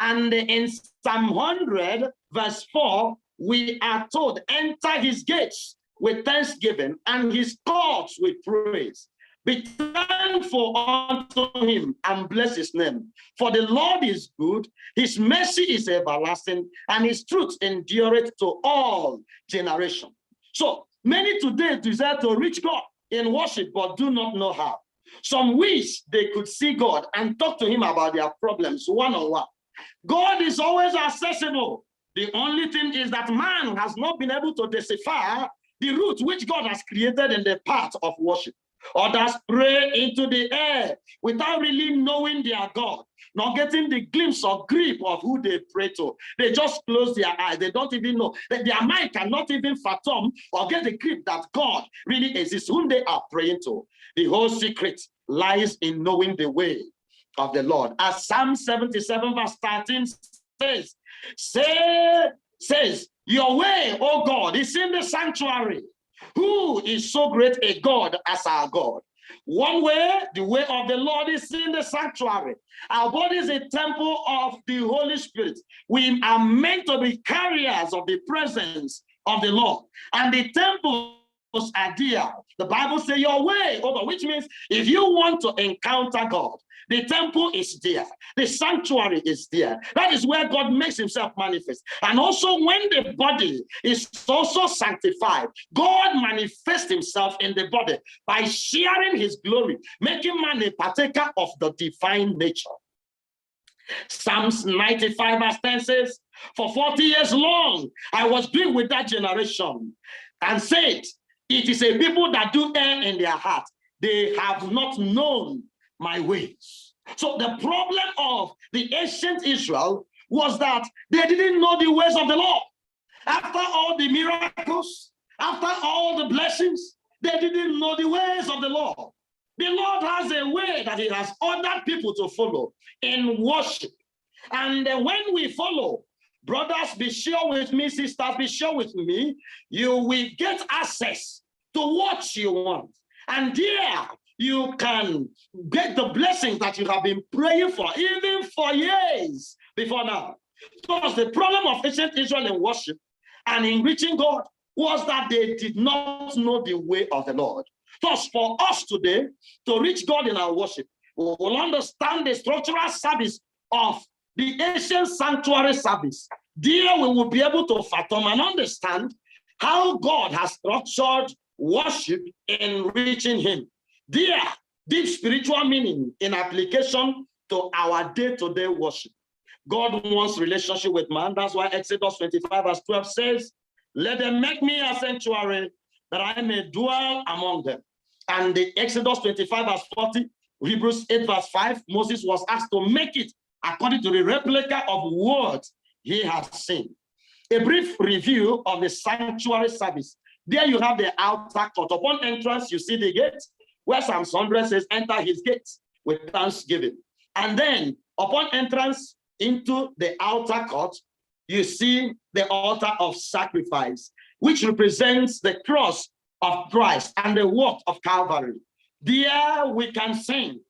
And in Psalm 100, verse 4, we are told, "Enter his gates with thanksgiving and his courts with praise. Be thankful unto him and bless his name. For the Lord is good, his mercy is everlasting, and his truth endureth to all generations." So many today desire to reach God in worship, but do not know how. Some wish they could see God and talk to him about their problems one-on-one. God is always accessible. The only thing is that man has not been able to decipher the root which God has created in the path of worship. Others pray into the air without really knowing their God, not getting the glimpse or grip of who they pray to. They just close their eyes. They don't even know. Their mind cannot even fathom or get the grip that God really exists, whom they are praying to. The whole secret lies in knowing the way of the Lord. As Psalm 77 verse 13 says, "Your way, O God, is in the sanctuary." Who is so great a God as our God? One way, the way of the Lord is in the sanctuary. Our body is a temple of the Holy Spirit. We are meant to be carriers of the presence of the Lord. And the temples are dear. The Bible says your way, which means if you want to encounter God, the temple is there. The sanctuary is there. That is where God makes himself manifest. And also when the body is also sanctified, God manifests himself in the body by sharing his glory, making man a partaker of the divine nature. Psalms 95 verse 10 says, "For 40 years long I was grieved with that generation, and said, it is a people that do err in their heart. They have not known my ways." So the problem of the ancient Israel was that they didn't know the ways of the Lord. After all the miracles, after all the blessings, they didn't know the ways of the Lord. The Lord has a way that he has ordered people to follow in worship. And when we follow, brothers, be sure with me, sisters, be sure with me, you will get access to what you want. And there you can get the blessings that you have been praying for, even for years before now. Because the problem of ancient Israel in worship and in reaching God was that they did not know the way of the Lord. Thus, for us today to reach God in our worship, we will understand the structural service of the ancient sanctuary service. There we will be able to fathom and understand how God has structured worship in reaching him. There, deep spiritual meaning in application to our day-to-day worship. God wants relationship with man. That's why Exodus 25 verse 12 says, let them make me a sanctuary that I may dwell among them. And the Exodus 25 verse 40, Hebrews 8 verse 5, Moses was asked to make it according to the replica of what he has seen. A brief review of the sanctuary service. There you have the outer court. Upon entrance, you see the gate, where Psalm 100 says, enter his gates with thanksgiving. And then upon entrance into the outer court, you see the altar of sacrifice, which represents the cross of Christ and the work of Calvary. There we can sing,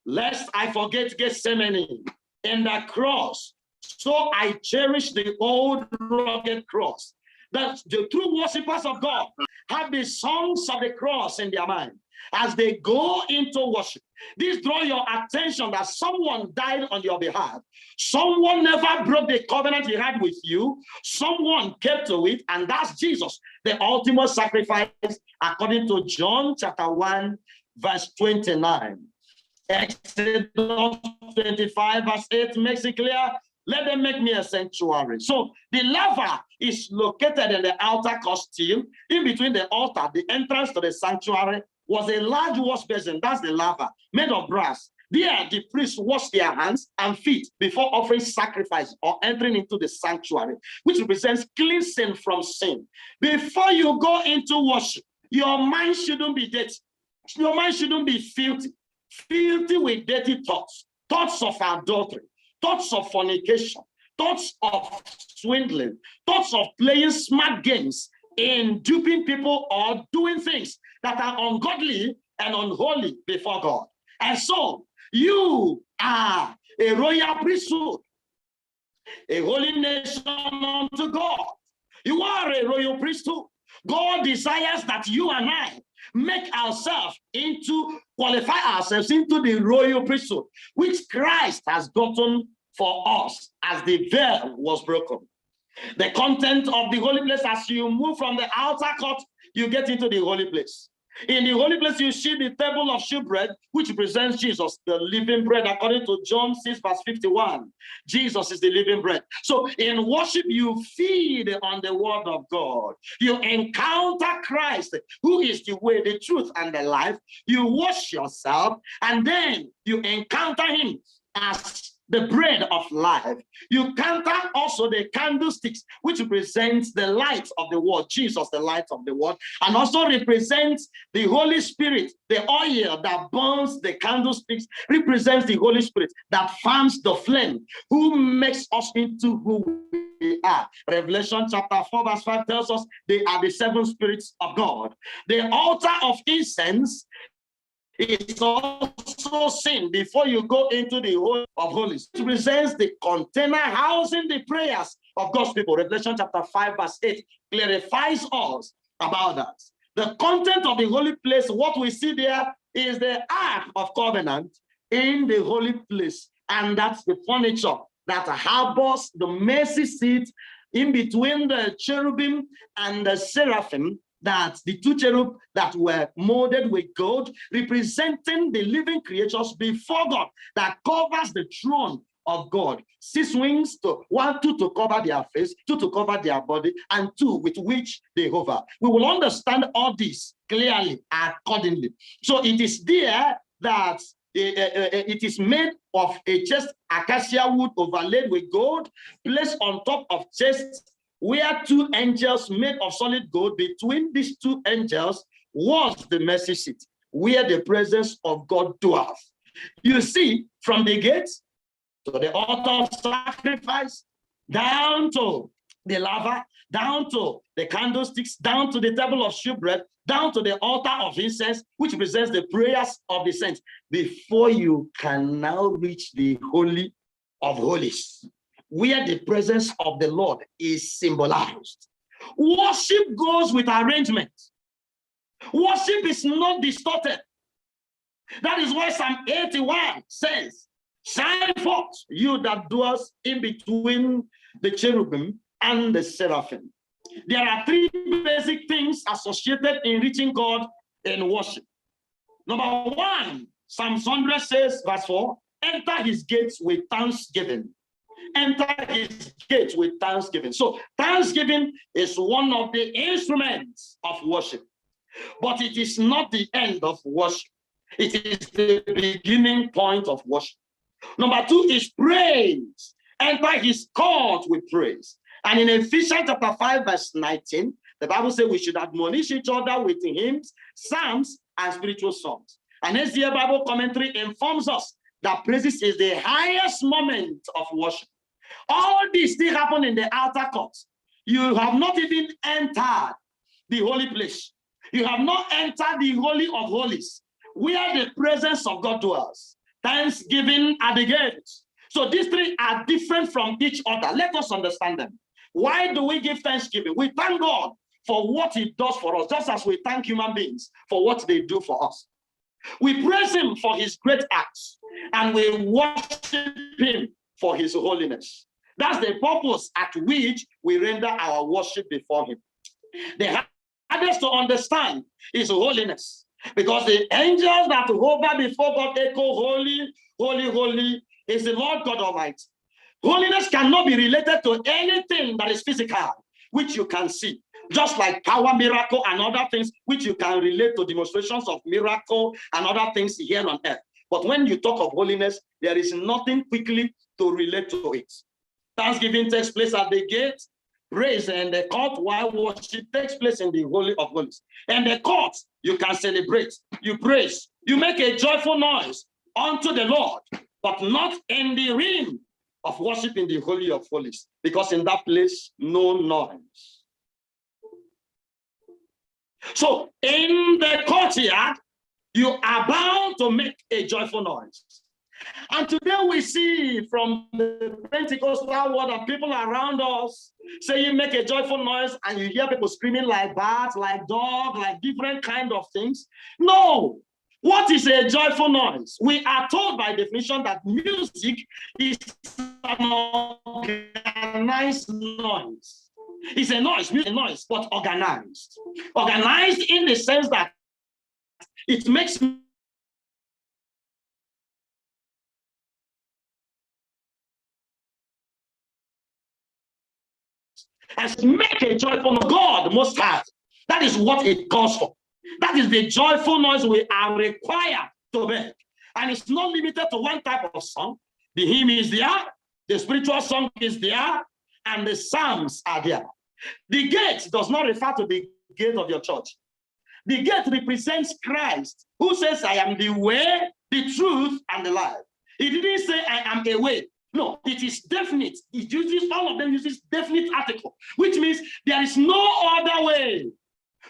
lest I forget Gethsemane in the cross. So I cherish the old rugged cross. That the true worshipers of God have the songs of the cross in their mind as they go into worship. This draw your attention that someone died on your behalf. Someone never broke the covenant he had with you. Someone kept to it, and that's Jesus, the ultimate sacrifice, according to John chapter 1, verse 29. Exodus 25, verse 8 makes it clear, let them make me a sanctuary. So the laver is located in the outer court still, in between the altar, the entrance to the sanctuary, was a large wash basin. That's the laver, made of brass. There, the priests wash their hands and feet before offering sacrifice or entering into the sanctuary, which represents cleansing from sin. Before you go into worship, your mind shouldn't be dirty. Your mind shouldn't be filthy with dirty thoughts, thoughts of adultery, thoughts of fornication, thoughts of swindling, thoughts of playing smart games in duping people or doing things that are ungodly and unholy before God. And so you are a royal priesthood, a holy nation unto God. You are a royal priesthood. God desires that you and I make ourselves qualify ourselves into the royal priesthood, which Christ has gotten for us as the veil was broken. The content of the holy place, as you move from the outer court, you get into the holy place. In the holy place, you see the table of shewbread, which represents Jesus, the living bread, according to John 6, verse 51. Jesus is the living bread. So in worship, you feed on the word of God. You encounter Christ, who is the way, the truth, and the life. You wash yourself, and then you encounter him as the bread of life. You encounter also the candlesticks, which represents the light of the world, Jesus, the light of the world, and also represents the Holy Spirit. The oil that burns the candlesticks represents the Holy Spirit that fans the flame, who makes us into who we are. Revelation chapter 4, verse 5 tells us they are the seven spirits of God. The altar of incense is also seen before you go into the Holy of Holies. It represents the container housing the prayers of God's people. Revelation chapter 5, verse 8 clarifies us about that. The content of the holy place, what we see there is the Ark of Covenant in the holy place. And that's the furniture that harbors the mercy seat in between the cherubim and the seraphim, that the two cherub that were molded with gold, representing the living creatures before God, that covers the throne of God. 6 wings, two to cover their face, 2 to cover their body, and 2 with which they hover. We will understand all this clearly accordingly. So it is there that It is made of a chest acacia wood overlaid with gold, placed on top of chests, where two angels made of solid gold. Between these two angels was the mercy seat, where the presence of God dwells. You see, from the gates to the altar of sacrifice, down to the laver, down to the candlesticks, down to the table of shewbread, down to the altar of incense, which presents the prayers of the saints, before you can now reach the Holy of Holies, where the presence of the Lord is symbolized. Worship goes with arrangement. Worship is not distorted. That is why Psalm 81 says, shine forth, you that dwells in between the cherubim and the seraphim. There are three basic things associated in reaching God in worship. Number one, Psalm 100 says, verse 4, enter his gates with thanksgiving. Enter his gates with thanksgiving. So thanksgiving is one of the instruments of worship, but it is not the end of worship. It is the beginning point of worship. Number two is praise. Enter his court with praise. And in Ephesians chapter 5, verse 19, the Bible says we should admonish each other with hymns, psalms, and spiritual songs. And SDA Bible commentary informs us that praises is the highest moment of worship. All this still happen in the outer court. You have not even entered the holy place. You have not entered the Holy of Holies, where the presence of God dwells. Thanksgiving at the gates. So these three are different from each other. Let us understand them. Why do we give thanksgiving? We thank God for what he does for us, just as we thank human beings for what they do for us. We praise him for his great acts, and we worship him for his holiness. That's the purpose at which we render our worship before him. The hardest to understand is holiness, because the angels that hover before God echo, holy, holy, holy is the Lord God Almighty. Holiness cannot be related to anything that is physical, which you can see, just like power, miracle, and other things which you can relate to demonstrations of miracle and other things here on earth. But when you talk of holiness, there is nothing quickly to relate to it. Thanksgiving takes place at the gate, praise and the court, while worship takes place in the Holy of Holies. And the court, you can celebrate, you praise, you make a joyful noise unto the Lord, but not in the realm of worship in the Holy of Holies, because in that place, no noise. So in the courtyard, you are bound to make a joyful noise. And today we see from the Pentecostal world and people around us saying make a joyful noise, and you hear people screaming like bats, like dogs, like different kind of things. No. What is a joyful noise? We are told by definition that music is an organized noise. It's a noise, but organized. Organized in the sense that it makes as make a joyful noise. God most high. That is what it calls for. That is the joyful noise we are required to make. And it's not limited to one type of song. The hymn is there, the spiritual song is there, and the psalms are there. The gate does not refer to the gate of your church. The gate represents Christ, who says, I am the way, the truth, and the life. He didn't say, I am a way. No, it is definite. It uses, all of them uses definite article, which means there is no other way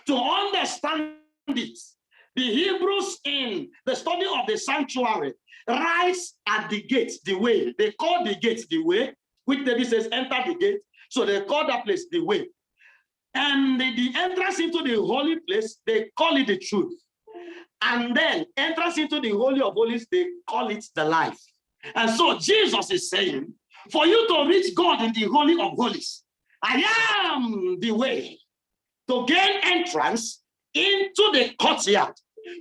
to understand this. The Hebrews in the study of the sanctuary writes at the gate, the way. They call the gate the way, which David says, enter the gate. So they call that place the way. And the entrance into the holy place, they call it the truth. And then entrance into the Holy of Holies, they call it the life. And so Jesus is saying, for you to reach God in the Holy of Holies, I am the way. To gain entrance into the courtyard,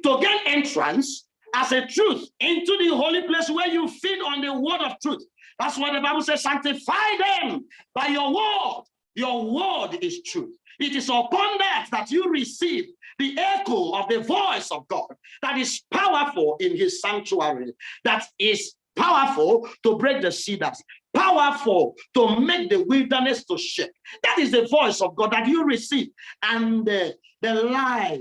to gain entrance as a truth into the holy place where you feed on the word of truth. That's why the Bible says, sanctify them by your word. Your word is truth. It is upon that you receive the echo of the voice of God that is powerful in his sanctuary, that is powerful to break the cedars, powerful to make the wilderness to shake. That is the voice of God that you receive. And the life,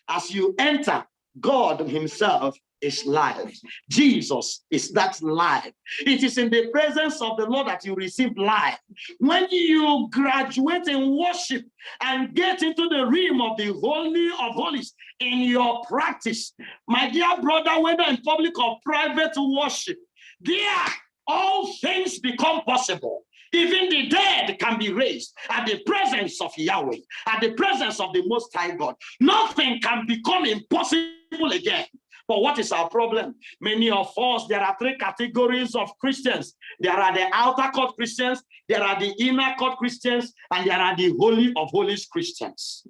as you enter, God himself is life. Jesus is that life. It is in the presence of the Lord that you receive life. When you graduate in worship and get into the realm of the Holy of Holies in your practice, my dear brother, whether in public or private worship, there all things become possible. Even the dead can be raised at the presence of Yahweh, at the presence of the Most High God. Nothing can become impossible again. But what is our problem? Many of us, there are three categories of Christians. There are the outer court Christians, there are the inner court Christians, and there are the Holy of Holies Christians.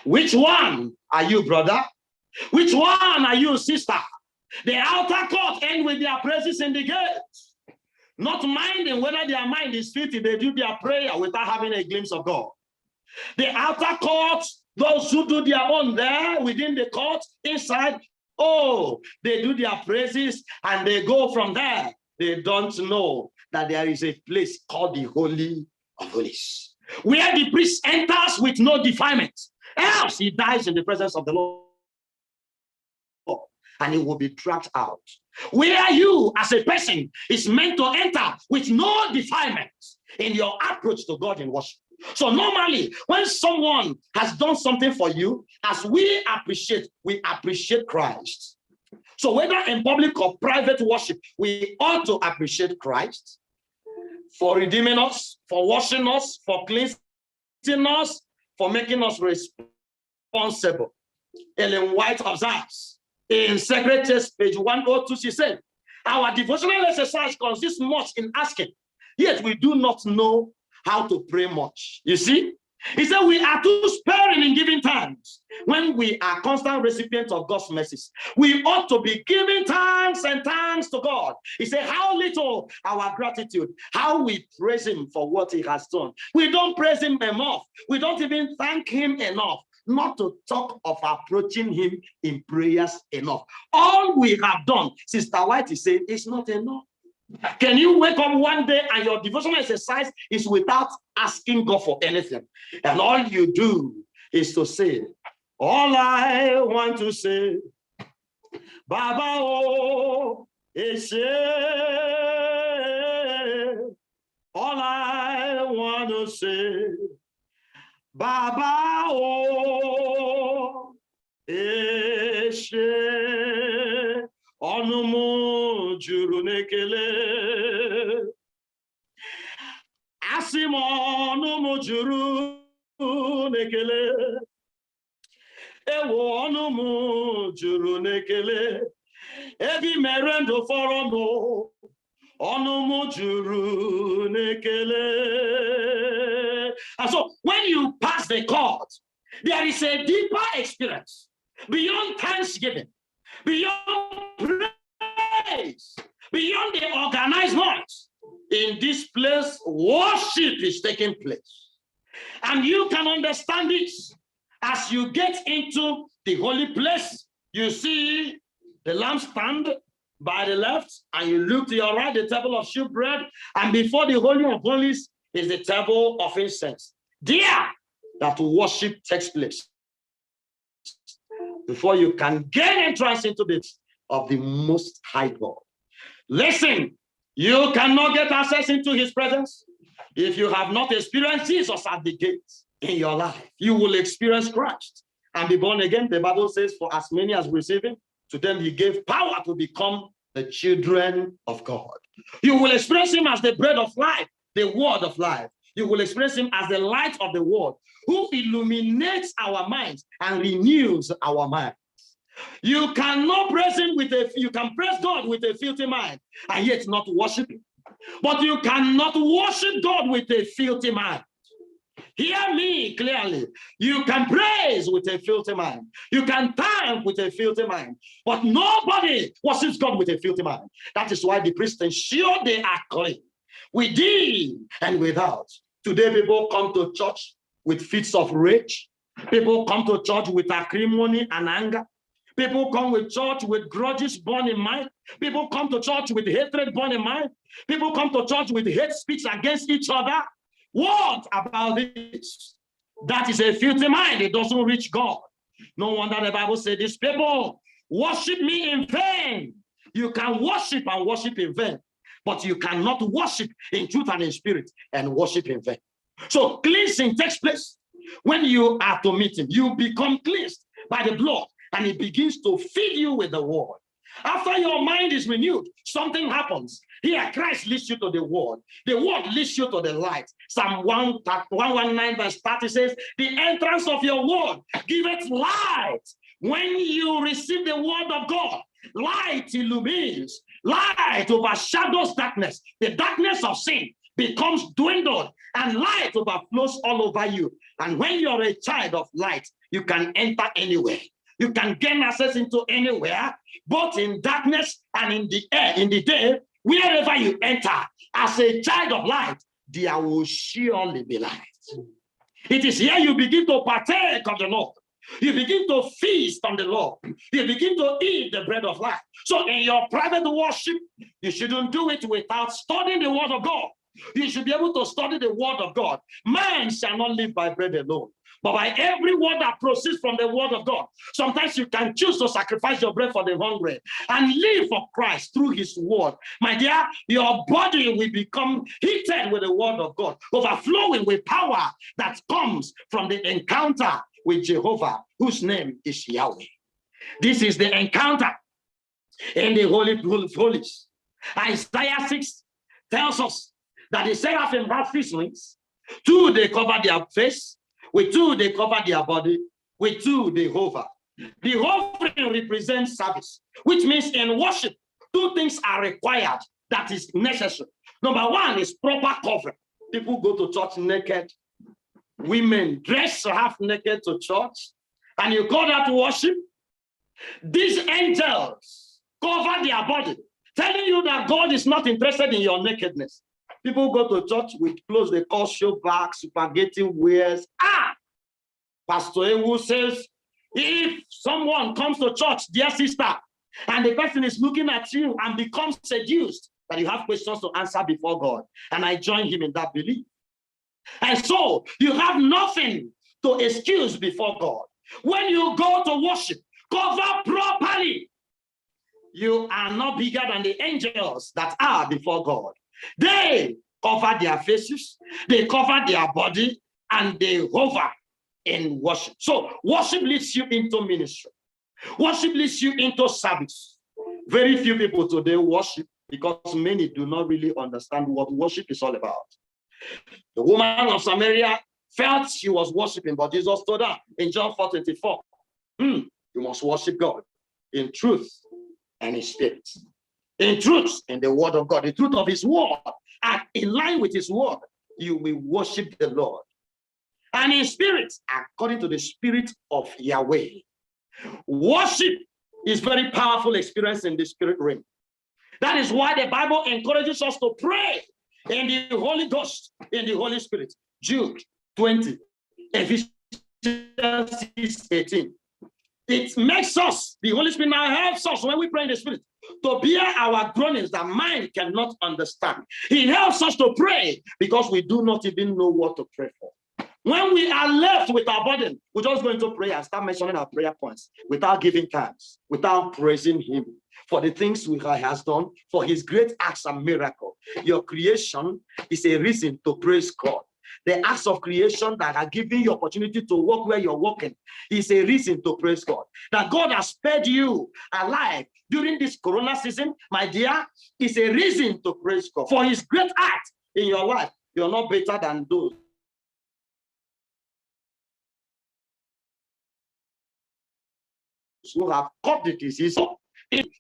Which one are you, brother? Which one are you, sister? The outer court end with their praises in the gates, not minding whether their mind is filthy. They do their prayer without having a glimpse of God. The outer court, those who do their own there within the court, inside, oh, they do their praises and they go from there. They don't know that there is a place called the Holy of Holies, where the priest enters with no defilement, else he dies in the presence of the Lord and he will be dragged out. Where you as a person is meant to enter with no defilement in your approach to God in worship. So normally when someone has done something for you, as we appreciate Christ. So whether in public or private worship, we ought to appreciate Christ for redeeming us, for washing us, for cleansing us, for making us responsible. Ellen White observes in Sacred Text, page 102, she said, our devotional exercise consists much in asking, yet we do not know how to pray much. You see? He said we are too sparing in giving thanks. When we are constant recipients of God's mercies, we ought to be giving thanks and thanks to God. He said how little our gratitude, how we praise him for what he has done. We don't praise him enough. We don't even thank him enough. Not to talk of approaching him in prayers enough. All we have done, Sister White is saying, is not enough. Can you wake up one day and your devotional exercise is without asking God for anything? And all you do is to say, all I want to say, Baba oh, is all I want to say, Baba oh, eshe onumu juru nekele asimo onumu juru nekele ewo onumu juru nekele ebi merendo forono onumu juru nekele. And so when you pass the court, there is a deeper experience beyond thanksgiving, beyond praise, beyond the organized noise. In this place, worship is taking place. And you can understand this as you get into the holy place. You see the lampstand by the left, and you look to your right, the table of shewbread, and before the Holy of Holies is the table of incense. There, that worship takes place before you can gain entrance into the of the Most High God. Listen, you cannot get access into his presence if you have not experienced Jesus at the gate in your life. You will experience Christ and be born again. The Bible says, for as many as receive him, to them he gave power to become the children of God. You will experience him as the bread of life, the word of life. You will experience him as the light of the world, who illuminates our minds and renews our minds. You cannot praise him you can praise God with a filthy mind and yet not worship him. But you cannot worship God with a filthy mind. Hear me clearly. You can praise with a filthy mind. You can thank with a filthy mind. But nobody worships God with a filthy mind. That is why the priests ensure they are clean, within and without. Today, people come to church with fits of rage. People come to church with acrimony and anger. People come with church with grudges born in mind. People come to church with hatred born in mind. People come to church with hate speech against each other. What about this? That is a filthy mind. It doesn't reach God. No wonder the Bible said, these people worship me in vain. You can worship and worship in vain, but you cannot worship in truth and in spirit and worship in vain. So cleansing takes place when you are to meet him. You become cleansed by the blood, and it begins to feed you with the word. After your mind is renewed, something happens. Here, Christ leads you to the word. The word leads you to the light. Psalm 119 verse 30 says, the entrance of your word giveth light. When you receive the word of God, light illumines. Light overshadows darkness. The darkness of sin becomes dwindled, and light overflows all over you. And when you're a child of light, you can enter anywhere. You can gain access into anywhere, both in darkness and in the air, in the day. Wherever you enter as a child of light, there will surely be light. It is here you begin to partake of the Lord. You begin to feast on the Lord. You begin to eat the bread of life. So in your private worship, you shouldn't do it without studying the word of God. You should be able to study the word of God. Man shall not live by bread alone, but by every word that proceeds from the word of God. Sometimes you can choose to sacrifice your bread for the hungry and live for Christ through his word. My dear, your body will become heated with the word of God, overflowing with power that comes from the encounter with Jehovah, whose name is Yahweh. This is the encounter in the Holy of Holies. Isaiah 6 tells us that the seraphim have 3 wings. 2 they cover their face, with 2 they cover their body, with 2 they hover. The hovering represents service, which means in worship, 2 things are required that is necessary. Number 1 is proper covering. People go to church naked. Women dress half naked to church, and you call that worship? These angels cover their body, telling you that God is not interested in your nakedness. People go to church with clothes they call show back, spaghetti wears. Pastor Ewu says, if someone comes to church, dear sister, and the person is looking at you and becomes seduced, that you have questions to answer before God. And I join him in that belief. And so you have nothing to excuse before God. When you go to worship, cover properly. You are not bigger than the angels that are before God. They cover their faces, they cover their body, and they hover in worship. So worship leads you into ministry. Worship leads you into service. Very few people today worship because many do not really understand what worship is all about. The woman of Samaria felt she was worshiping, but Jesus told her in John 4:24, you must worship God in truth and in spirit. In truth, in the word of God, the truth of his word, and in line with his word, you will worship the Lord. And in spirit, according to the spirit of Yahweh. Worship is very powerful experience in the spirit realm. That is why the Bible encourages us to pray in the Holy Ghost, in the Holy Spirit. Jude 20, Ephesians 6:18. It makes us, the Holy Spirit now helps us when we pray in the Spirit to bear our groanings that mind cannot understand. He helps us to pray because we do not even know what to pray for. When we are left with our burden, we just go into prayer and start mentioning our prayer points without giving thanks, without praising him for the things he has done, for his great acts and miracle. Your creation is a reason to praise God. The acts of creation that are giving you opportunity to walk where you're walking is a reason to praise God. That God has spared you alive during this corona season, my dear, is a reason to praise God. For his great act in your life, you're not better than those who have caught the disease.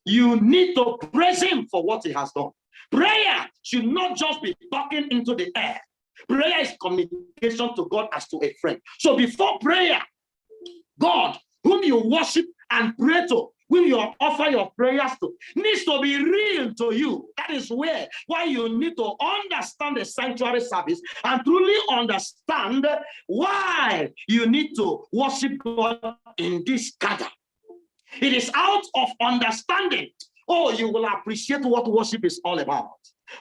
You need to praise him for what he has done. Prayer should not just be talking into the air. Prayer is communication to God as to a friend. So before prayer, God, whom you worship and pray to, when you offer your prayers to, needs to be real to you. That is why you need to understand the sanctuary service and truly understand why you need to worship God in this gather. It is out of understanding. Oh, you will appreciate what worship is all about.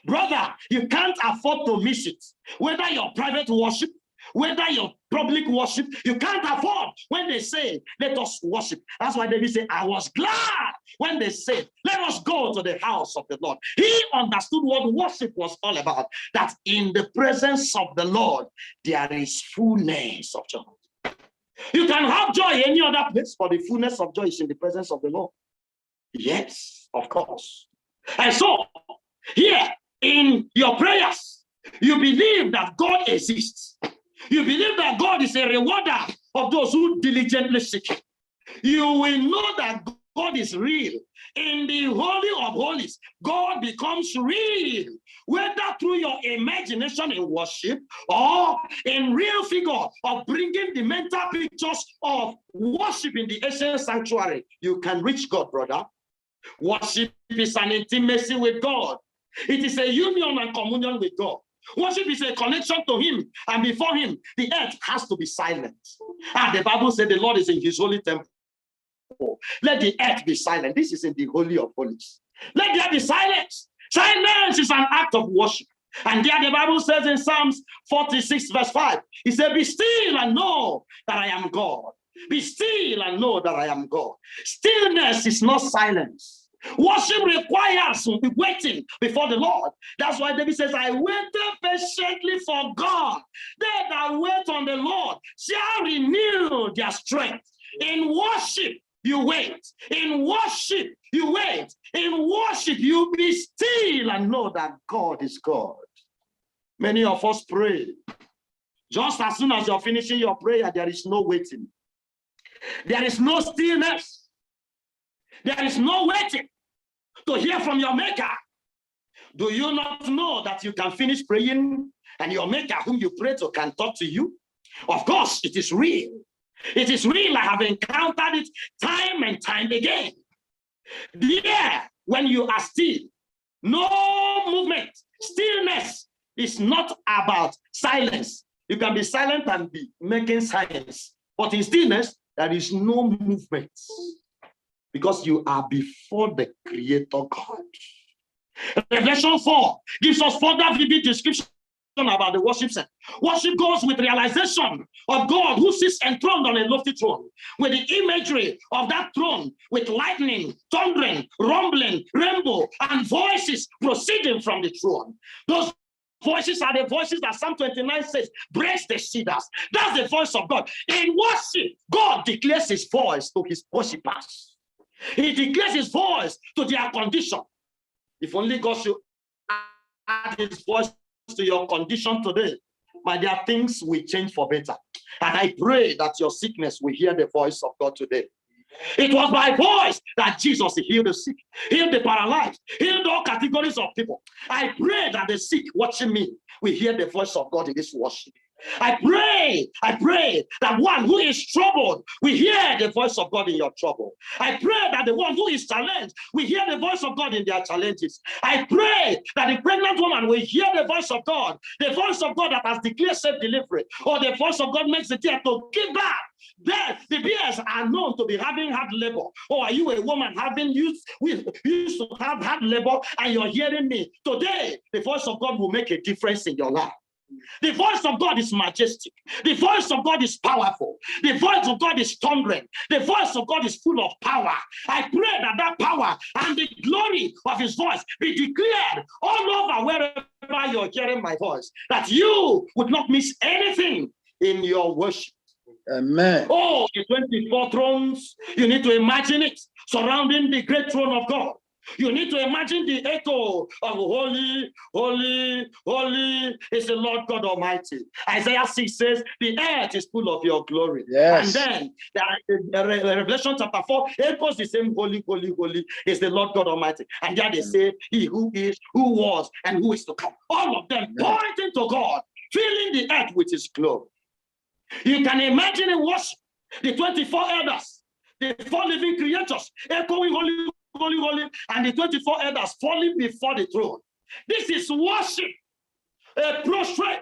Brother, you can't afford to miss it. Whether your private worship, whether your public worship, you can't afford when they say, let us worship. That's why David said, I was glad when they said, let us go to the house of the Lord. He understood what worship was all about, that in the presence of the Lord, there is fullness of joy. You can have joy any other place, but the fullness of joy is in the presence of the Lord. Yes, of course. And so, here in your prayers, you believe that God exists. You believe that God is a rewarder of those who diligently seek Him. You will know that God is real. In the Holy of Holies, God becomes real, whether through your imagination in worship or in real figure of bringing the mental pictures of worship in the ancient sanctuary. You can reach God, brother. Worship is an intimacy with God. It is a union and communion with God. Worship is a connection to Him, and before Him, the earth has to be silent. And the Bible said the Lord is in His holy temple. Let the earth be silent. This is in the Holy of Holies. Let there be silence. Silence is an act of worship. And there the Bible says in Psalms 46 verse 5, He said, be still and know that I am God. Be still and know that I am God. Stillness is not silence. Worship requires waiting before the Lord. That's why David says, I waited patiently for God. They that wait on the Lord shall renew their strength. In worship, you wait. In worship, you wait. In worship, you be still and know that God is God. Many of us pray. Just as soon as you're finishing your prayer, there is no waiting. There is no stillness. There is no waiting to hear from your maker. Do you not know that you can finish praying and your maker whom you pray to can talk to you? Of course, it is real. It is real. I have encountered it time and time again. There, when you are still, no movement, stillness is not about silence. You can be silent and be making signs, but in stillness, there is no movement because you are before the Creator God. Revelation 4 gives us further vivid description about the worship set. Worship goes with realization of God who sits enthroned on a lofty throne, with the imagery of that throne, with lightning, thundering, rumbling, rainbow, and voices proceeding from the throne. Those voices are the voices that Psalm 29 says, brace the cedars. That's the voice of God. In worship, God declares His voice to His worshipers. He declares His voice to their condition. If only God should add His voice to your condition today, my dear, things will change for better. And I pray that your sickness will hear the voice of God today. It was by voice that Jesus healed the sick, healed the paralyzed, healed all categories of people. I pray that the sick watching me will hear the voice of God in this worship. I pray that one who is troubled will hear the voice of God in your trouble. I pray that the one who is challenged will hear the voice of God in their challenges. I pray that the pregnant woman will hear the voice of God that has declared self-delivery, or the voice of God makes the tear to give back. The bears are known to be having hard labor. Or are you a woman used to have hard labor and you're hearing me? Today, the voice of God will make a difference in your life. The voice of God is majestic. The voice of God is powerful. The voice of God is thundering. The voice of God is full of power. I pray that that power and the glory of His voice be declared all over wherever you're hearing my voice, that you would not miss anything in your worship.
Amen.
Oh, the 24 thrones, you need to imagine it surrounding the great throne of God. You need to imagine the echo of holy, holy, holy is the Lord God Almighty. Isaiah 6 says, the earth is full of your glory.
Yes.
And then the Revelation chapter 4 echoes the same holy, holy, holy is the Lord God Almighty. And there they say, He who is, who was, and who is to come. All of them pointing to God, filling the earth with His glory. You can imagine in worship, the 24 elders the 4 living creatures echoing holy, holy, holy, and the 24 elders falling before the throne. This is worship. Prostrate.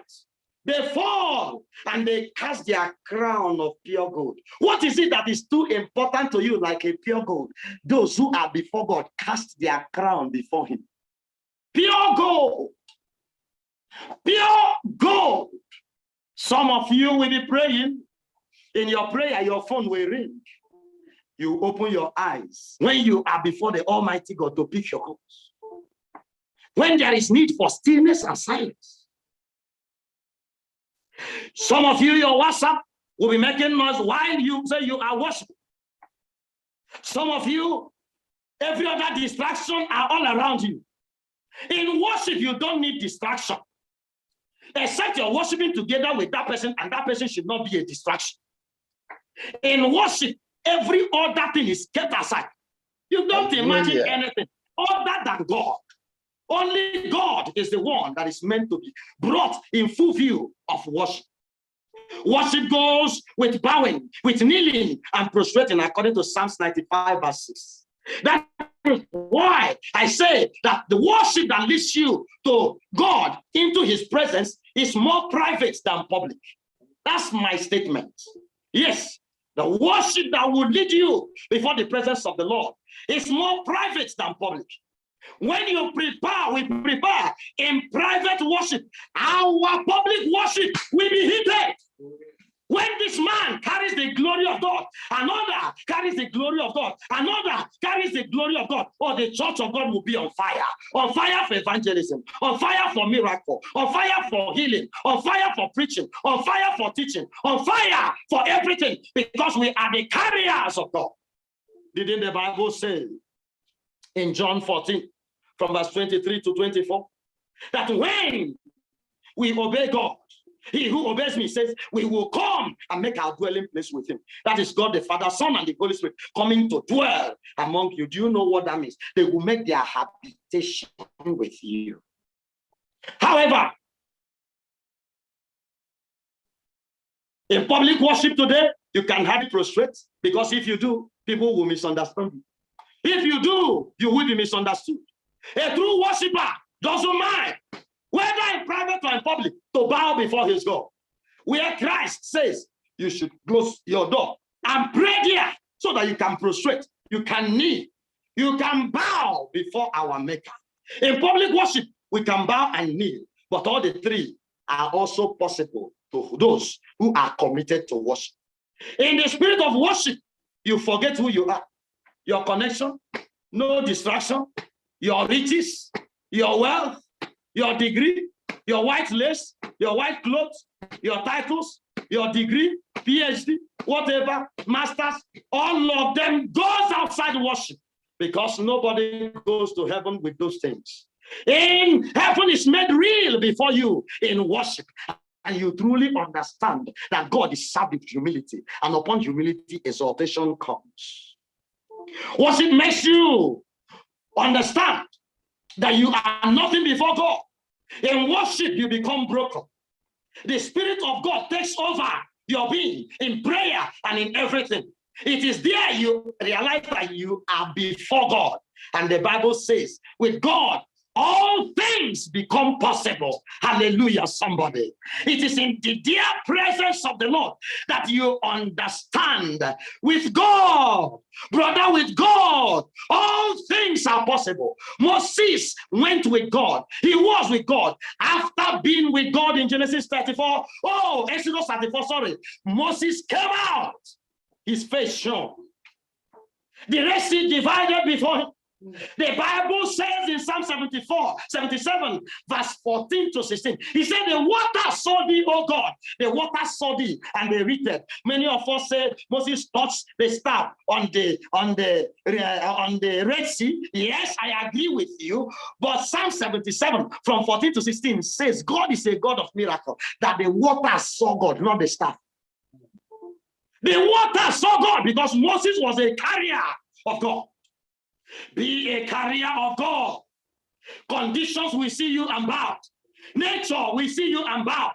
They fall and they cast their crown of pure gold. What is it that is too important to you like a pure gold? Those who are before God cast their crown before him. Pure gold. Pure gold. Some of you will be praying. In your prayer, your phone will ring. You open your eyes when you are before the Almighty God to pick your calls. When there is need for stillness and silence. Some of you, your WhatsApp will be making noise while you say you are worshiping. Some of you, every other distraction are all around you. In worship, you don't need distraction. Except you're worshiping together with that person, and that person should not be a distraction. In worship, every other thing is kept aside. You don't imagine anything other than God. Only God is the one that is meant to be brought in full view of worship. Worship goes with bowing, with kneeling and prostrating, according to Psalms 95 verse 6. That is why I say that the worship that leads you to God into his presence is more private than public. That's my statement. Yes, the worship that will lead you before the presence of the Lord is more private than public. When you prepare, we prepare in private worship. Our public worship will be hidden. When this man carries the glory of God, another carries the glory of God, another carries the glory of God, or the church of God will be on fire for evangelism, on fire for miracle, on fire for healing, on fire for preaching, on fire for teaching, on fire for everything, because we are the carriers of God. Didn't the Bible say in John 14, from verse 23 to 24, that when we obey God, he who obeys me says, we will come and make our dwelling place with him. That is God the Father, Son, and the Holy Spirit coming to dwell among you. Do you know what that means? They will make their habitation with you. However, in public worship today, you can hardly prostrate, because if you do, people will misunderstand you. If you do, you will be misunderstood. A true worshiper doesn't mind, whether in private or in public, to bow before his God. Where Christ says you should close your door and pray there so that you can prostrate, you can kneel, you can bow before our Maker. In public worship, we can bow and kneel, but all the three are also possible to those who are committed to worship. In the spirit of worship, you forget who you are, your connection, no distraction, your riches, your wealth, your degree, your white lace, your white clothes, your titles, your degree, PhD, whatever, masters, all of them goes outside worship, because nobody goes to heaven with those things. In heaven is made real before you in worship, and you truly understand that God is served with humility, and upon humility, exaltation comes. Worship makes you understand that you are nothing before God. In worship, you become broken. The Spirit of God takes over your being in prayer and in everything. It is there you realize that you are before God. And the Bible says, with God, all things become possible. Hallelujah, somebody. It is in the dear presence of the Lord that you understand, with God, brother, with God, all things are possible. Moses went with God. He was with God. After being with God in Genesis 34, Exodus 34, sorry, Moses came out. His face shone. The Red Sea divided before him. The Bible says in Psalm 77, verse 14 to 16, he said, the water saw thee, O God, the water saw thee, and they read. Many of us say Moses touched the staff on the Red Sea. Yes, I agree with you, but Psalm 77 from 14 to 16 says God is a God of miracle, that the water saw God, not the staff. The water saw God because Moses was a carrier of God. Be a carrier of God. Conditions will see you and bow. Nature will see you and bow.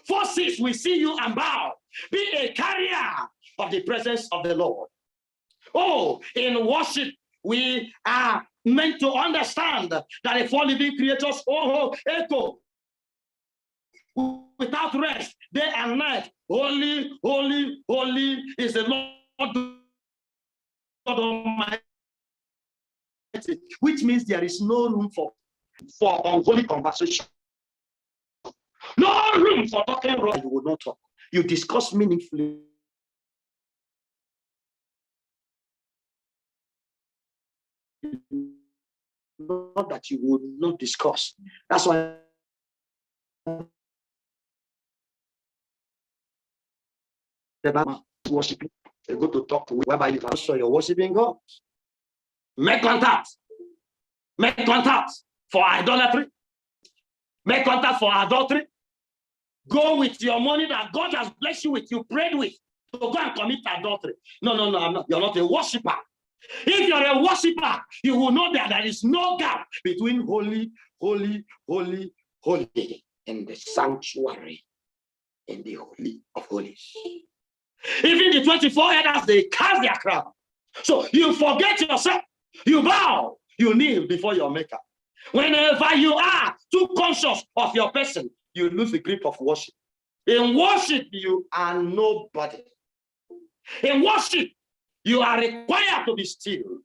Forces will see you and bow. Be a carrier of the presence of the Lord. Oh, in worship, we are meant to understand that the four living creatures, echo without rest, day and night. Holy, holy, holy is the Lord God Almighty. Which means there is no room for unholy conversation. No room for talking wrong. You will not talk. You discuss meaningfully. Not that you would not discuss. That's why the Bible is worshiping. You go to talk to whereby you can show you're worshiping God. Make contact. Make contact for idolatry. Make contact for adultery. Go with your money that God has blessed you with, you prayed with, to go and commit adultery. No, I'm not. You're not a worshiper. If you're a worshiper, you will know that there is no gap between holy, holy, holy, holy, and the sanctuary and the holy of holies. Even the 24 elders, they cast their crown. So you forget yourself, you bow, you kneel before your maker. Whenever you are too conscious of your person, you lose the grip of worship. In worship, you are nobody. In worship, you are required to be still.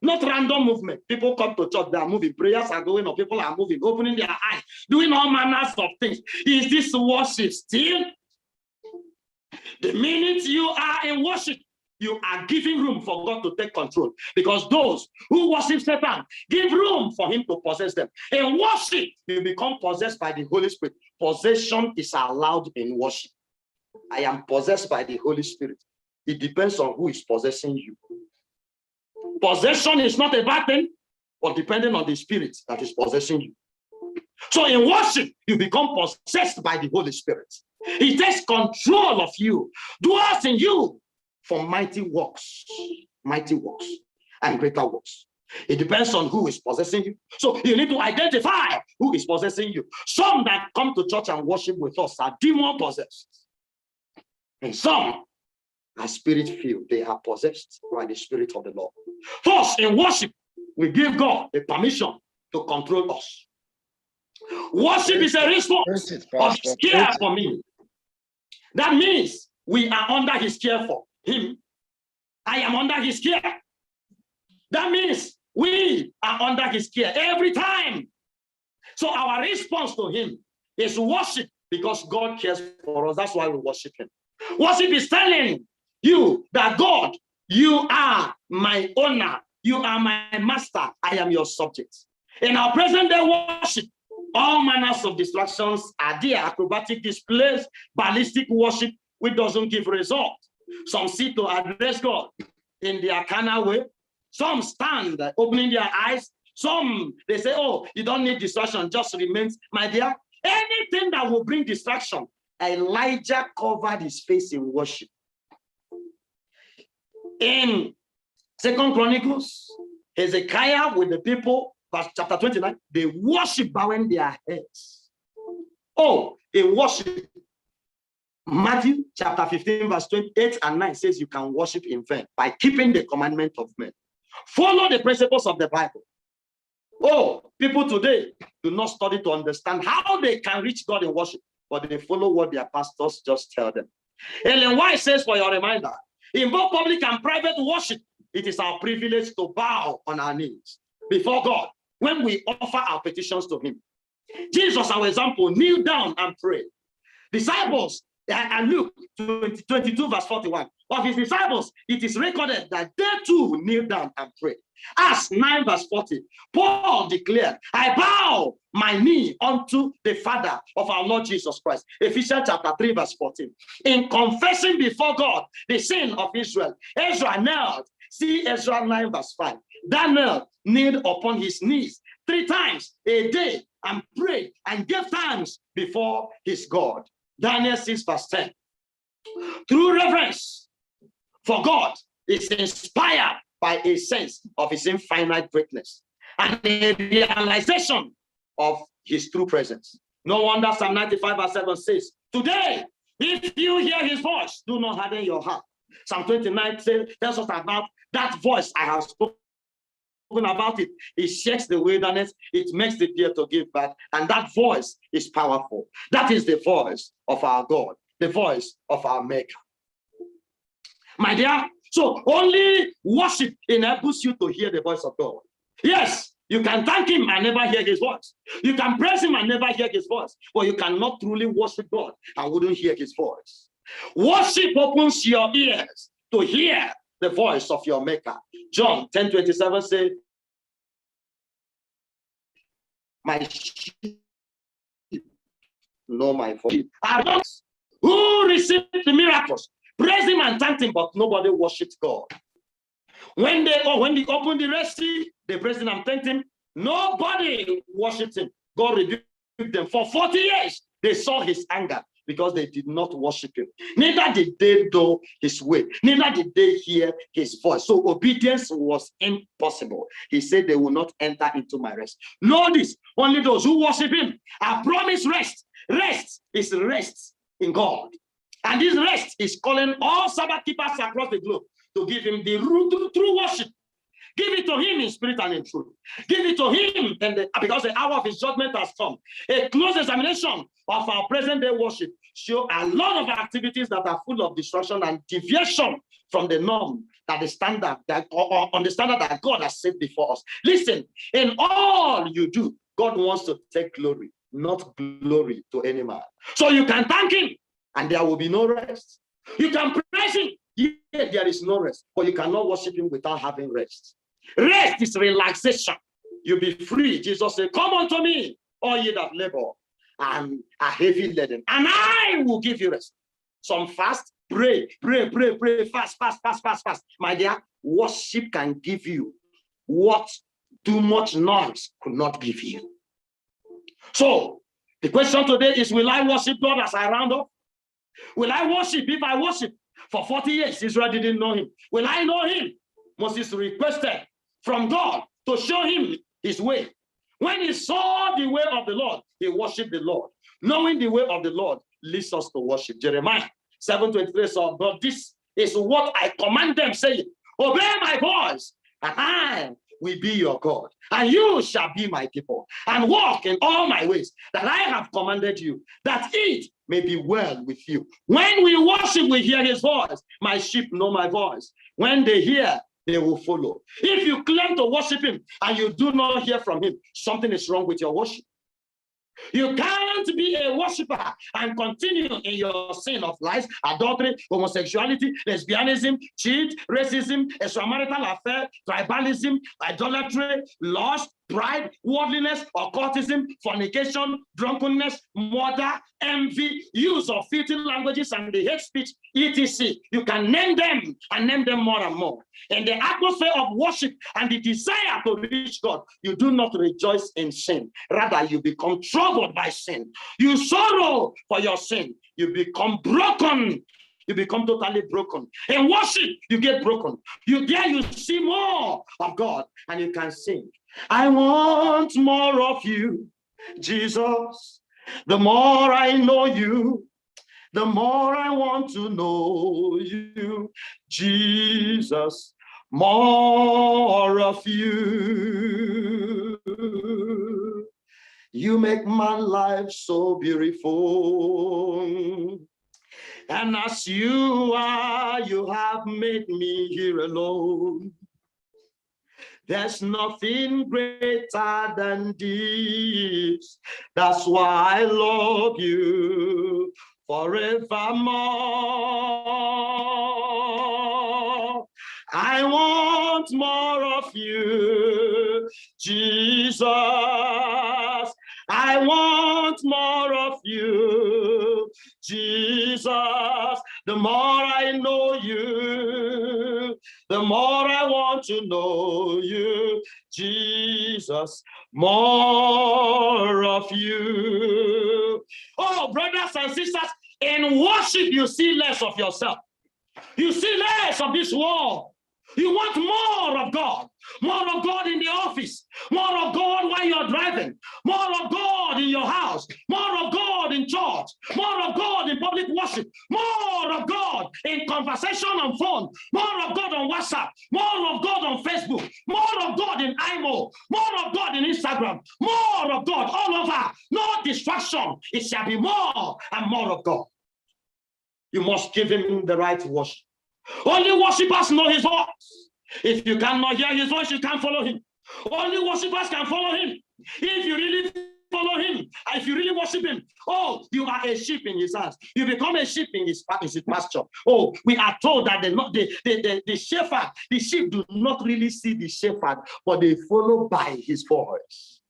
Not random movement. People come to church, they are moving, prayers are going on, people are moving, opening their eyes, doing all manners of things. Is this worship still? The minute you are in worship, you are giving room for God to take control, because those who worship Satan give room for him to possess them. In worship, you become possessed by the Holy Spirit. Possession is allowed in worship. I am possessed by the Holy Spirit. It depends on who is possessing you. Possession is not a bad thing, but depending on the spirit that is possessing you. So in worship, you become possessed by the Holy Spirit. He takes control of you, dwells in you for mighty works, and greater works. It depends on who is possessing you. So you need to identify who is possessing you. Some that come to church and worship with us are demon possessed. And some are spirit filled. They are possessed by the Spirit of the Lord. First, in worship, we give God the permission to control us. Worship is a response of his care for me. That means we are under his care for him. I am under his care. That means we are under his care every time. So our response to him is worship, because God cares for us. That's why we worship him. Worship is telling you that God, you are my owner. You are my master. I am your subject. In our present day worship, all manners of distractions are there. Acrobatic displays, ballistic worship, which doesn't give result. Some seek to address God in their carnal way. Some stand opening their eyes. Some, they say, oh, you don't need distraction, just remain. My dear, anything that will bring distraction, Elijah covered his face in worship. In 2 Chronicles, Hezekiah with the people, verse chapter 29, they worship bowing their heads. Oh, in worship, Matthew chapter 15, verse 28 and 9 says you can worship in vain by keeping the commandment of men. Follow the principles of the Bible. Oh, people today do not study to understand how they can reach God in worship, but they follow what their pastors just tell them. Ellen White says, for your reminder, in both public and private worship, it is our privilege to bow on our knees before God when we offer our petitions to him. Jesus, our example, kneel down and pray. Disciples, and Luke 22 verse 41, of his disciples, it is recorded that they too kneel down and pray. Acts 9 verse 40, Paul declared, I bow my knee unto the Father of our Lord Jesus Christ. Ephesians chapter 3 verse 14. In confessing before God the sin of Israel, Ezra knelt. See Ezra 9 verse 5. Daniel kneeled upon his knees 3 times a day and prayed and gave thanks before his God. Daniel 6 verse 10. True reverence for God is inspired by a sense of his infinite greatness and a realization of his true presence. No wonder Psalm 95 verse 7 says, today, if you hear his voice, do not harden your heart Psalm 29 tells us about that voice I have spoken about it. It shakes the wilderness, it makes the deer to give back, and that voice is powerful. That is the voice of our God, the voice of our Maker. My dear, so only worship enables you to hear the voice of God. Yes, you can thank him and never hear his voice. You can praise him and never hear his voice, but you cannot truly worship God and wouldn't hear his voice. Worship opens your ears to hear the voice of your Maker. John 10:27 says, my sheep know my voice. Who received the miracles? Praise him and thank him, but nobody worships God. When they opened the Red Sea, they praised him and thanked him. Nobody worshipped him. God rebuked them. For 40 years, they saw his anger because they did not worship him. Neither did they do his way. Neither did they hear his voice. So obedience was impossible. He said they will not enter into my rest. Know this, only those who worship him are promised rest. Rest is rest in God. And this rest is calling all Sabbath keepers across the globe to give him the true worship. Give it to him in spirit and in truth. Give it to him because the hour of his judgment has come. A close examination of our present day worship show a lot of activities that are full of destruction and deviation from the norm, that the standard that on the standard that God has set before us. Listen, in all you do, God wants to take glory, not glory to any man. So you can thank him and there will be no rest. You can praise him, yet there is no rest, but you cannot worship him without having rest. Rest is relaxation. You'll be free. Jesus said, come unto me, all ye that labor and are heavy laden, and I will give you rest. Some fast, pray, fast. My dear, worship can give you what too much noise could not give you. So the question today is, will I worship God as I round up? Will I worship? If I worship for 40 years, Israel didn't know him. Will I know him? Moses requested from God to show him his way. When he saw the way of the Lord, he worshiped the Lord. Knowing the way of the Lord leads us to worship. Jeremiah 7:23 says, but this is what I command them, saying, obey my voice, and I will be your God, and you shall be my people, and walk in all my ways that I have commanded you, that it may be well with you. When we worship, we hear his voice. My sheep know my voice. When they hear, they will follow. If you claim to worship him and you do not hear from him, something is wrong with your worship. You can't be a worshiper and continue in your sin of lies, adultery, homosexuality, lesbianism, cheat, racism, extramarital affair, tribalism, idolatry, lust, pride, worldliness, occultism, fornication, drunkenness, murder, envy, use of filthy languages and the hate speech, etc. You can name them and name them more and more. In the atmosphere of worship and the desire to reach God, you do not rejoice in sin. Rather, you become troubled by sin. You sorrow for your sin. You become broken. You become totally broken. In worship, you get broken. You see more of God and you can sing. I want more of you, Jesus. The more I know you, the more I want to know you, Jesus. More of you. You make my life so beautiful. And as you are, you have made me here alone. There's nothing greater than this. That's why I love you forevermore. I want more of you, Jesus. I want more of you, Jesus. The more I know you, the more I want to know you, Jesus. More of you. Oh, brothers and sisters, in worship, you see less of yourself. You see less of this world. You want more of God. More of God in the office. More of God while you're driving. More of God in your house. More of God in church. More of God in public worship. More of God in conversation on phone. More of God on WhatsApp. More of God on Facebook. More of God in IMO. More of God in Instagram. More of God all over. No distraction. It shall be more and more of God. You must give him the right worship. Only worshipers know his voice. If you cannot hear his voice, you can't follow him. Only worshipers can follow him. If you really follow him, if you really worship him, oh, you are a sheep in his hands. You become a sheep in his pasture. Oh, we are told that the shepherd, the sheep do not really see the shepherd, but they follow by his voice.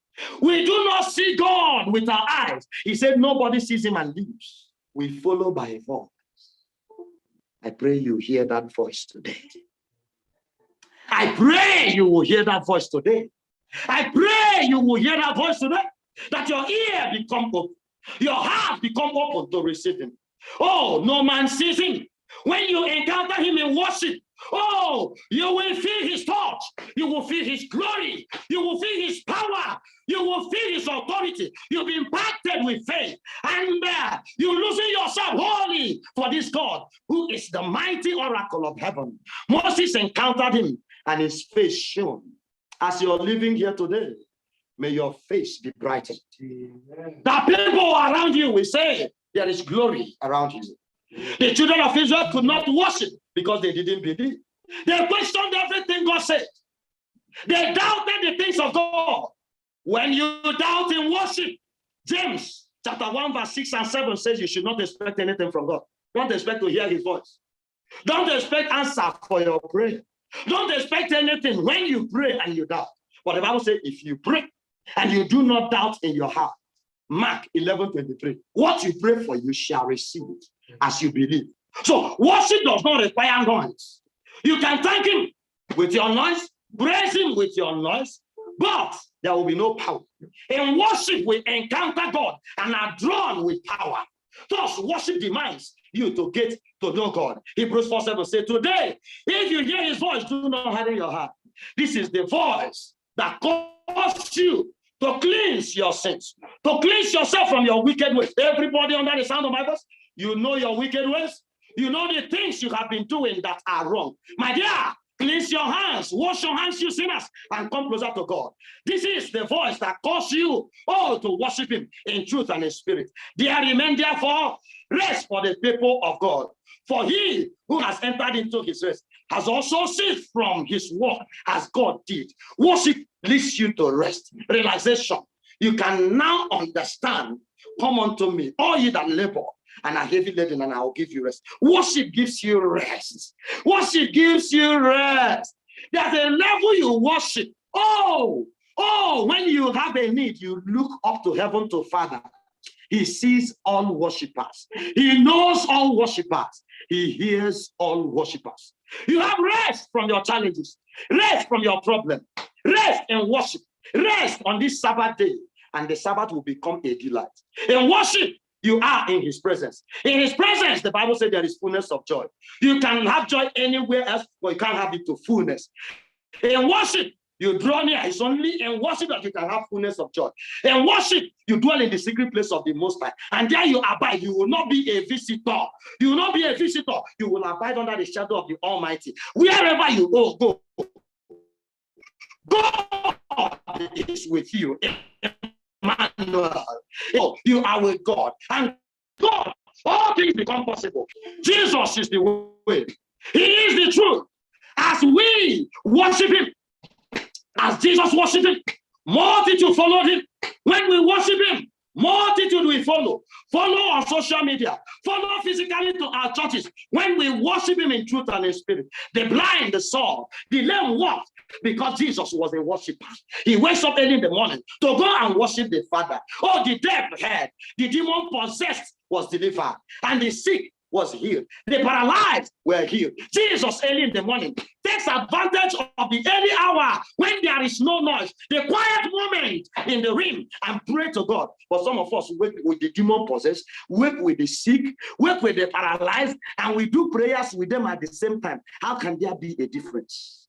We do not see God with our eyes. He said nobody sees him and lives. We follow by his voice. I pray you hear that voice today. I pray you will hear that voice today. I pray you will hear that voice today. That your ear become open. Your heart become open to receive him. Oh, no man sees him. When you encounter him in worship, oh, you will feel his touch. You will feel his glory. You will feel his power. You will feel his authority. You'll be impacted with faith. And you losing yourself wholly for this God, who is the mighty oracle of heaven. Moses encountered him, and his face shone. As you're living here today, may your face be brightened. The people around you will say, there is glory around you. The children of Israel could not worship because they didn't believe. They questioned everything God said. They doubted the things of God. When you doubt in worship, James chapter 1 verse 6 and 7 says you should not expect anything from God. Don't expect to hear his voice. Don't expect answer for your prayer. Don't expect anything when you pray and you doubt. But the Bible says if you pray and you do not doubt in your heart, Mark 11:23, what you pray for you shall receive as you believe. So worship does not require noise. You can thank him with your noise, praise him with your noise, but there will be no power. In worship, we encounter God and are drawn with power. Thus, worship demands you to get to know God. Hebrews 4:7 says, today, if you hear his voice, do not harden your heart. This is the voice that calls you to cleanse your sins, to cleanse yourself from your wicked ways. Everybody under the sound of my voice, you know your wicked ways. You know the things you have been doing that are wrong. My dear, cleanse your hands, wash your hands, you sinners, and come closer to God. This is the voice that calls you all to worship him in truth and in spirit. There remain therefore rest for the people of God. For he who has entered into his rest has also ceased from his work as God did. Worship leads you to rest, relaxation. You can now understand, come unto me, all ye that labor and are heavy laden, and I will give you rest. Worship gives you rest. Worship gives you rest. There's a level you worship. Oh, when you have a need, you look up to heaven to Father. He sees all worshipers. He knows all worshipers. He hears all worshipers. You have rest from your challenges, rest from your problem, rest in worship, rest on this Sabbath day, and the Sabbath will become a delight. In worship, you are in his presence. In his presence, the Bible says there is fullness of joy. You can have joy anywhere else, but you can't have it to fullness. In worship, you draw near. It's only in worship that you can have fullness of joy. In worship, you dwell in the secret place of the Most High, and there you abide. You will not be a visitor. You will not be a visitor. You will abide under the shadow of the Almighty. Wherever you go, God is with you. Emmanuel. You are with God, and God, all things become possible. Jesus is the way. He is the truth. As we worship him, as Jesus worshiped him, multitude followed him. When we worship him, multitude we follow. Follow on social media. Follow physically to our churches. When we worship him in truth and in spirit, the blind, the saw, the lame walked, because Jesus was a worshiper. He wakes up early in the morning to go and worship the Father. Oh, the deaf heard, the demon possessed was delivered, and the sick was healed. The paralyzed were healed. Jesus, early in the morning, takes advantage of the early hour when there is no noise, the quiet moment in the room, and pray to God. But some of us wake with the demon possessed, wake with the sick, wake with the paralyzed, and we do prayers with them at the same time. How can there be a difference?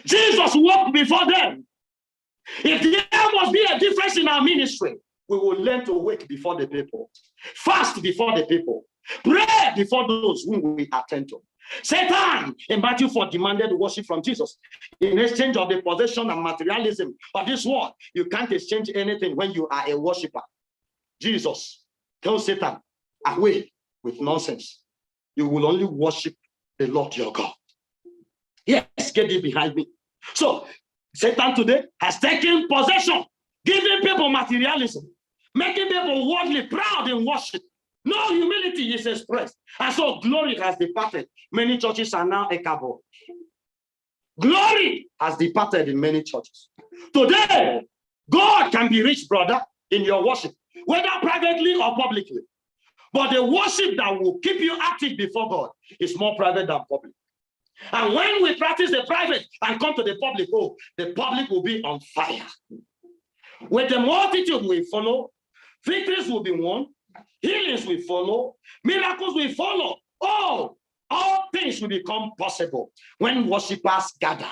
Jesus walked before them. If there must be a difference in our ministry, we will learn to wake before the people, fast before the people, pray before those whom we attend to. Satan in Matthew 4 demanded worship from Jesus in exchange of the possession and materialism of this world. You can't exchange anything when you are a worshiper. Jesus tells Satan, away with nonsense. You will only worship the Lord your God. Yes, get it behind me. So Satan today has taken possession, giving people materialism, making people worldly, proud in worship. No humility is expressed. And so glory has departed. Many churches are now a cabo. Glory has departed in many churches. Today, God can be rich, brother, in your worship, whether privately or publicly. But the worship that will keep you active before God is more private than public. And when we practice the private and come to the public, oh, the public will be on fire. With the multitude we follow, victories will be won, healings will follow, miracles will follow. Oh, all things will become possible when worshipers gather.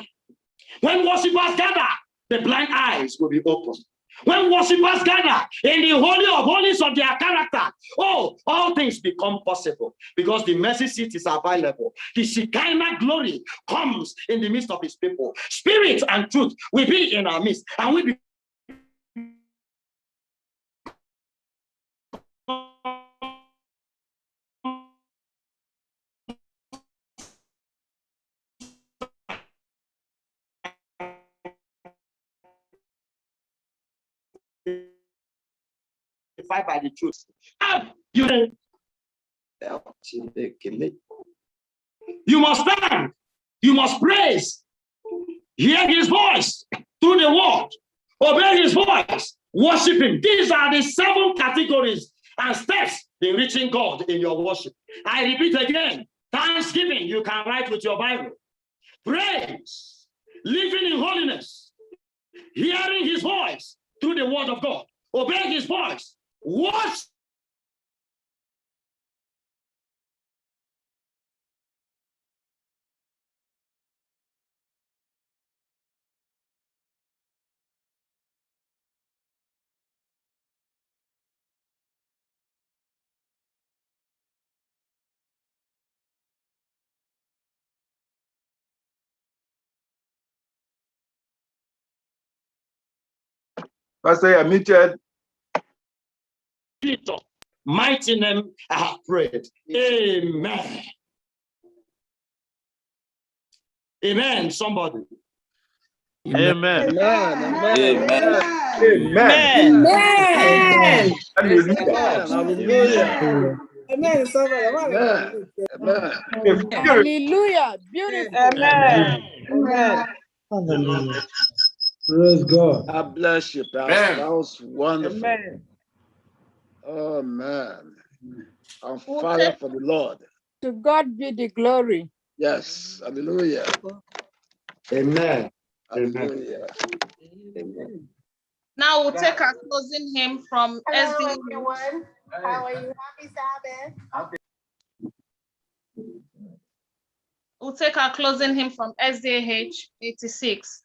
When worshipers gather, the blind eyes will be opened. When worshipers gather in the holy of holies of their character, oh, all things become possible because the mercy seat is available. The Shekinah glory comes in the midst of his people. Spirit and truth will be in our midst, and we be by the truth. You must stand, you must praise, hear his voice through the word, obey his voice, worship him. These are the 7 categories and steps in reaching God in your worship. I repeat again, thanksgiving, you can write with your Bible. Praise, living in holiness, hearing his voice through the word of God, obey his voice, worship.
Pastor, you're muted.
Mighty name I have prayed. Amen. Amen. Somebody.
Amen.
Amen.
Amen.
Hallelujah.
Amen.
Hallelujah. Beautiful.
Amen.
Hallelujah.
Praise God.
God bless you, Pastor. That was wonderful.
Amen.
Oh, man. On fire for the Lord.
To God be the glory.
Yes. Hallelujah.
Amen.
Hallelujah. Amen.
Now we'll take our closing hymn from SDA.
How are you? Happy Sabbath.
We'll take our closing hymn from SDA 86.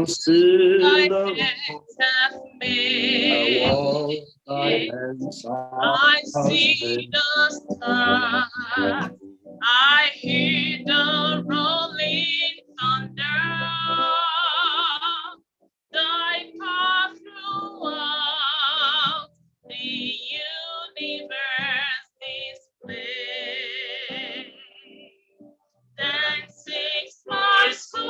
consider
have made.
what thy hands
I
have
see
made.
the stars, I hear the rolling thunder, thy path throughout the universe display. Then sings my soul,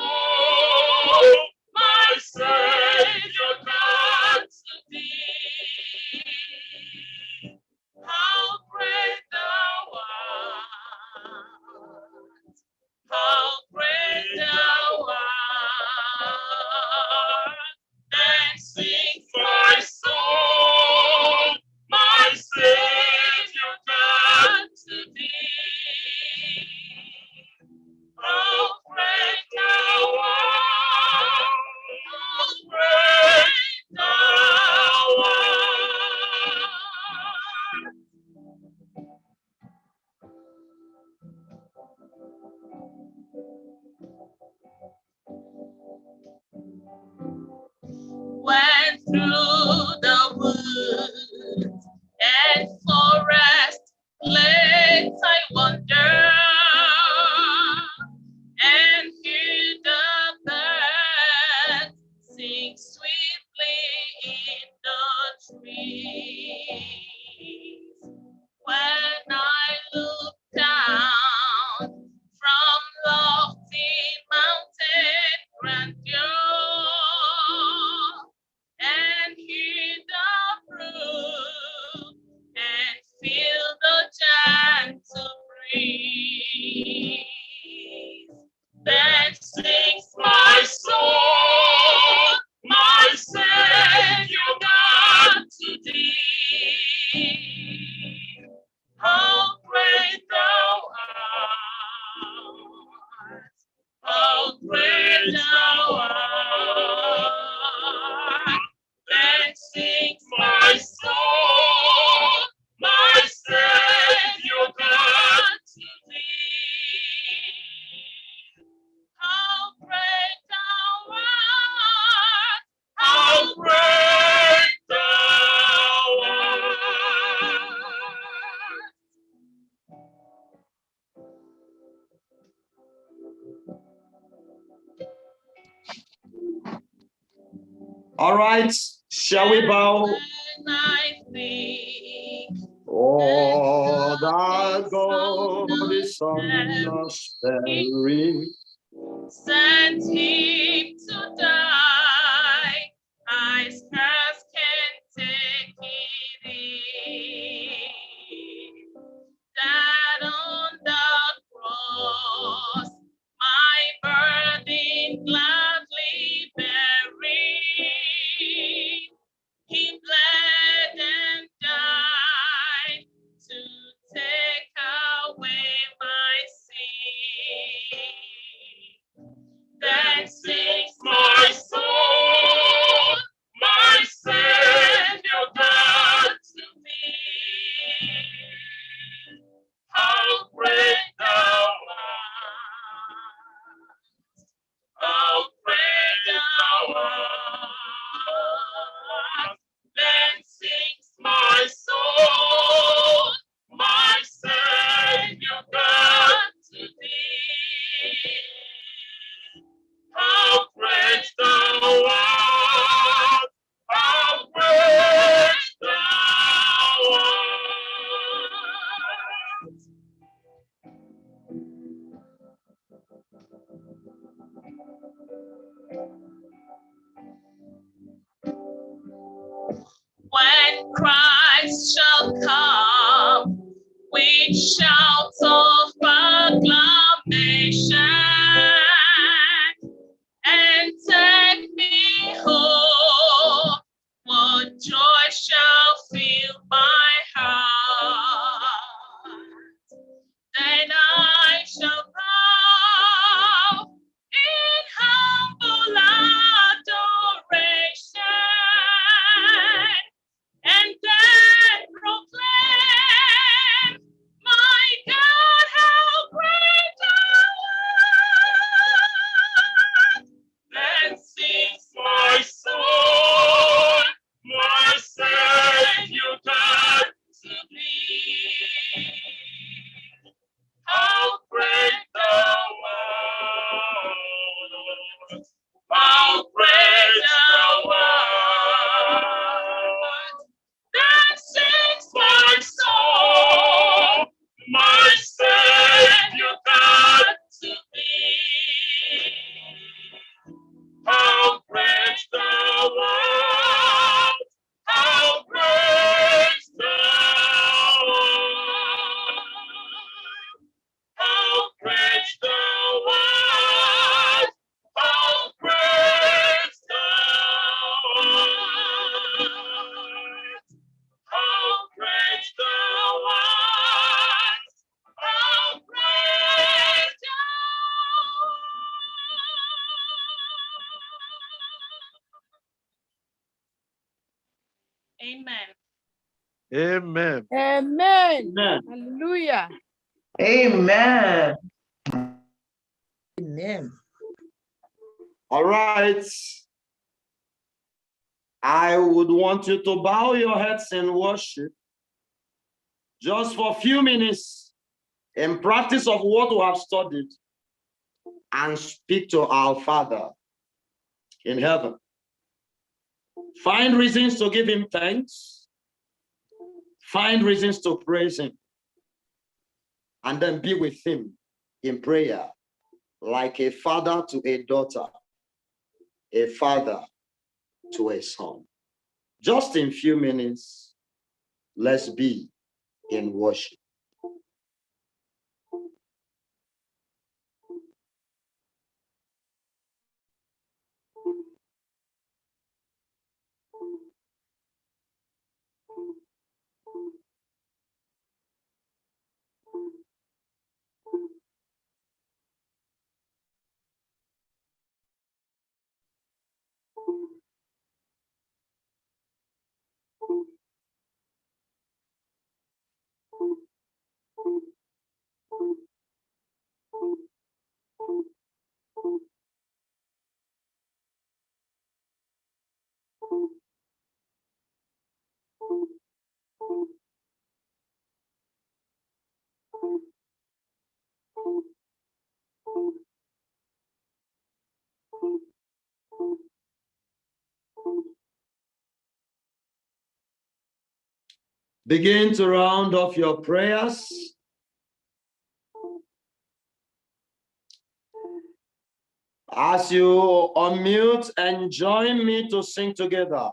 my Savior God to thee. How great thou art, how great thou art. Then sings my soul, my Savior God to thee. How great thou art, how great thou art. Went through the woods and forest, glades I wander, and hear the birds sing sweetly in the trees. When I look down from lofty mountain grandeur and hear the brook and feel the gentle breeze, then sings my soul, my Savior God to thee. How great thou art, how great thou art. Then sings my soul, my Savior God to thee. How great thou art, how great thou art.
All right, shall we bow?
When I think
Oh, that God is on the sparing.
sent him to die, I scarce can take it in. That on the cross, my burden gladly bearing, he bled and died to take away my sin. Then sings my soul, my Savior God to thee. How great thou art, how great thou art. Then sings my soul, my Savior God to thee. How great thou art, how great thou art. When Christ shall come with shouts of acclamation and take me home, what joy shall fill my heart. Then I shall bow in humble adoration and then proclaim, my God how great thou art. That sings my soul, my Savior God to thee. How great thou art, how great thou art, how great thou art, how great thou art, how great thou art, how great thou art. Amen.
Amen.
Amen.
Amen.
Hallelujah.
Amen.
Amen.
All right. I would want you to bow your heads in worship just for a few minutes in practice of what we have studied and speak to our Father in heaven. Find reasons to give him thanks. Find reasons to praise him. And then be with him in prayer like a father to a daughter, a father to a son. Just in a few minutes, let's be in worship. Begin to round off your prayers. As you unmute and join me to sing together.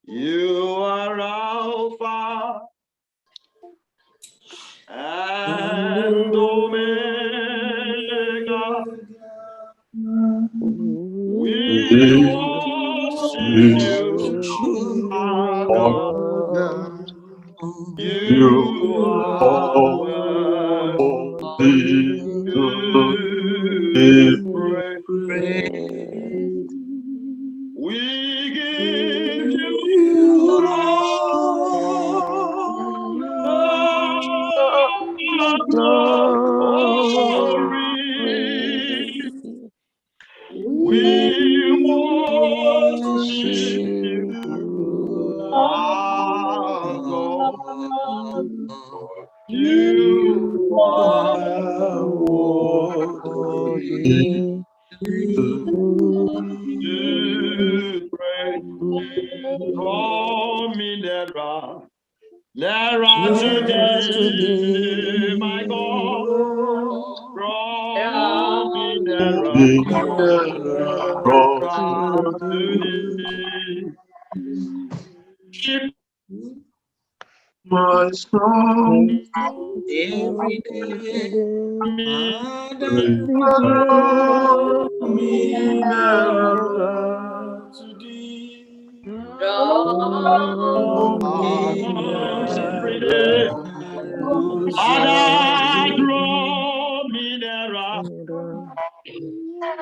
You are Alpha and Omega. We worship you, our God. You are worthy to be praised. We give you glory. We worship you, our God. You are worthy to praise. Draw me nearer, nearer to thee, my God. Draw me nearer, nearer to thee. Keep
My soul
Every day, Father,
draw me nearer to thee.
draw me
every day. Father, draw me nearer.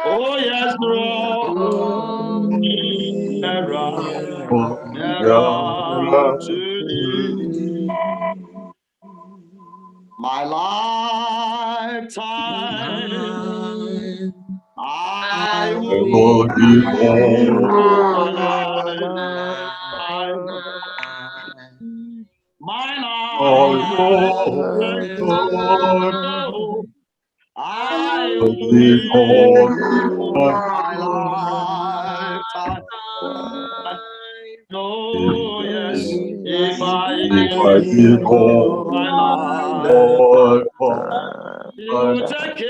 Oh, yes, draw me nearer, nearer to thee. My lifetime, I will give my lifetime. My life, I
because
my lifetime. Oh yes, if I
behold
my
Lord,
you take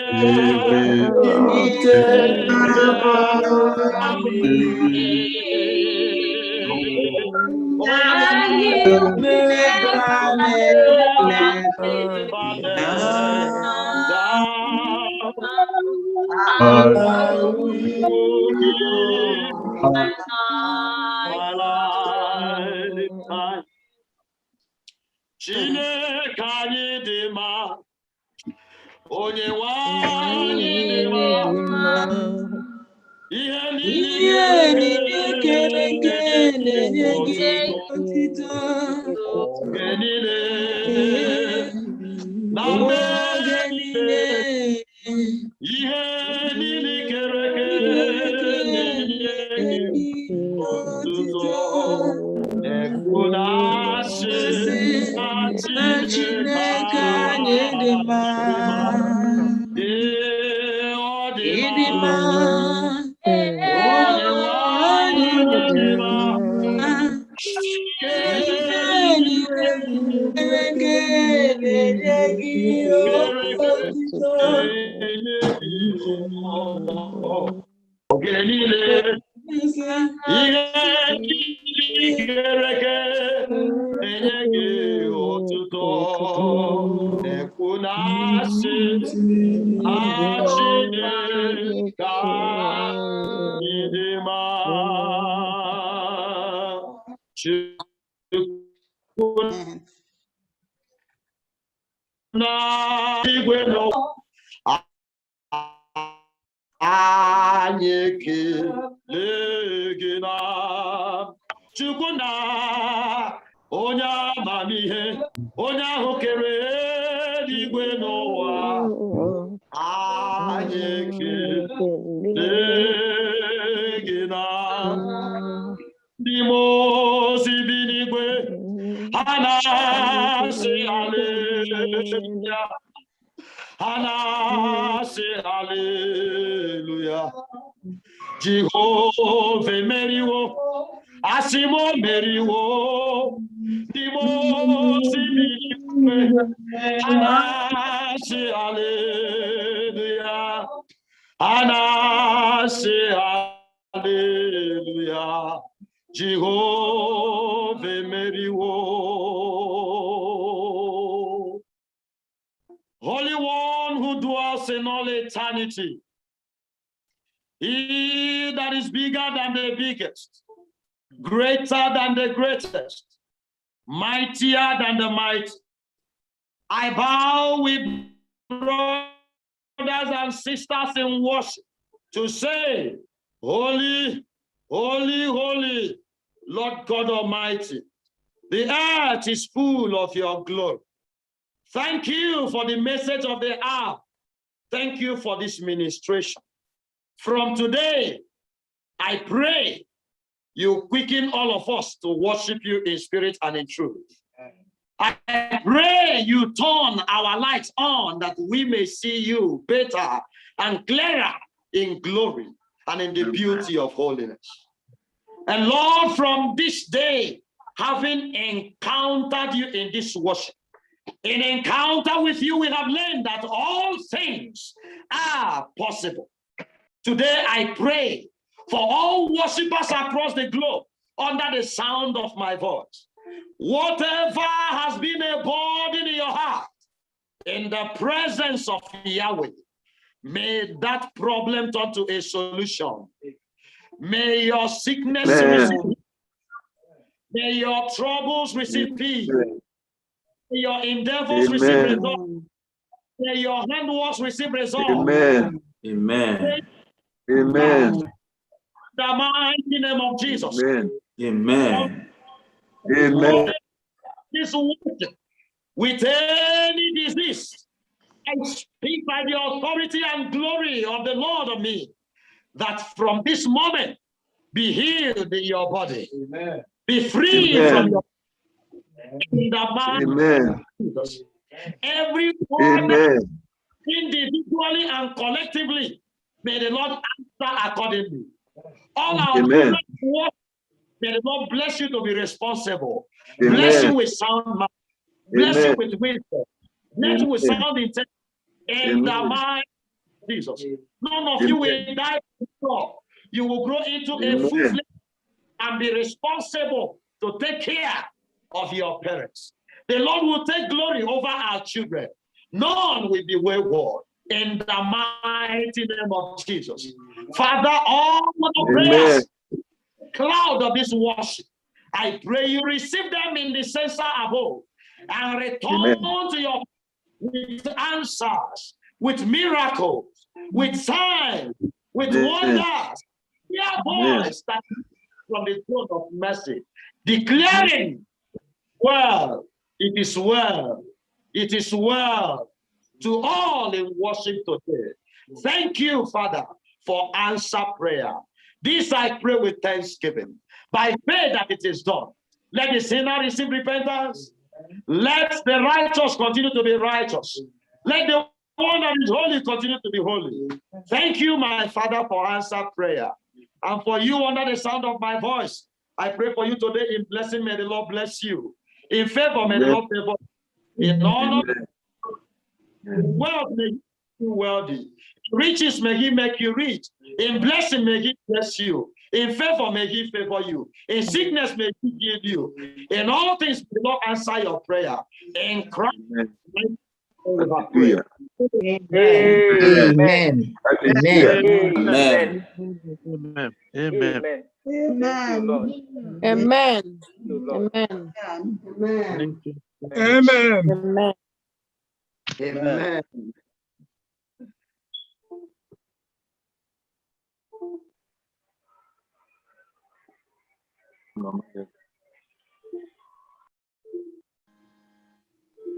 Chineke anyị dị mma, onye nwe anyị dị mma, ihe niile kere eke na-enye gị otuto oge niile na mgbe niile, ihe niile kere eke na-enye gị otuto ekwu na-asị na Chineke anyị dị mma. Ọ dị mma, onye nwe anyị dị mma, oge niile ihe kere eke na-enye gị otuto ekwu na-asị na Chineke anyị dị mma. Na igwe anyị ekele gị na Chukwu na onye amamihe, onye ahụ kere eluigwe n'ụwa, anyị ekele gị na ndị mmụọ ozi bi n'igwe, ha na-asị haleluya, ha na-asị haleluya. Jehova emeriwo, asị m o meriwo, ndị mmụọ ozi bi n'igwe, ha na-asị haleluya, ha na-asị haleluya. Jehovah emeriwo. Holy One who dwells in all eternity, he that is bigger than the biggest, greater than the greatest, mightier than the mighty, I bow with brothers and sisters in worship to say, holy, holy, holy, Lord God Almighty, the earth is full of your glory. Thank you for the message of the hour. Thank you for this ministration. From today, I pray you quicken all of us to worship you in spirit and in truth. I pray you turn our lights on that we may see you better and clearer in glory and in the beauty of holiness. And Lord, from this day, having encountered you in this worship, in encounter with you, we have learned that all things are possible. Today, I pray for all worshipers across the globe under the sound of my voice. Whatever has been a burden in your heart, in the presence of Yahweh, may that problem turn to a solution. May your sickness receive, may your troubles receive peace, may your endeavors receive results, may your handworks receive results.
Amen.
Amen.
Amen.
The mighty name of Jesus.
Amen.
Amen.
Amen.
This word with any disease, I speak by the authority and glory of the Lord of me, that from this moment be healed in your body. Amen. Be free from your in the mind of Jesus. Every individually and collectively. May the Lord answer accordingly. All our
Amen.
children, may the Lord bless you to be responsible.
Amen.
Bless you with sound mind. Bless you
Amen.
with wisdom. Bless you with
Amen.
sound intent. In the
Amen.
mind of Jesus. None of you will die before. You will grow into a
Amen.
full-fledged and be responsible to take care of your parents. The Lord will take glory over our children. None will be wayward. In the mighty name of Jesus. Father, all the prayers, cloud of this worship, I pray you receive them in the censer above and return to your with answers, with miracles, with signs, with wonders. Hear voice that from the throne of mercy, declaring, well, it is well, it is well to all in worship today. Thank you, Father, for answer prayer. This I pray with thanksgiving, by faith that it is done. Let the sinner receive repentance. Let the righteous continue to be righteous. Let the one that is holy continue to be holy. Thank you, my Father, for answer prayer. And for you under the sound of my voice, I pray for you today in blessing. May the Lord bless you. In favor, may the Lord favor. In honor, in wealth, may He be wealthy. In riches, may He make you rich. In blessing, may He bless you. In favor, may He favor you. In sickness, may He give you. In all things, may the Lord answer your prayer. In Christ,
Hallelujah.
Amen.
Amen.
Amen.
Amen.
Amen.
Amen. Amen.
Amen.
Amen.
Amen.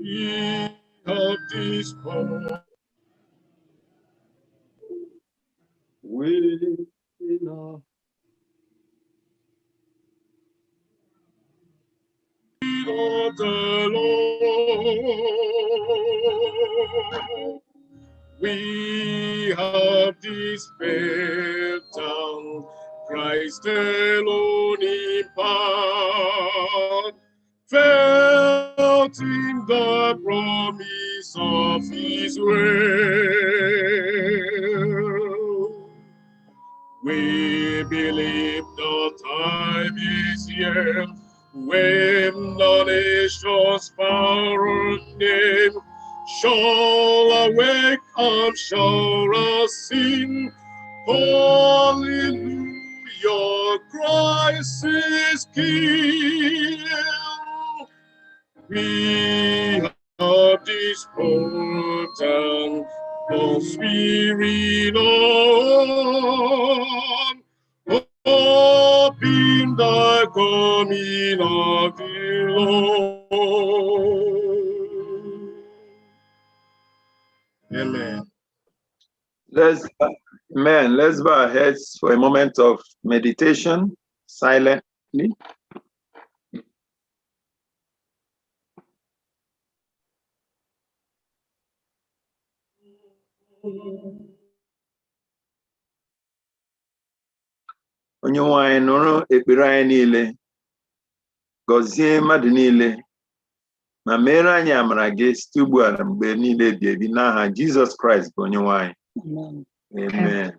Ye of this power,
We
of the Lord, we have despaired down Christ alone in part, felt in the promise of His will. We believe the time is here when the nation's power and name shall awake and shall sing. Hallelujah, Christ is King. We have this potent the Spirit on, hope in the coming of the Lord. Amen.
Let's bow our heads for a moment of meditation silently. Onye nwe anyị nụrụ ekpere anyị niile, gọzie mmadụ niile, ma meere anyị amara gị site ugbu a na mgbe niile ebi ebi n'aha Jizọs Kraịst bụ onye nwe anyị. Amen.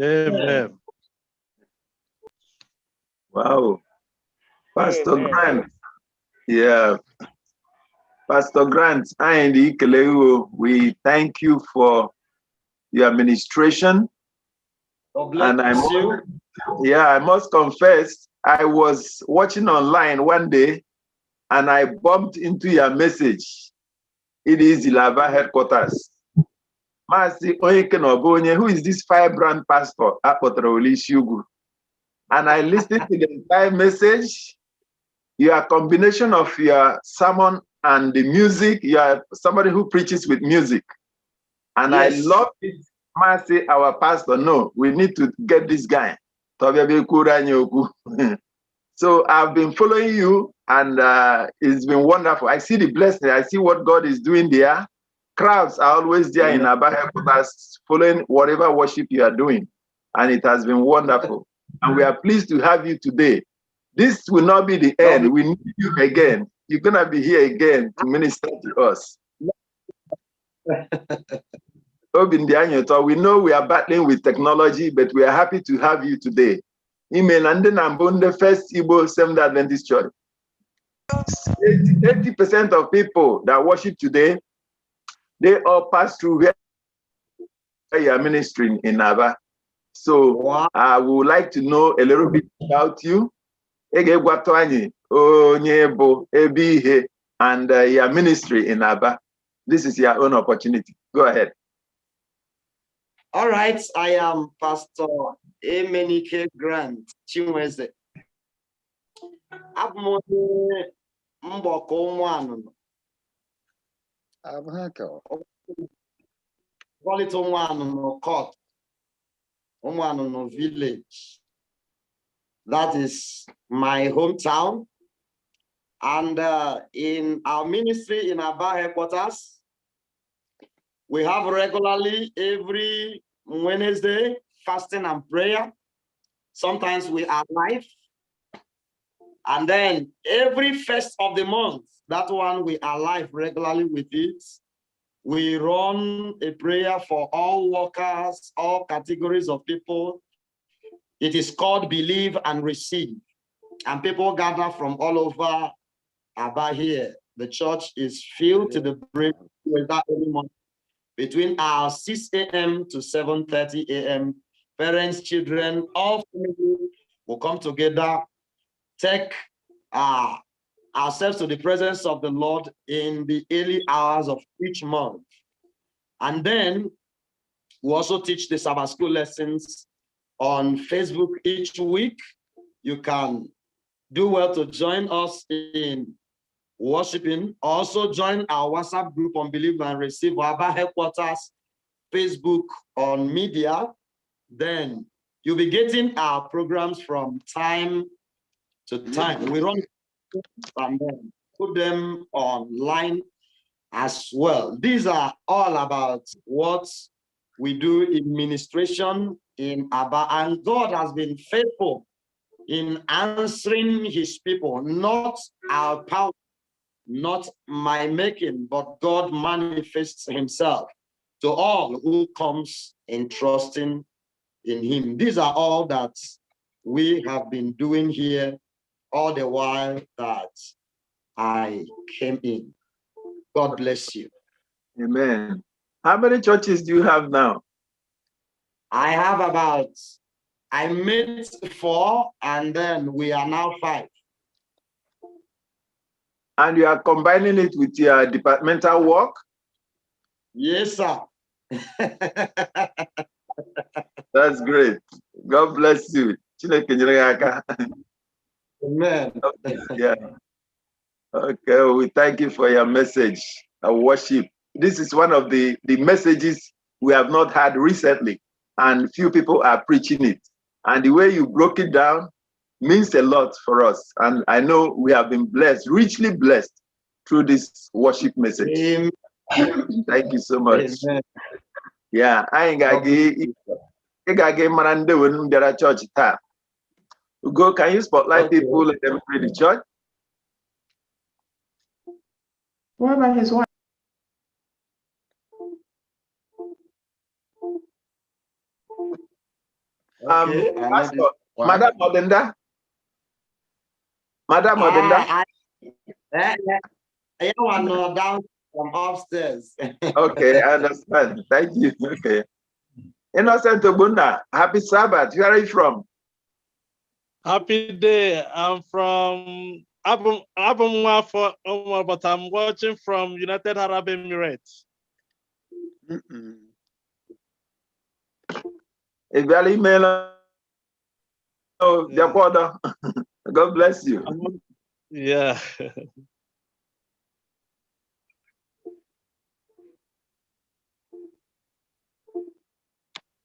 Amen.
Wow. Pastor Grant. Yeah. Pastor Grant, we thank you for your administration. And I must confess, I was watching online one day and I bumped into your message. It is Ilava headquarters. Masi Onyeke Nobonye, who is this firebrand pastor? And I listened to the entire message. Your combination of your sermon and the music, you are somebody who preaches with music. And yes. I love it. Masi, our pastor, no, we need to get this guy. So I've been following you and it's been wonderful. I see the blessing. I see what God is doing there. crowds are always there in Aba headquarters following whatever worship you are doing. And it has been wonderful. And we are pleased to have you today. This will not be the end. We need you again. You're going to be here again to minister to us. We know we are battling with technology, but we are happy to have you today. Email and then I'm on the FirstIgbo Seventh Adventist Church. 80% of people that worship today, they all pass through where you are ministering in Aba. So I would like to know a little bit about you. And your ministry in Aba. This is your own opportunity. Go ahead.
All right, I am Pastor Emenike Grant Chinweze. Village. That is my hometown. And in our ministry in Aba headquarters, we have regularly every Wednesday fasting and prayer. Sometimes we are live. And then every first of the month, that one we are live regularly with it. We run a prayer for all workers, all categories of people. It is called Believe and Receive. And people gather from all over Aba here. The church is filled to the brim with that every month. Between our 6 a.m. to 7:30 a.m., parents, children, all families will come together, take ourselves to the presence of the Lord in the early hours of each month. And then we also teach the Sabbath school lessons on Facebook each week. You can do well to join us in worshiping. Also join our WhatsApp group on Believe and Receive, Aba headquarters, Facebook on media. Then you'll be getting our programs from time to time. We run and then put them online as well. These are all about what we do in ministration in Aba, and God has been faithful in answering his people, not our power, not my making, but God manifests himself to all who comes in trusting in him. These are all that we have been doing here all the while that I came in. God bless you.
Amen. How many churches do you have now?
I made 4, and then we are now 5.
And you are combining it with your departmental work?
Yes, sir.
That's great. God bless you.
Amen.
Yeah. Okay, we thank you for your message, worship. This is one of the messages we have not had recently, and few people are preaching it. And the way you broke it down means a lot for us. And I know we have been blessed, richly blessed through this worship message.
Amen.
Thank you so much.
Amen.
Yeah, I ain't got to church. Go, can you spotlight people, let them pray the church?
What about his wife?
Pastor, Madam Odenda. Madam Odenda.
I want to down from upstairs.
Okay, I understand. Thank you. Okay. Innocent Obunda, happy Sabbath. Where are you from?
Happy day. I'm from Abumwa, but I'm watching from United Arab Emirates.
If you are email, God bless you.
Yeah.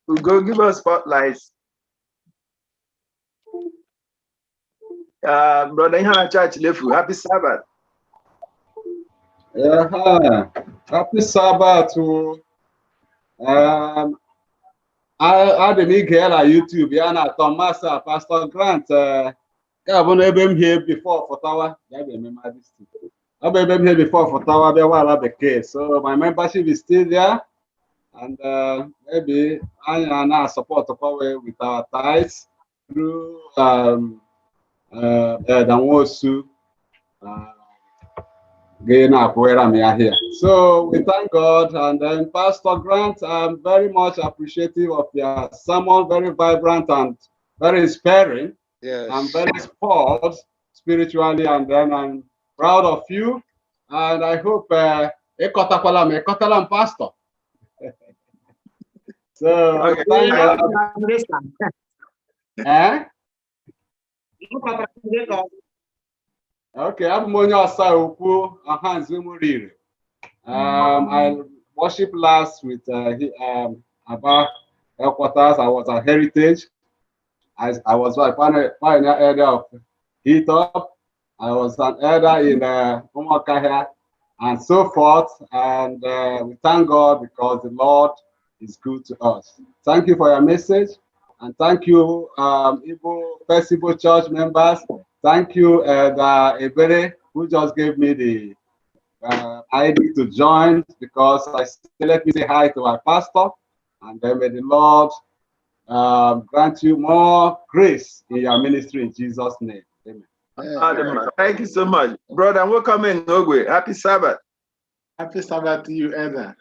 We'll go give us spotlights. Brother Hannah Church Lefu, happy Sabbath.
Yeah, happy Sabbath to I didn't get on YouTube. Yeah, na Thomas, Pastor Grant. I've been here before for Tower. I've been here before for Tower. Be while the case. So my membership is still there, and maybe I now support to power with our tithes through Danwosu. Gain up where I'm here. So we thank God, and then Pastor Grant, I'm very much appreciative of your sermon, very vibrant and very inspiring.
Yes.
I'm very spoiled spiritually, and then I'm proud of you. And I hope Ekotalam Pastor. So thank God. Eh? Okay, I'm Monyo Sauku, Hanzumuriri. I worshiped last with about headquarters. I was at Heritage. I was a pioneer elder of Heat Up. I was an elder in Umakahia and so forth. And we thank God because the Lord is good to us. Thank you for your message. And thank you, FirstIgbo Church members. Thank you, Ebere, who just gave me the ID to join, because I said, let me say hi to our pastor, and then may the Lord grant you more grace in your ministry in Jesus' name. Amen.
Thank you so much. Brother, welcome in Ogwe. Happy Sabbath.
Happy Sabbath to you, Elder.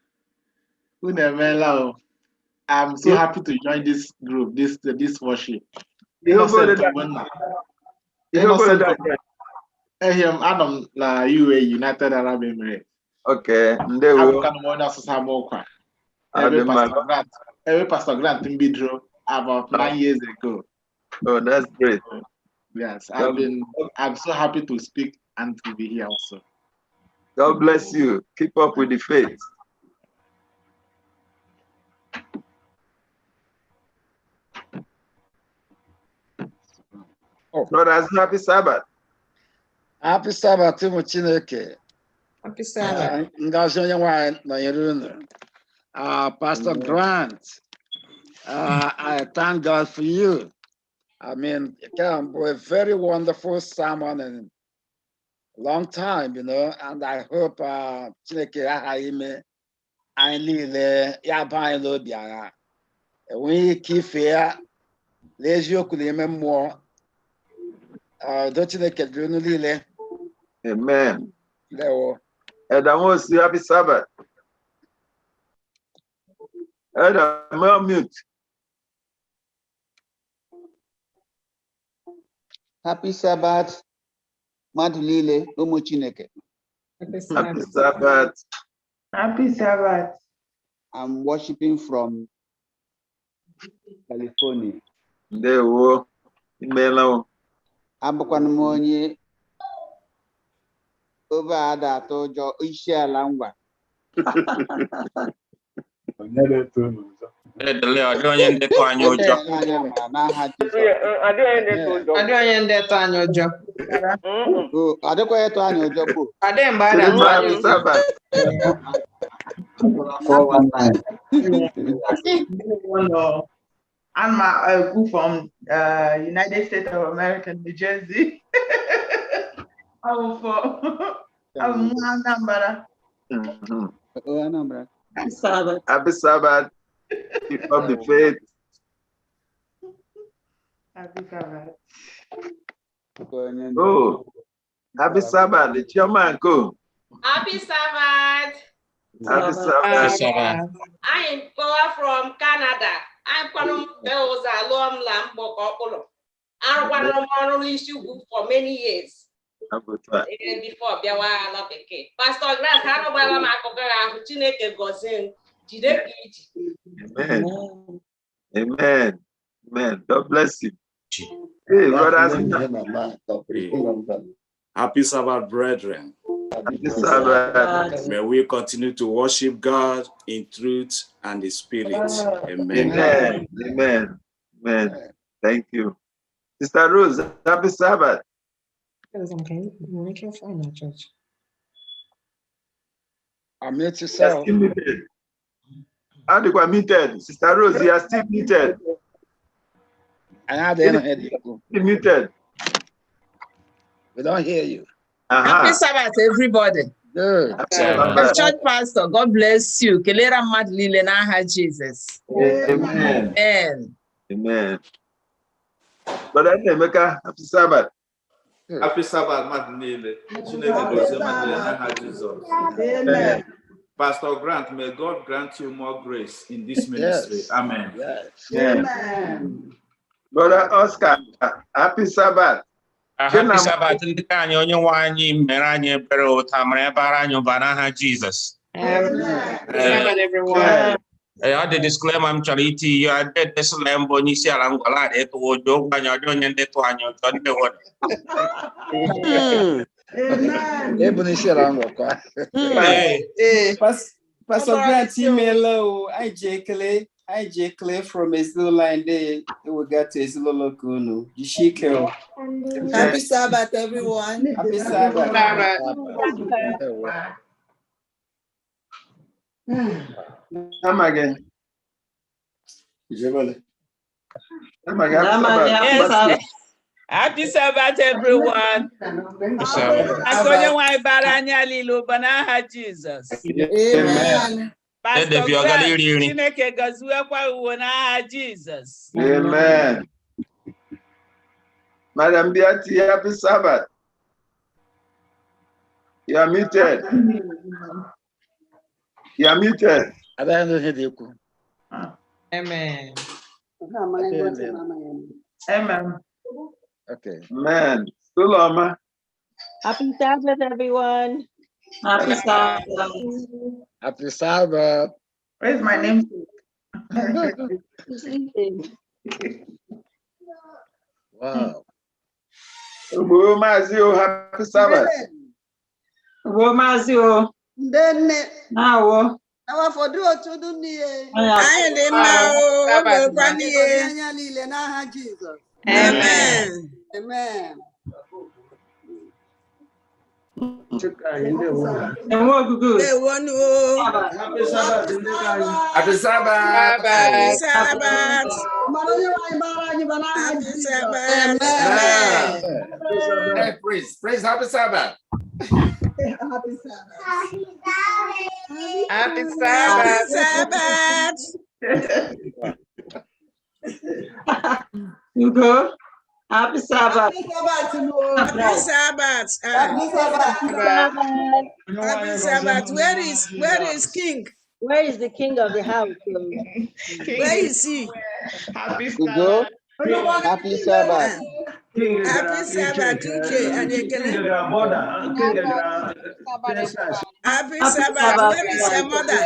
I'm so happy to join this group, this worship. Adam la UA United Arab Emirates.
Okay.
Every Pastor Grant in Bidro about 9 years ago.
Oh, that's great.
Yes, I'm so happy to speak and to be here also.
God bless you. Keep up with the faith.
Oh,
brothers, happy Sabbath.
Happy Sabbath to Chineke.
Happy Sabbath.
Pastor Grant, I thank God for you. I mean, a very wonderful sermon and long time, and I hope Chineke Ahaime I need ya buy lo biara. We keep fair, les yeux que les mêmes mois. Don't you get lile?
Amen.
There
And I want to see happy Sabbath. And I'm mute.
Happy Sabbath, Madulile, Umu Chineke.
Happy Sabbath.
Happy Sabbath.
I'm worshiping from California.
There we go.
Abukwanmonye over ada tojo ishiala ngwa.
I'm from United States of America, New Jersey. I'm Anambra.
Happy Sabbath. Happy Sabbath. Keep up the faith.
Happy Sabbath.
Oh, happy Sabbath. It's your man, go.
Happy Sabbath.
Happy Sabbath.
I am Paula from Canada. I'm from Bells Alom Lambo. I want to issue for many years. Even before Biawa Lopeke. Pastor Grant, I know why I'm Chineke Gozin.
Amen. Amen. Amen. God bless you. Hey, brothers.
Happy Sabbath, brethren.
Happy Sabbath.
May we continue to worship God in truth and the spirit. Amen.
Amen. Amen. Amen. Thank you. Sister Rose, happy Sabbath.
Okay, make your final church.
Unmute yourself.
Still muted. How do you muted? Sister Rose, you are still muted.
Still
muted.
We don't hear you.
Happy Sabbath, everybody.
Good.
The church pastor, God bless you. Kelera Madlile n'aha Jesus.
Amen.
Amen.
Amen. Brother Emeka, happy Sabbath.
Happy Sabbath, Madnile.
Amen.
Pastor Grant, may God grant you more grace in this ministry.
Yes.
Amen.
Yes.
Amen. Brother Oscar, happy Sabbath.
Happy Sabbath. Ndị ka anyị onye nwe anyị mere anyị ebere ụta mara ebara anyị ụba n'aha Jizọs.
Amen, everyone.
Ọ dị disclaimer m chọrọ iti ya detesla mbụ onye isi ala ngwala dị etu ụjọ ụgwọ anyị ọdị onye ndị tụ anyị ụjọ ndị wọdụ.
Pastor Grant email I J from Ezlola they will get to Ezlola Kunu.
Happy Sabbath, everyone.
Happy Sabbath.
Come again.
Happy Sabbath, everyone. Jesus.
Amen.
Pastor Grant, Chineke gaziwekwa uwe n'aha Jesus.
Amen. Madam Beatty, happy Sabbath. You are muted. You are muted.
Amen.
Amen.
Okay.
Man, Suloma.
Happy Sabbath, everyone.
Happy Sabbath.
Happy Sabbath.
Where's my name?
Wow.
Mazio, happy Sabbath.
Mazio. Now.
Now for do to do near.
I
Jesus.
Amen.
Amen.
Happy Sabbath. Happy Sabbath.
Happy Sabbath.
Hey, praise happy Sabbath.
Happy Sabbath.
Happy Sabbath.
You go. Happy Sabbath.
Happy Sabbath.
Happy Sabbath.
Happy Sabbath. Where is King?
Where is the king of the house?
Where is he? Happy
Sabbath. Happy Sabbath.
Happy Sabbath. Happy Sabbath. Where is your mother?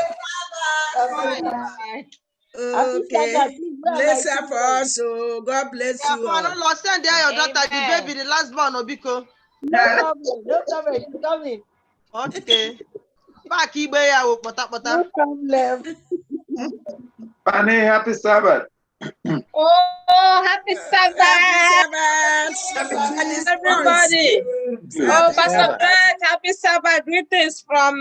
Okay. Bless her for us. So God bless you all.
Send there your daughter, the baby, the last born, Obiko. No problem. She's coming. Okay. Back Igbo, no problem.
Fanny, happy Sabbath.
Oh, happy Sabbath.
Happy Sabbath. Everybody.
Oh, Pastor Grant, happy Sabbath. Greetings from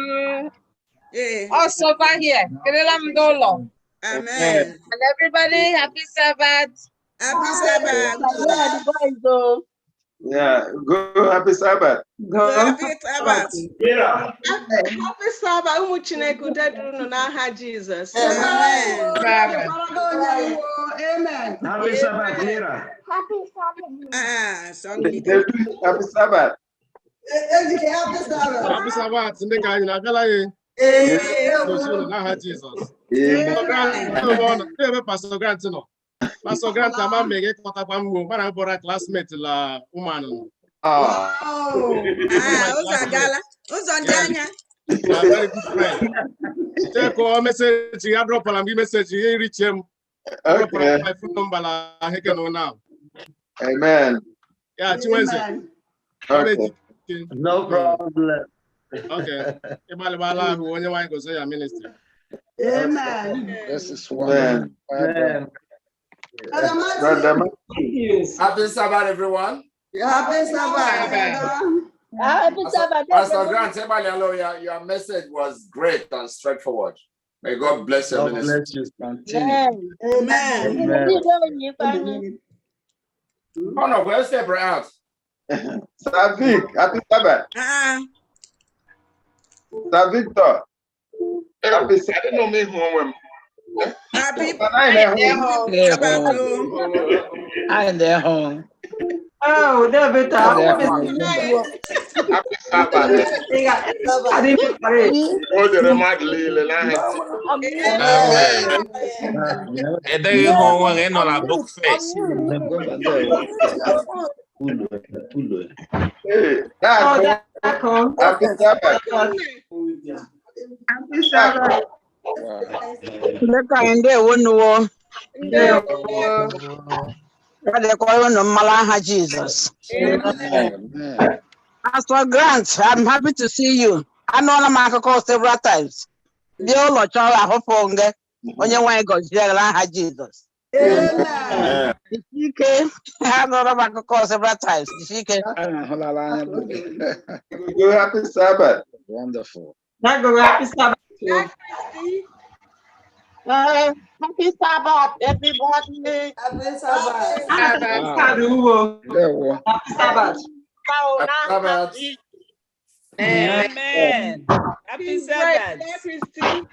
us over here. Kerelam.
Amen.
And everybody, happy Sabbath.
Happy Sabbath.
Yeah, go happy Sabbath.
Go happy Sabbath.
Yeah.
Happy Sabbath. Umuchineke udedunu n'aha Jesus.
Amen.
Amen.
Happy Sabbath, Mira.
Happy Sabbath.
Happy Sabbath.
Happy Sabbath.
Happy Sabbath. Ndị ka anyị na-agala n'aha Jizọs. Ebe Pastor Grant nọ. Pastor Grant ama mmeghe kọtakwa mgbo mara bụra classmate la ụmụanụ.
Ụzọ agala. Ụzọ ndị anya.
Very good friend. Check o message ya dropala m message ya reach him. Okay. My phone number la heke no now.
Amen.
Yeah, Chinwenze.
Okay.
No problem.
Okay. Ibalibala who onye wan go say your ministry.
Amen.
This is one.
Amen.
Happy Sabbath, everyone.
Happy Sabbath.
Pastor Grant, your message was great and straightforward. May God bless your ministry.
Bless you. Continue.
Amen.
Amen.
Oh no, where's the out?
Savik, happy Sabbath. Savictor. Happy Sabbath.
Happy
I in their home.
Oh, David,
Happy
Sabbath.
I didn't pray.
Oh, the remark, Lily.
They home and on a book face.
Hey, happy Sabbath.
Happy Sabbath.
Jesus.
Pastor Grant, I'm happy to see you. I know I'm call several times. The old child I hope on the on your way go Jesus. I know I'm call several times.
Go happy Sabbath.
Wonderful.
Happy Sabbath.
Happy Sabbath, everybody.
Happy Sabbath.
Happy Sabbath.
Amen. Happy Sabbath. Christy.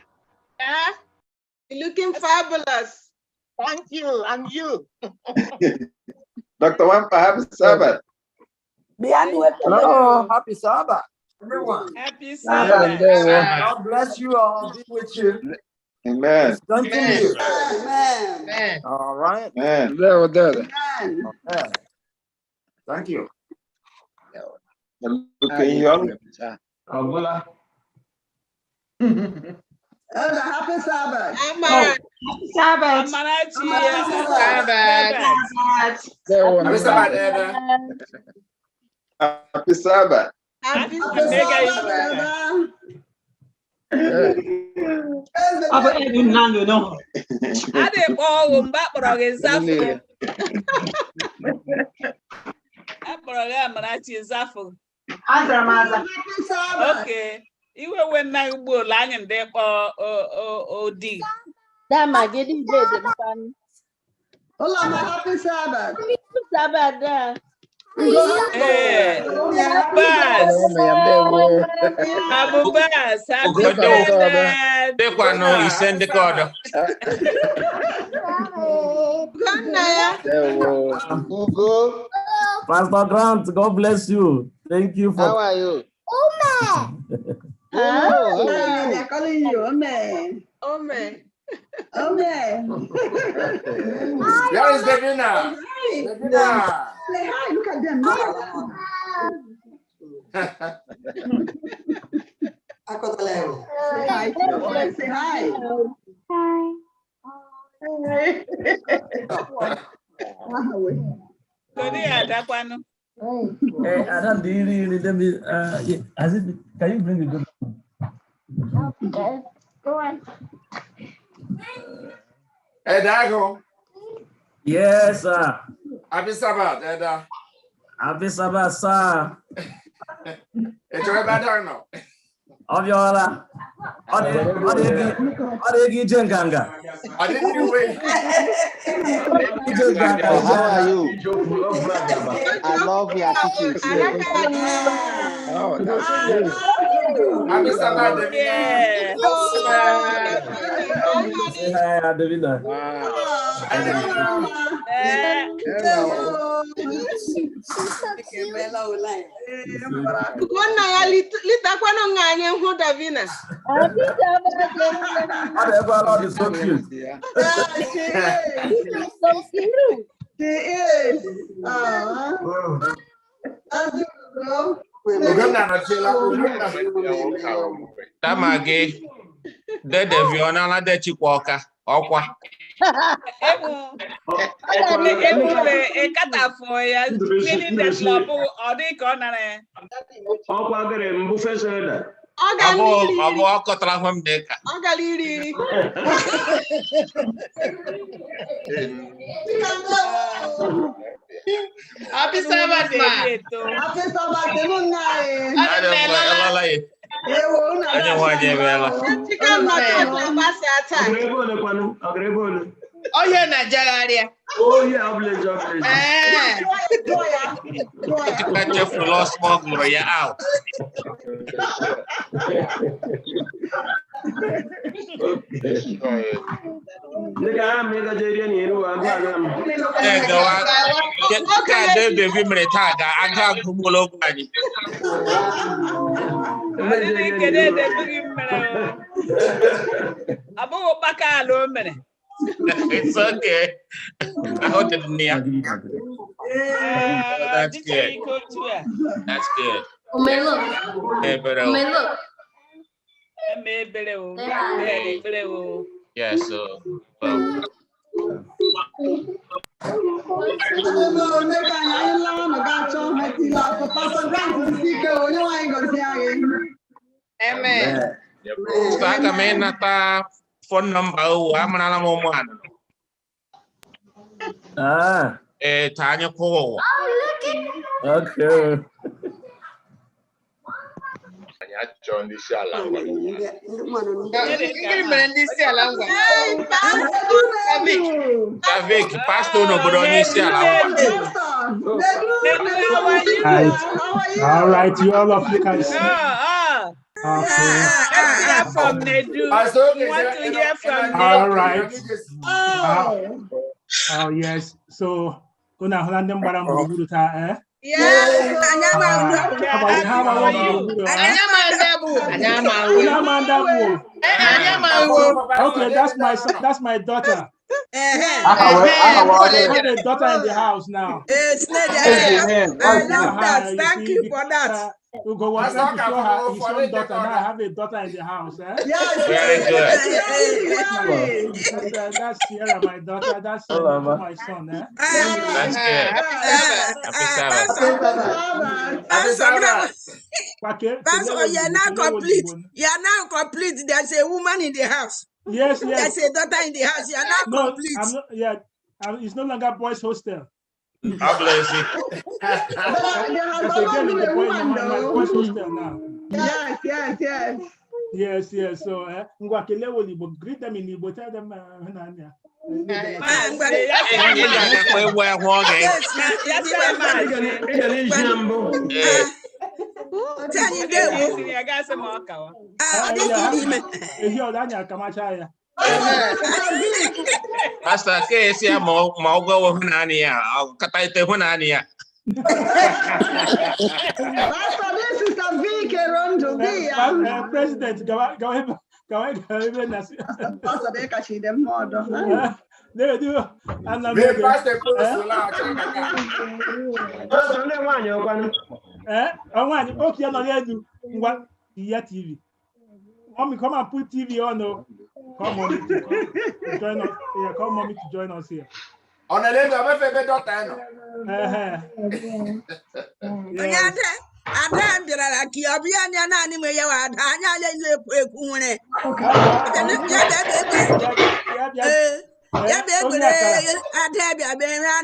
You're looking fabulous.
Thank you, and you.
Dr. Wampa, happy Sabbath.
Hello, happy Sabbath, everyone.
Happy Sabbath.
God bless you all. Be with you.
Amen.
Continue.
Amen.
All right.
Amen.
Okay. Thank you.
Looking young.
Happy Sabbath.
Happy
Sabbath.
Happy Sabbath.
Happy
Sabbath.
Okay. Iwe when Ugbo lang and there OD.
Dama getting dead and fun.
Hola, my happy Sabbath.
Sabbath.
Abu Bas, happy Sabbath.
No, he sent the card.
Pastor Grant, God bless you. Thank you for.
How are you?
They're calling you, Amen.
Amen.
Amen.
Where is the winner? The winner.
Say hi, look at them. Say hi. Say hi.
Hey, I don't really let me. Can you bring the
Okay, go on.
Hey, Dago.
Yes, sir.
Happy Sabbath, Eda.
Happy Sabbath, sir.
Enjoy better now.
Obiola. Odegi Jenganga.
I didn't do it.
How are you? I love your teaching. Oh, that's good.
Happy Sabbath,
Yeah.
Say hi, Adevina. So cute.
She is.
Tamage, the Viona, the Chiquaka, Aqua.
Happy Sabbath,
Happy
Oh, yeah, Nigeria.
Oh, yeah, I'll bless you.
Catch a lost smuggler, you're out. It's okay. That's good. That's good. Yeah, so well.
Amen.
So I come in at phone number. I'm an woman. Tanya Cole.
Okay.
John this year
Pastor no but on this year.
All right, you all of you can see. Okay.
From Nedu. Want to hear from
All right. Oh yes. So una Holland mbara mburu ta eh?
Yes.
Okay, that's my daughter. I have a daughter in the house now.
Thank you for that.
Ugo was trying to show her his own daughter. Now I have a daughter in the house.
Yes.
Very good.
That's Sierra, my daughter. That's my son.
That's good. Happy
Sabbath. Pastor, you're now complete. You're now complete. There's a woman in the house.
Yes.
There's a daughter in the house. You're now complete.
I'm not, it's no longer boys' hostel.
God bless you.
There's a girl in the boys' hostel now. Yes. So, greet them in Igbo. Tell them,
Pastor Casey, I'm all go Hunania. I'll cut out the Hunania.
President, go ahead. They do. And I'm TV. Mommy, come and put TV on. Come on, join us. Yeah, come mommy to join us here.
On a level of a daughter.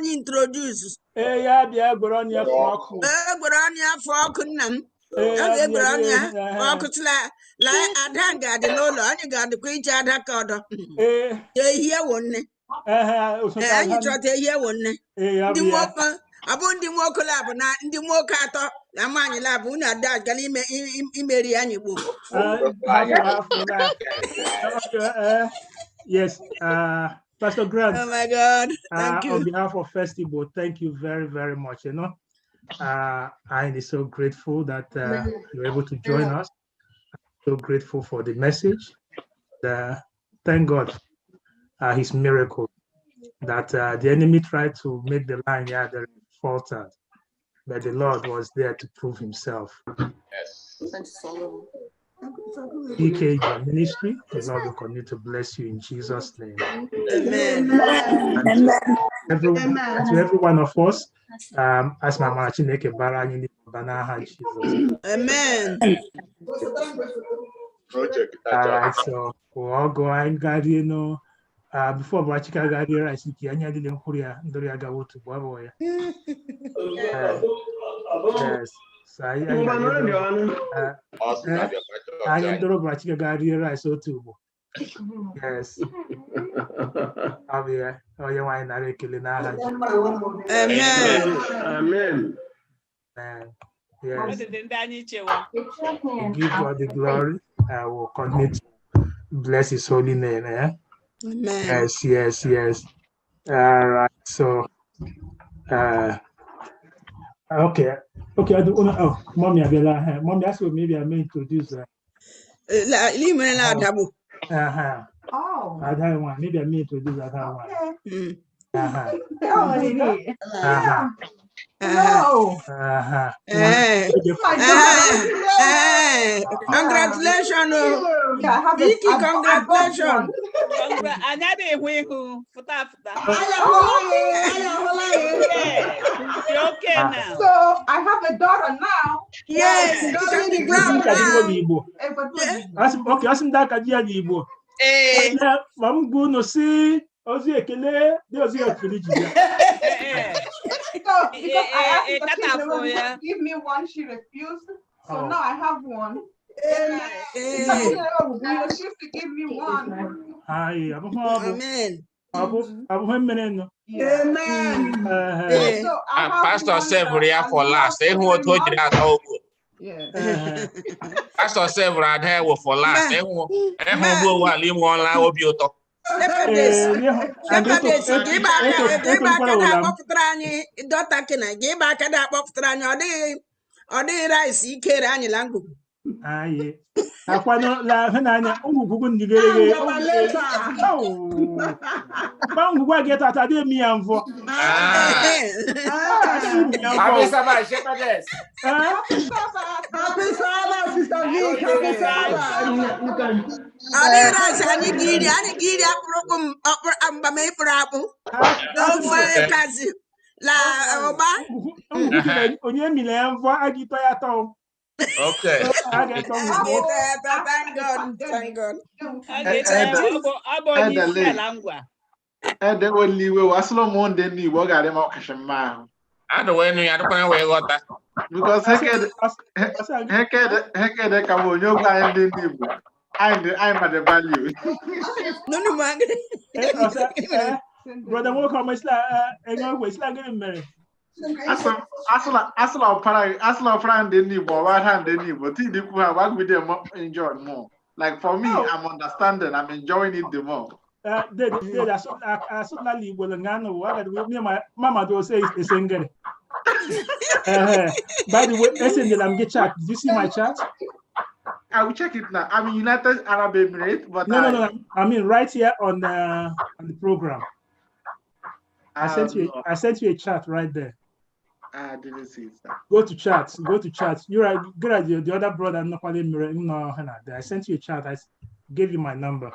Introduce. Like Adanga, the Lola, and you got the creature Adakada. Here one. And you try to hear one. The walker, about the walker lab, and the walker, the man lab, una that Galime Imeriani book.
Yes, Pastor Grant.
Oh my God. Thank you.
On behalf of FirstIgbo, thank you very, very much. I am so grateful that you're able to join us. So grateful for the message. Thank God, His miracle that the enemy tried to make the line they faltered, but the Lord was there to prove Himself.
Yes.
EKG ministry, the Lord will continue to bless you in Jesus' name.
Amen.
To every one of us, as my mama Chineke bara anyị n'ime banaha Jesus.
Amen.
So we'll all go and Gadi, before Bachika Gadi, I see Kianya didn't Korea, Doria go to Baboya. Yes. So I am the robot rice or two. Yes. I'll be here. Oh, you want to killing now?
Amen.
Yes. We give God the glory. I will continue to bless His holy name. Eh?
Amen.
Yes. All right. So, okay. I don't know. Oh, Mommy, Mommy, that's what maybe I may introduce her. Oh. Other one. Maybe I may introduce other one.
Congratulations. Vicky, congratulations.
Okay now.
So I have a daughter now.
Yes, she's on the ground now.
Okay, asim da ka dia ni Igbo. Mam go no see ozi ekele, dey ozi ofiriji ya.
So because I asked the kid to give me one, she refused. So now I have one. She used to give me one.
Amen.
Amen.
Pastor Severia for last. They who told you that. Pastor Severia there for last. They who will leave one line will be auto.
Aquano la hananya ugugu ndigere. Bangu wa get at ade mi anfo.
Happy Sabbath, shepherdess.
Happy Sabbath, Sister Vic. Happy Sabbath.
Onye mi le anfo agito ya to.
Okay.
Thank God.
And then when we were Aslam one day, we were at him.
I don't know. I don't know where you got that.
Because Heke, come on, you guys didn't. I'm at the value.
No, man.
Brother, welcome. It's like getting married.
Asla friend didn't need, but right hand didn't need, but think they could have worked with them enjoy more. Like for me, I'm understanding, I'm enjoying it the more.
I certainly will what my mama do say is the singer. By the way, listen, I'm get chat. Did you see my chat?
I will check it now. I'm United Arab Emirates, but
no. I mean right here on the program. I sent you a chat right there.
I didn't see it.
Go to chat. You're right. Good idea. The other brother, I sent you a chat. I gave you my number.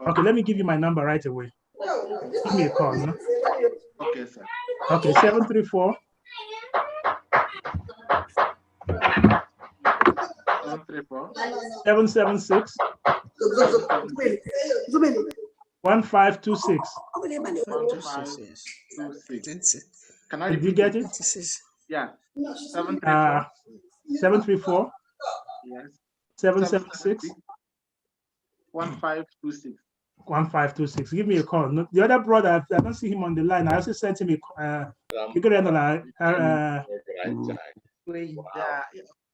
Okay, let me give you my number right away. Give me a call. No?
Okay, sir.
Okay, 734. 776. 1526. Did you get it?
Yeah. 734. Yes.
776.
1526.
1526. Give me a call. No, the other brother, I don't see him on the line. I also sent him a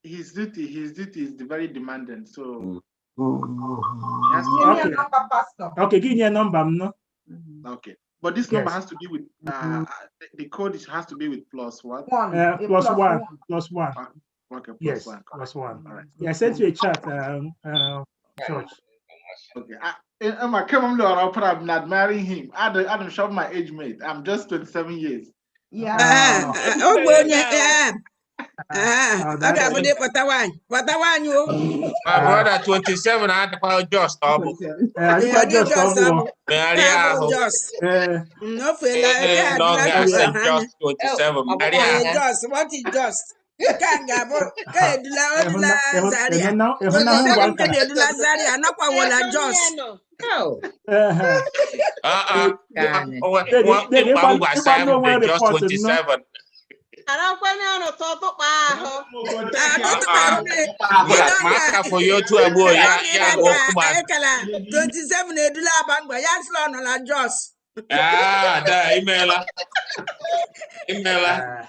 his duty is very demanding. So
okay, give me a number, no?
Okay. But this number has to be with the code has to be with plus what?
Plus one.
Okay,
yes,
one.
+1.
All right.
Yeah, I sent you a chat, George.
Okay. I'm not marrying him. I don't show my age mate. I'm just 27 years.
Yeah.
My brother 27, I had to call just
what is just? What
for you to a boy. Yeah,
27 edula bangba ya slow no la Jos.
Imela.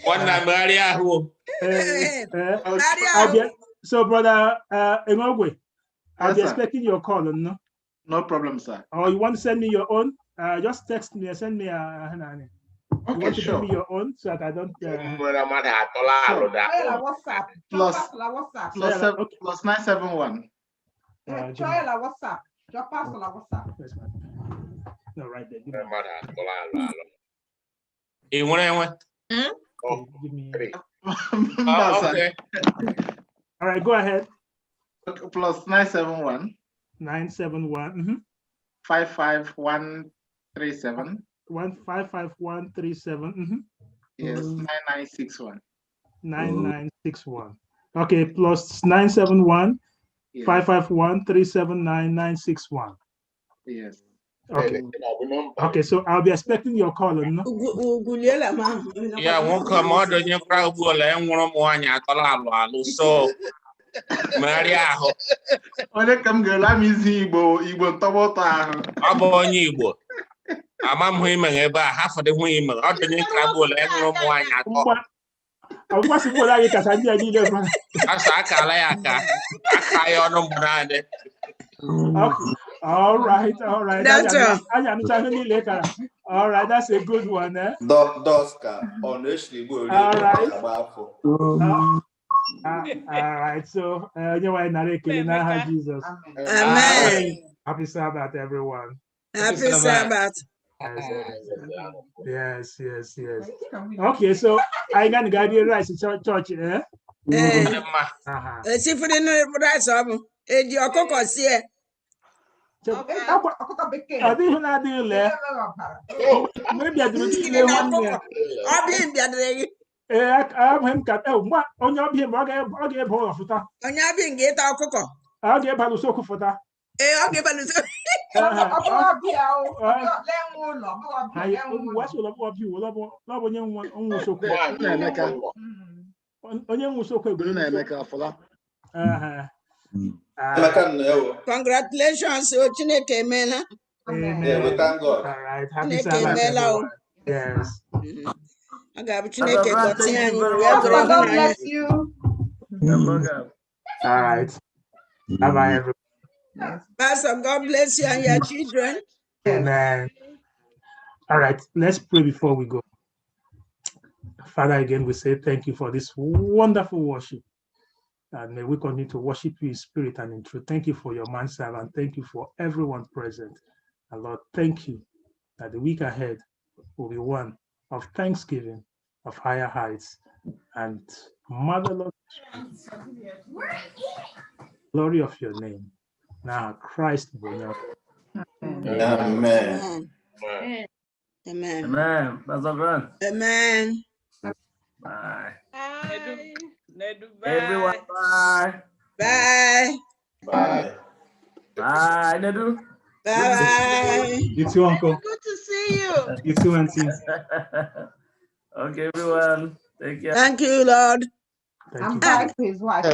One Maria who.
So, brother Engogwe, I'll be
Yes, sir.
expecting your call, no?
No problem, sir.
Or you want to send me your own? Just text me and send me a. You want to
sure.
give me your own so that I don't.
Plus 971.
Try la WhatsApp. Your pastor la WhatsApp.
No, right there.
You want to?
Give me.
Okay.
All right, go ahead.
Plus 971.
971.
55137.
155137.
Yes, 9961.
9961. Okay, plus 971
Yes.
551 379 961.
Yes.
Okay. Okay, so I'll be expecting your call, no?
Yeah, won't come out on your crowd and one so Maria.
Only come girl, I'm Igbo Tobota.
I'm on Igbo. I'm him and about half of the women out the new crowd and one.
What's the word because I need it.
That's a Kalayaka. I on brand.
All right.
That's
all right, that's a good one, eh?
Doska, honestly,
all right. All right, so you are in Jesus.
Amen.
Happy Sabbath, everyone.
Happy Sabbath.
Yes. Okay, so I got to guide you right to church, eh?
See for the rice of your cocoa here.
I think not doing there. Maybe I do
I'll be in the
I'm him cut. Oh, what on your being? I'll get hold of it.
On your being get our cocoa.
I'll get Balusoko for that.
I'll give
What's all about you? Love on young one almost so
congratulations, Chineke Mela.
Yeah, we thank God.
All right, happy Sabbath. Yes.
I got Chineke continue.
God bless you.
All right. Bye-bye, everyone.
Pastor, God bless you and your children.
Amen. All right, let's pray before we go. Father, again, we say thank you for this wonderful worship. And may we continue to worship you in spirit and in truth. Thank you for your manservant. Thank you for everyone present. And Lord, thank you that the week ahead will be one of thanksgiving, of higher heights, and marvelous glory of your name. Now, Christ will know.
Amen.
Amen.
Amen. Bye. Everyone, bye.
Bye.
Bye.
Bye, Nedu.
Bye.
You too, Uncle.
Good to see you.
You too, Auntie.
Okay, everyone. Take care.
Thank you, Lord.
I'm back to his wife.